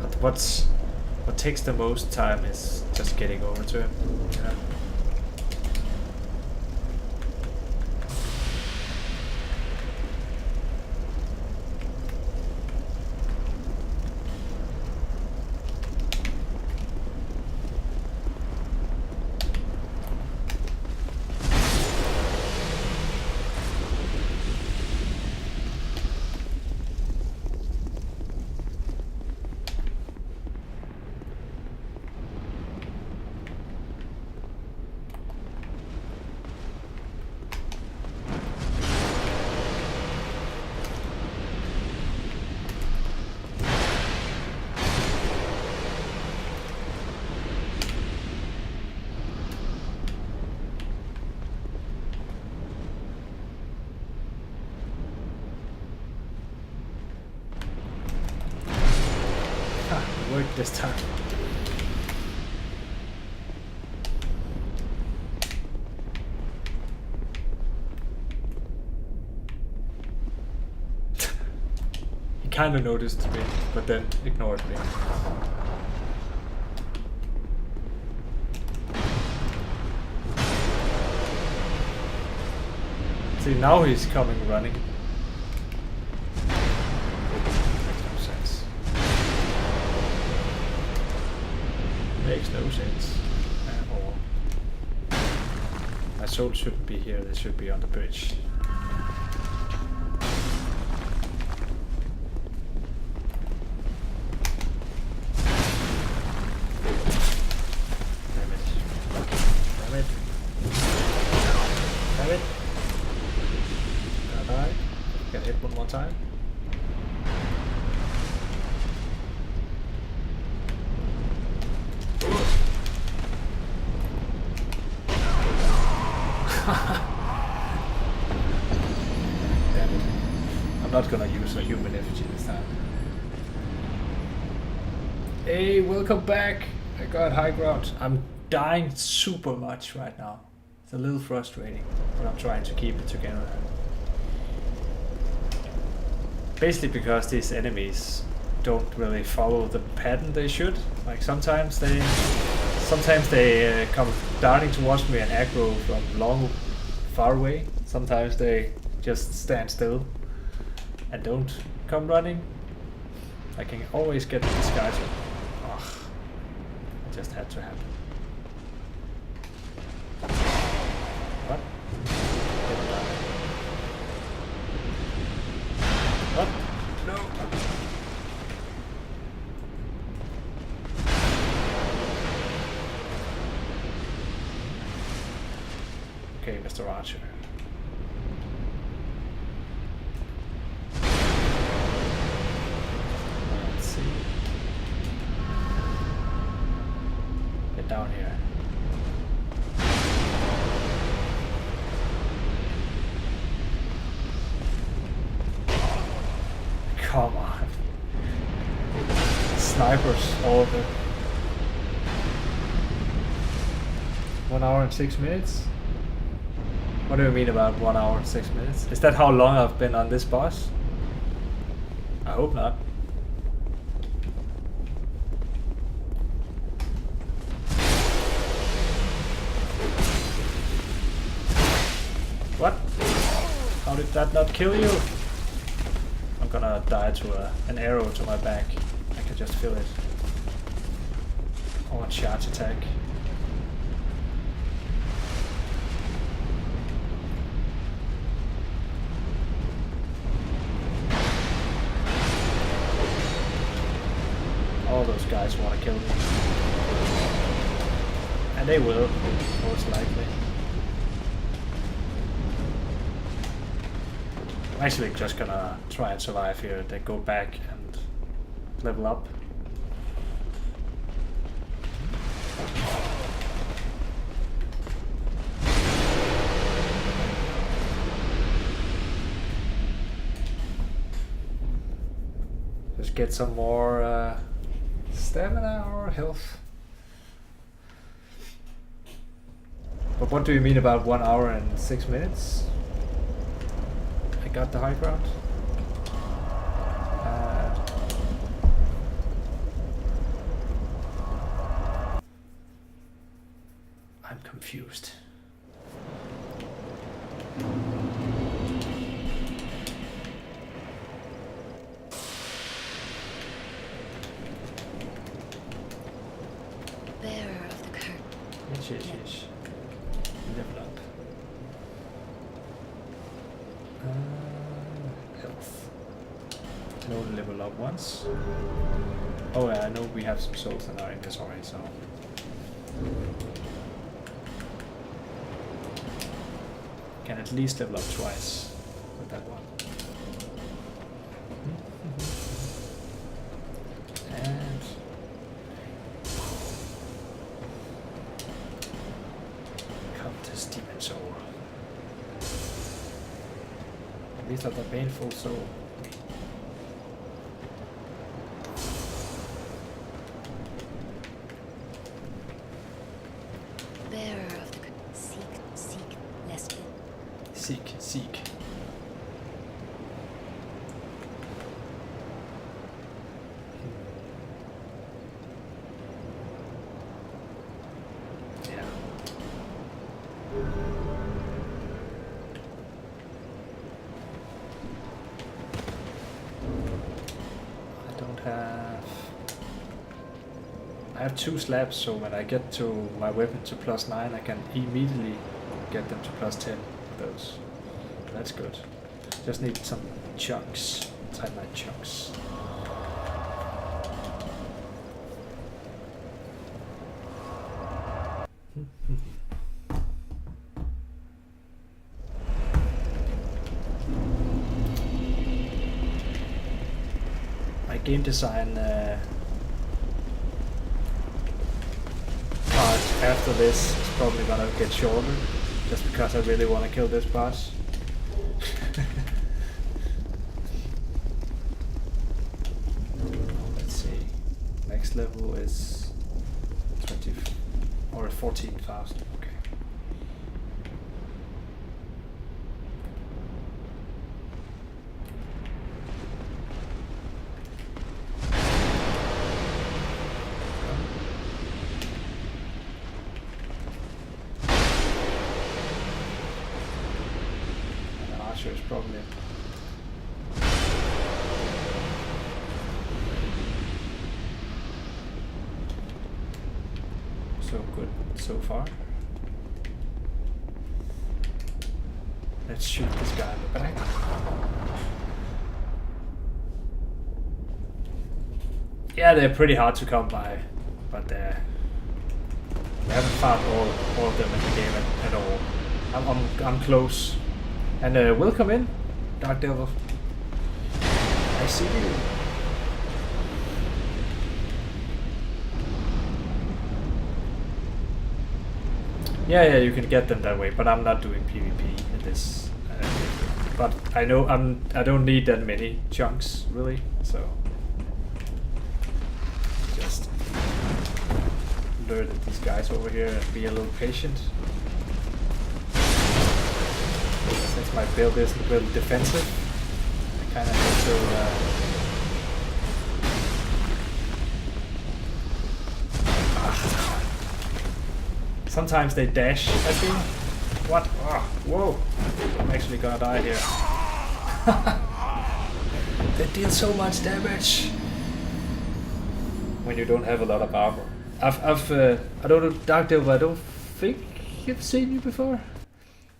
But what takes the most time is just getting over to him. You know? Worked this time. He kind of noticed me, but then ignored me. See, now he's coming running. Makes takes those hits. Or my soul shouldn't be here, they should be on the bridge. Damn it. Damn it. Damn it. Gonna die. Get hit one more time. Damn it. I'm not gonna use a human effigy this time. Hey, welcome back! I got high ground. I'm dying super much right now. It's a little frustrating, but I'm trying to keep it together. Basically because these enemies don't really follow the pattern they should. Like sometimes they come darting towards me and aggro from far away. Sometimes they just stand still and don't come running. I can always get this guy to... Ugh. It just had to happen. What? What? No! Okay, Mr. Archer. Let's see. Get down here. Come on. Snipers all over. 1 hour and 6 minutes? What do you mean about 1 hour and 6 minutes? Is that how long I've been on this boss? I hope not. What? How did that not kill you? I'm gonna die to an arrow to my back. I can just feel it. Or a charge attack. All those guys want to kill me. And they will, most likely. I'm actually just gonna try and survive here, then go back and level up. Just get some more stamina or health. But what do you mean about 1 hour and 6 minutes? I got the high ground. I'm confused. Bearer of the curtain. Yes. Level up. Health. Can only level up once. Oh yeah, I know we have some souls in our inventory, so... Can at least level up twice with that one. And... Countess Demon Soul. These are the painful soul. Bearer of the curtain. Seek, Leslie. Seek. Yeah. I have 2 slabs, so when I get to my weapon to +9, I can immediately get them to +10 with those. That's good. Just need some chunks, titanite chunks. My game design part after this is probably gonna get shorter, just because I really want to kill this boss. Let's see. Next level is 20 or 14,000. Okay. And Archer is probably so good so far. Let's shoot this guy in the back. Yeah, they're pretty hard to come by, but we haven't found all of them in the game at all. I'm close. And welcome in, Dark Devil. I see you. Yeah, you can get them that way, but I'm not doing PvP in this. But I know I don't need that many chunks really, so just lure these guys over here and be a little patient. Since my build isn't really defensive, I kind of need to. Sometimes they dash at me. What? Oh, whoa! I'm actually gonna die here. They deal so much damage when you don't have a lot of armor. I don't know, Dark Devil. I don't think I've seen you before.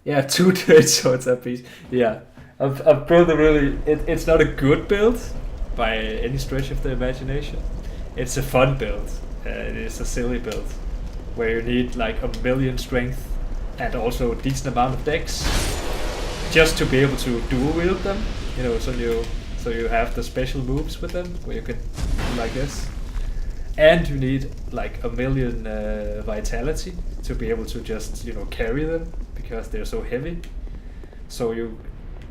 Yeah, 2 great swords apiece. Yeah, I've built a really. It's not a good build by any stretch of the imagination. It's a fun build. It is a silly build where you need like 1,000,000 strength and also a decent amount of dex just to be able to dual wield them. You know, so you have the special moves with them where you can do like this, and you need like 1,000,000 vitality to be able to just carry them because they're so heavy. So you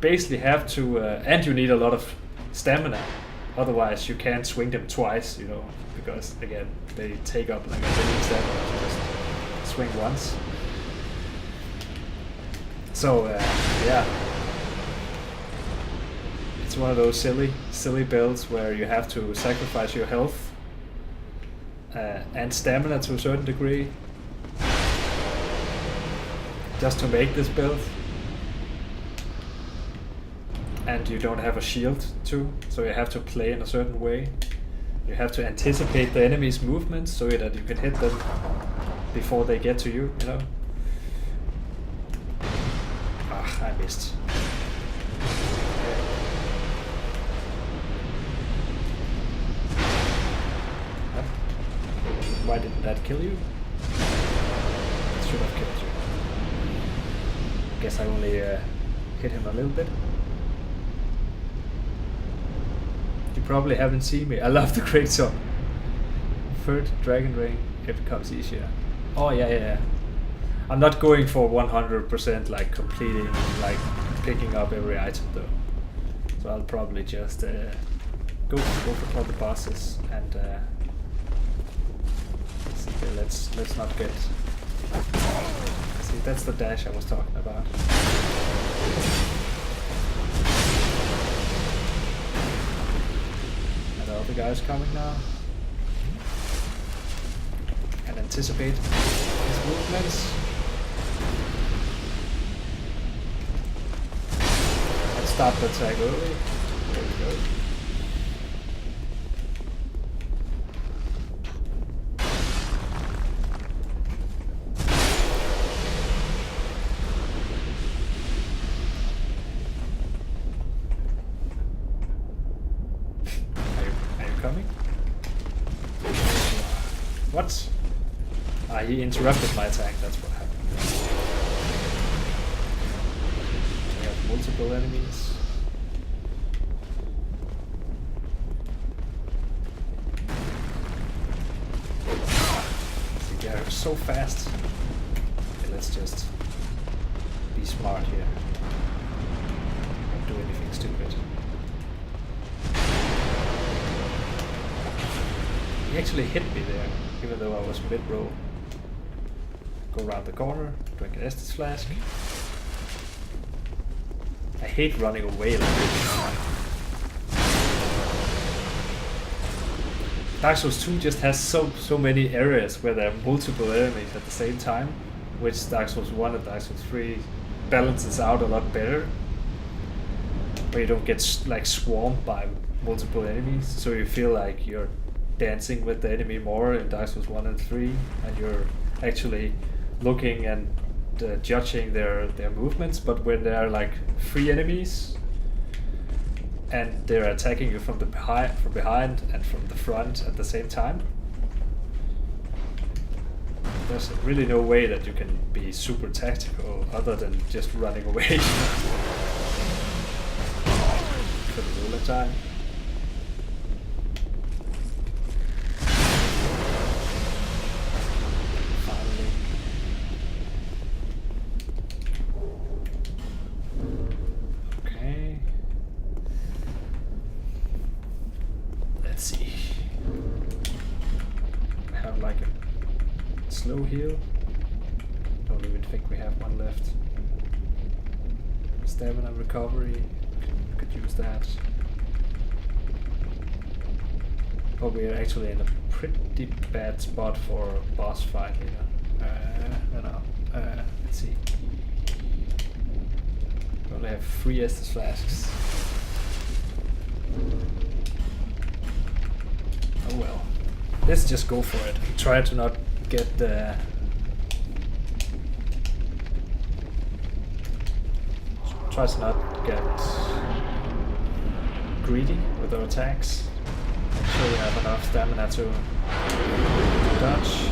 basically have to, and you need a lot of stamina. Otherwise, you can't swing them twice. Because again, they take up like 1,000,000 stamina to just swing once. So yeah, it's one of those silly builds where you have to sacrifice your health and stamina to a certain degree just to make this build. And you don't have a shield too, so you have to play in a certain way. You have to anticipate the enemy's movements so that you can hit them before they get to you, Ah, I missed. Why didn't that kill you? It should have killed you. Guess I only hit him a little bit. You probably haven't seen me. I love the great song. Third Dragon Ring, it becomes easier. Oh yeah. I'm not going for 100% like completing, like picking up every item though. So I'll probably just go for all the bosses and okay, let's not get. See, that's the dash I was talking about. The other guys coming now. And anticipate his movements. And start the attack early. There we go. coming? What? Ah, he interrupted my attack, that's what happened. We have multiple enemies. See, they're so fast. Okay, let's just be smart here. Don't do anything stupid. He actually hit me there, even though I was mid-roll. Go around the corner, drink an Estus flask. I hate running away like this. Dark Souls 2 just has so many areas where there are multiple enemies at the same time, which Dark Souls 1 and Dark Souls 3 balances out a lot better. Where you don't get like swarmed by multiple enemies, so you feel like you're dancing with the enemy more in Dark Souls 1 and 3, and you're actually looking and judging their movements. But when there are like 3 enemies and they're attacking you from behind and from the front at the same time, there's really no way that you can be super tactical other than just running away for the ruler time. Slow heal. Don't even think we have one left. Stamina recovery. Could use that. But we are actually in a pretty bad spot for a boss fight here. Let's see. We only have 3 Estus flasks. Oh well. Let's just go for it. Try to not get the try to not get greedy with our attacks. Make sure we have enough stamina to dodge.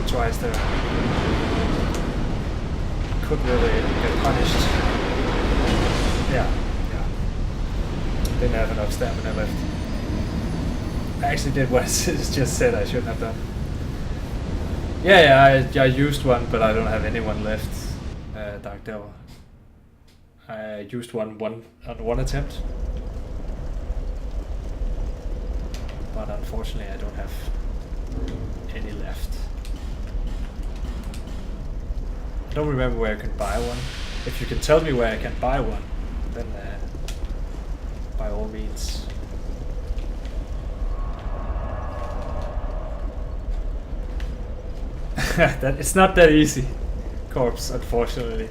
Twice there. Could really get punished. Yeah. Didn't have enough stamina left. I actually did what I just said I shouldn't have done. Yeah, I used one, but I don't have anyone left. Dark Devil. I used one on one attempt. But unfortunately I don't have any left. I don't remember where I can buy one. If you can tell me where I can buy one, then by all means. It's not that easy, corpse, unfortunately.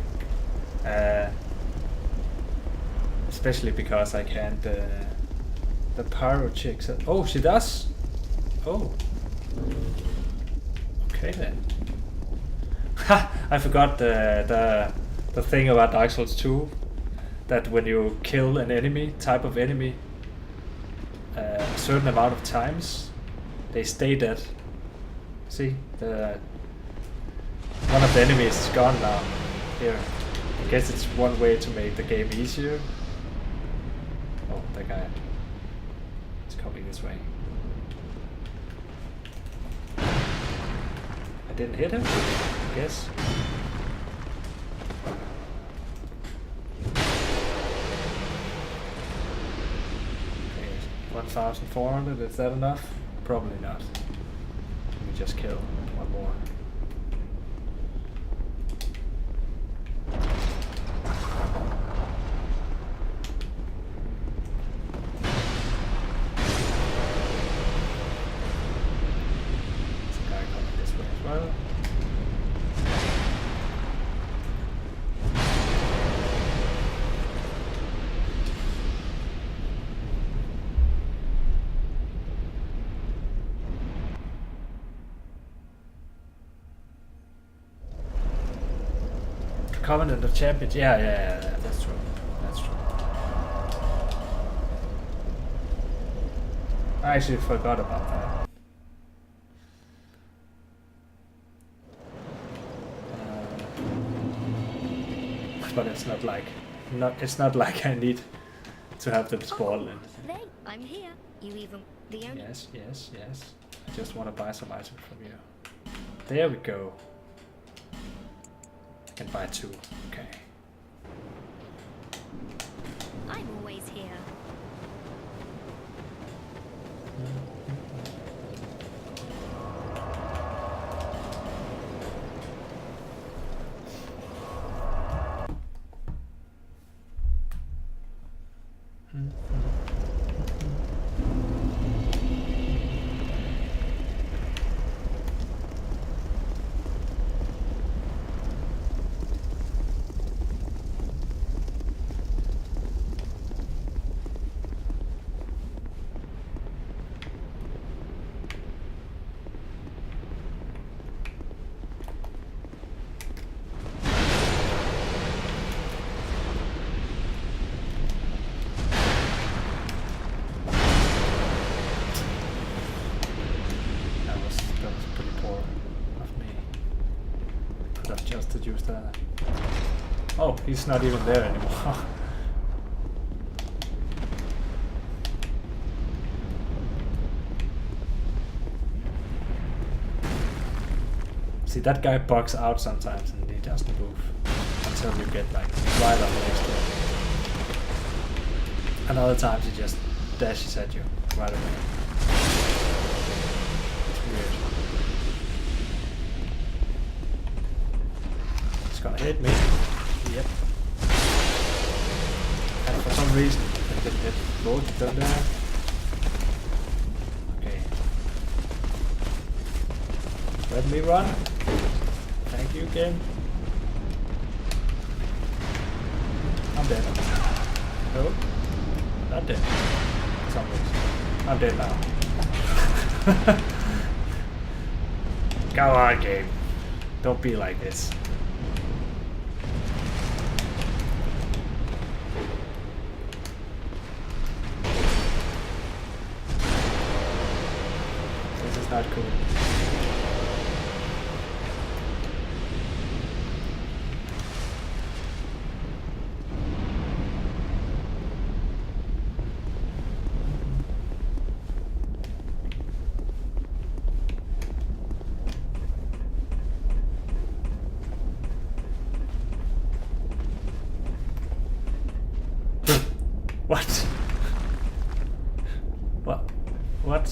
Especially because I can't. The pyro chick said, "Oh, she does. Oh, okay then." Ha! I forgot the thing about Dark Souls 2, that when you kill an enemy, type of enemy, a certain amount of times, they stay dead. See, one of the enemies is gone now. Here, I guess it's one way to make the game easier. Oh, that guy is coming this way. I didn't hit him, I guess. Okay, 1,400, is that enough? Probably not. just kill one more. There's a guy coming this way as well. Covenant of Champions. Yeah, that's true. That's true. I actually forgot about that. But it's not like I need to have them spoil anything. Hey, I'm here. You even the only. Yes. I just want to buy some items from you. There we go. I can buy 2. Okay. I'm always here. Use that. Oh, he's not even there anymore. See, that guy bugs out sometimes and he doesn't move until you get like right up next to him. And other times he just dashes at you right away. It's weird. Gonna hit me. Yep. And for some reason I didn't hit both down there. Okay. Let me run. Thank you again. I'm dead. No. Not dead. For some reason. I'm dead now. Come on, game. Don't be like this. Not cool. What? What? What?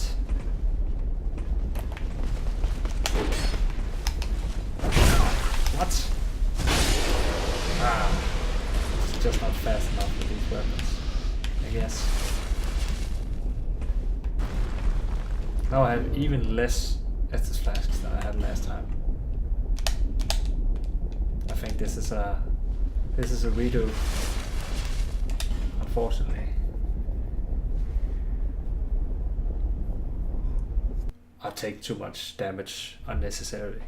Ah, it's just not fast enough with these weapons, I guess. Now I have even less Estus flasks than I had last time. I think this is a redo, unfortunately. I take too much damage unnecessarily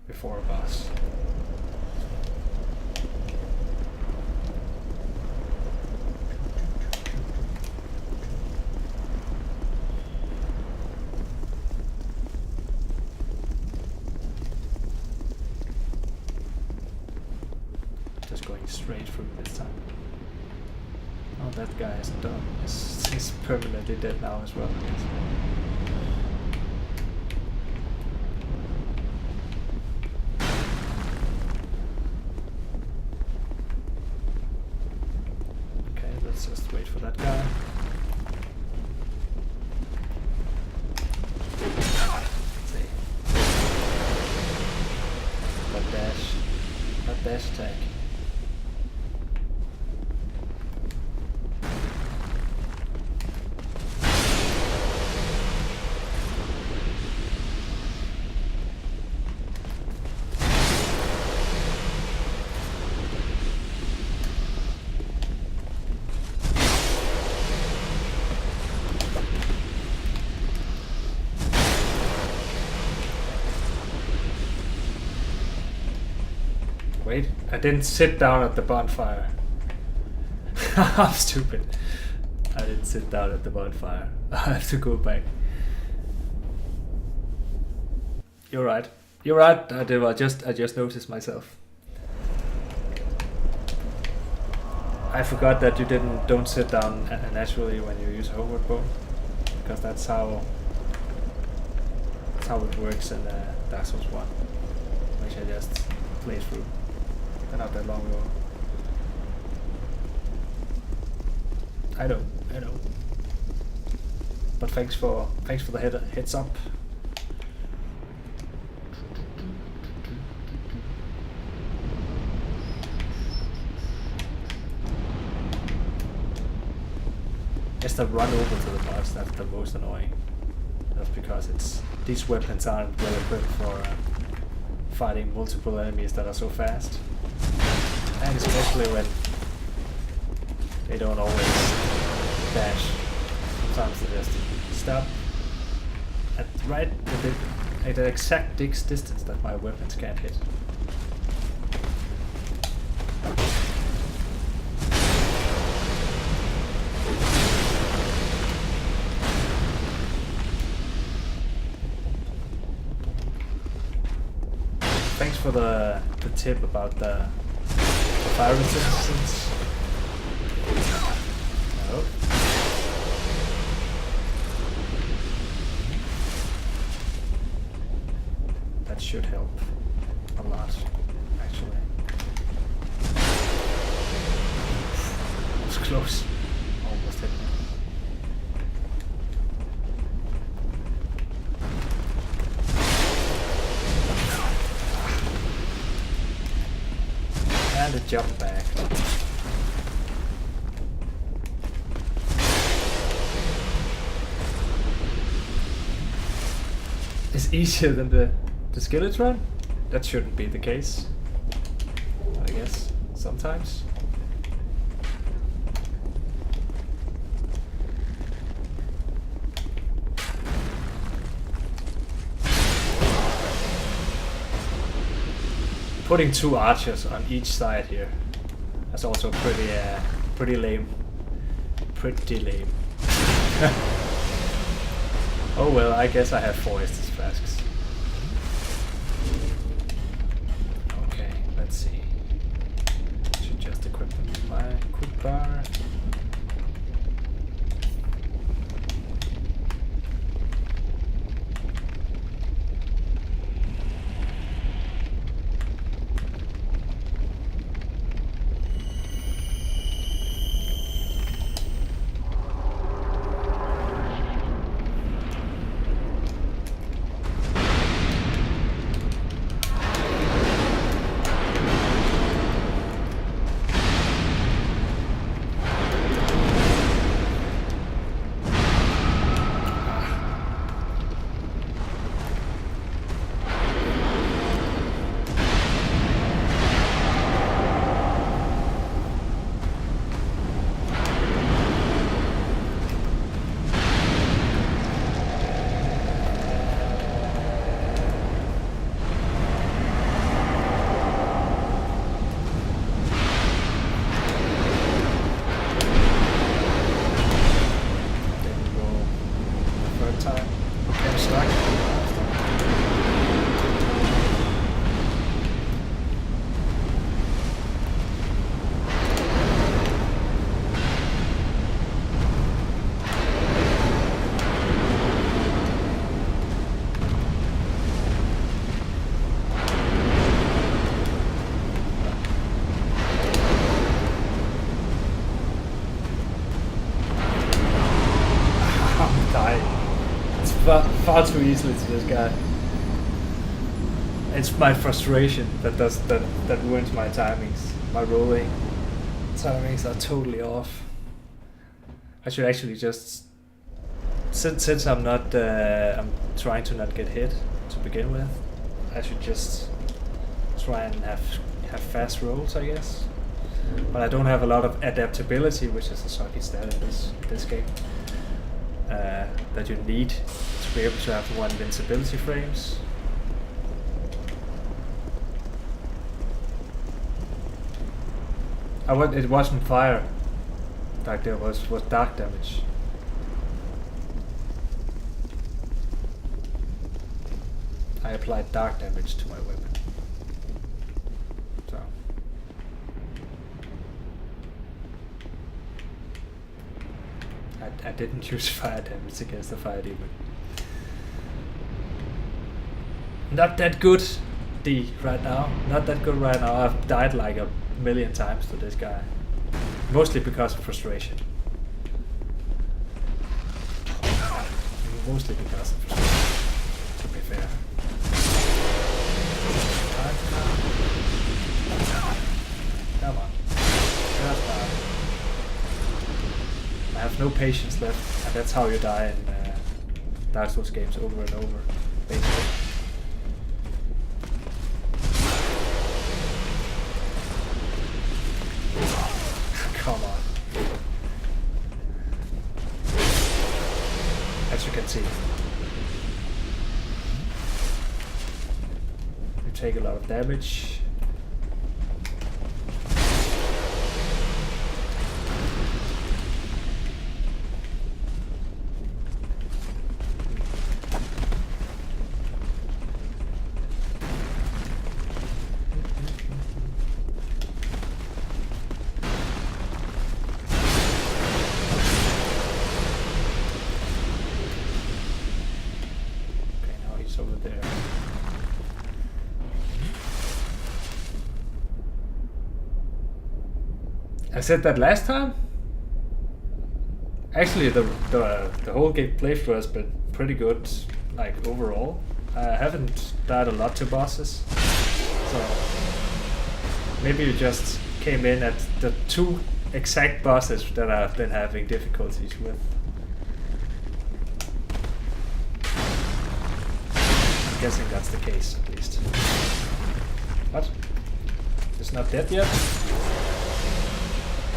before a boss. Just going straight through this time. Oh, that guy is done. He's permanently dead now as well, I guess. Just wait for that guy. Let's see. dash attack. Wait, I didn't sit down at the bonfire. I'm stupid. I didn't sit down at the bonfire. I have to go back. You're right. You're right. I did. I just noticed myself. I forgot that you don't sit down naturally when you use homeward bow, because that's how it works in Dark Souls 1, which I just played through. Not that long ago. I know. But thanks for the heads up. It's the run over to the boss that's the most annoying. That's because these weapons aren't well equipped for fighting multiple enemies that are so fast. And especially when they don't always dash. Sometimes they just stop at the exact distance that my weapons can't hit. Thanks for the tip about the fire resistance. No. That should help a lot, actually. That was close. Almost hit me. And a jump back. It's easier than the Skeletron? That shouldn't be the case. I guess. Sometimes. Putting two archers on each side here. That's also pretty lame. Pretty lame. Oh well, I guess I have 4 Estus flasks. Okay, let's see. Should just equip them with my quick bar. Far too easily to this guy. It's my frustration that ruins my timings. My rolling timings are totally off. I should actually just, since I'm not, I'm trying to not get hit to begin with. I should just try and have fast rolls, I guess. But I don't have a lot of adaptability, which is a sucky stat in this game. That you need to be able to have 1 invincibility frames. It wasn't fire. Like there was dark damage. I applied dark damage to my weapon. So I didn't use fire damage against the fire demon. Not that good, D, right now. Not that good right now. I've died like a million times to this guy. Mostly because of frustration. Mostly because of frustration, to be fair. Come on. Just die. I have no patience left, and that's how you die in Dark Souls games over and over, basically. Come on. As you can see, you take a lot of damage. I said that last time? Actually, the whole game playthrough has been pretty good, like overall. I haven't died a lot to bosses, so maybe you just came in at the 2 exact bosses that I've been having difficulties with. I'm guessing that's the case, at least. What? It's not dead yet?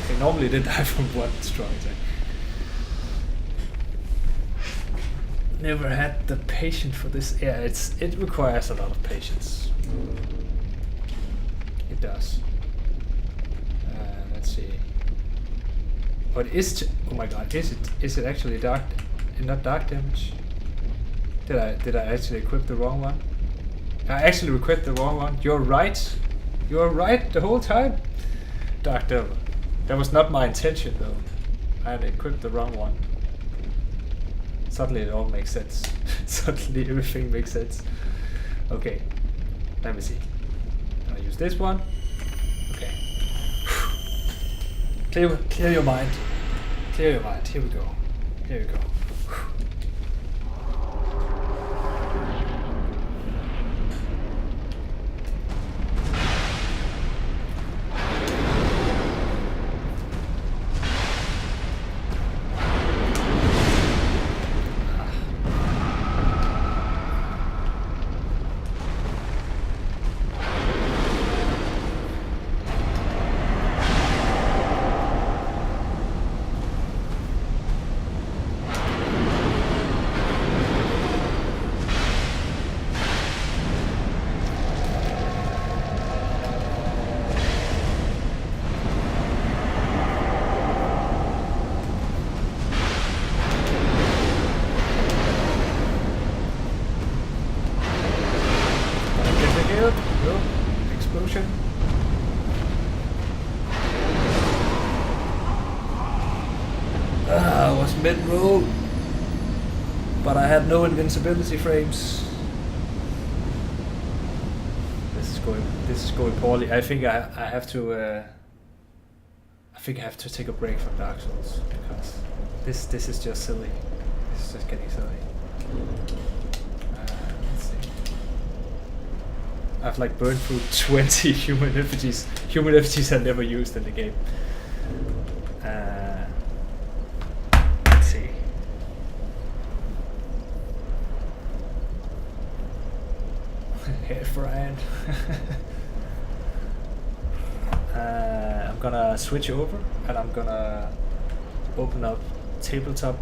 Okay, normally they die from 1 strong attack. Never had the patience for this. Yeah, it requires a lot of patience. It does. Let's see. But oh my god, is it actually dark? Not dark damage? Did I actually equip the wrong one? I actually equipped the wrong one. You're right. You're right the whole time. Dark Devil. That was not my intention though. I had equipped the wrong one. Suddenly it all makes sense. Suddenly everything makes sense. Okay. Let me see. I use this one. Okay. Clear your mind. Clear your mind. Here we go. Here we go. Explosion. I was mid-roll, but I had no invincibility frames. This is going poorly. I think I have to. I think I have to take a break from Dark Souls because this is just silly. This is just getting silly. Let's see. I've like burned through 20 human effigies I never used in the game. Let's see. Head for hand. I'm gonna switch over and I'm gonna open up Tabletop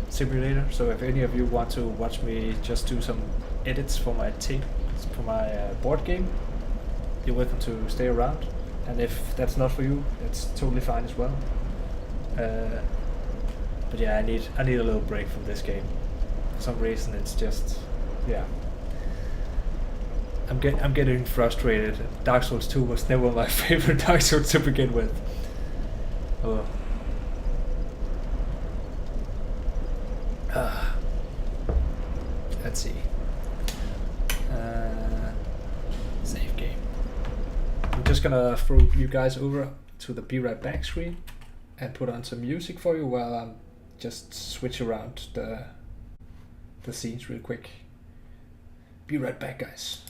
Simulator. So if any of you want to watch me just do some edits for my board game, you're welcome to stay around. And if that's not for you, that's totally fine as well. But yeah, I need a little break from this game. For some reason, it's just, yeah. I'm getting frustrated. Dark Souls 2 was never my favorite Dark Souls to begin with. Oh. Let's see. Save game. I'm just gonna throw you guys over to the Be Right Back screen and put on some music for you while I'm just switch around the scenes real quick. Be right back, guys.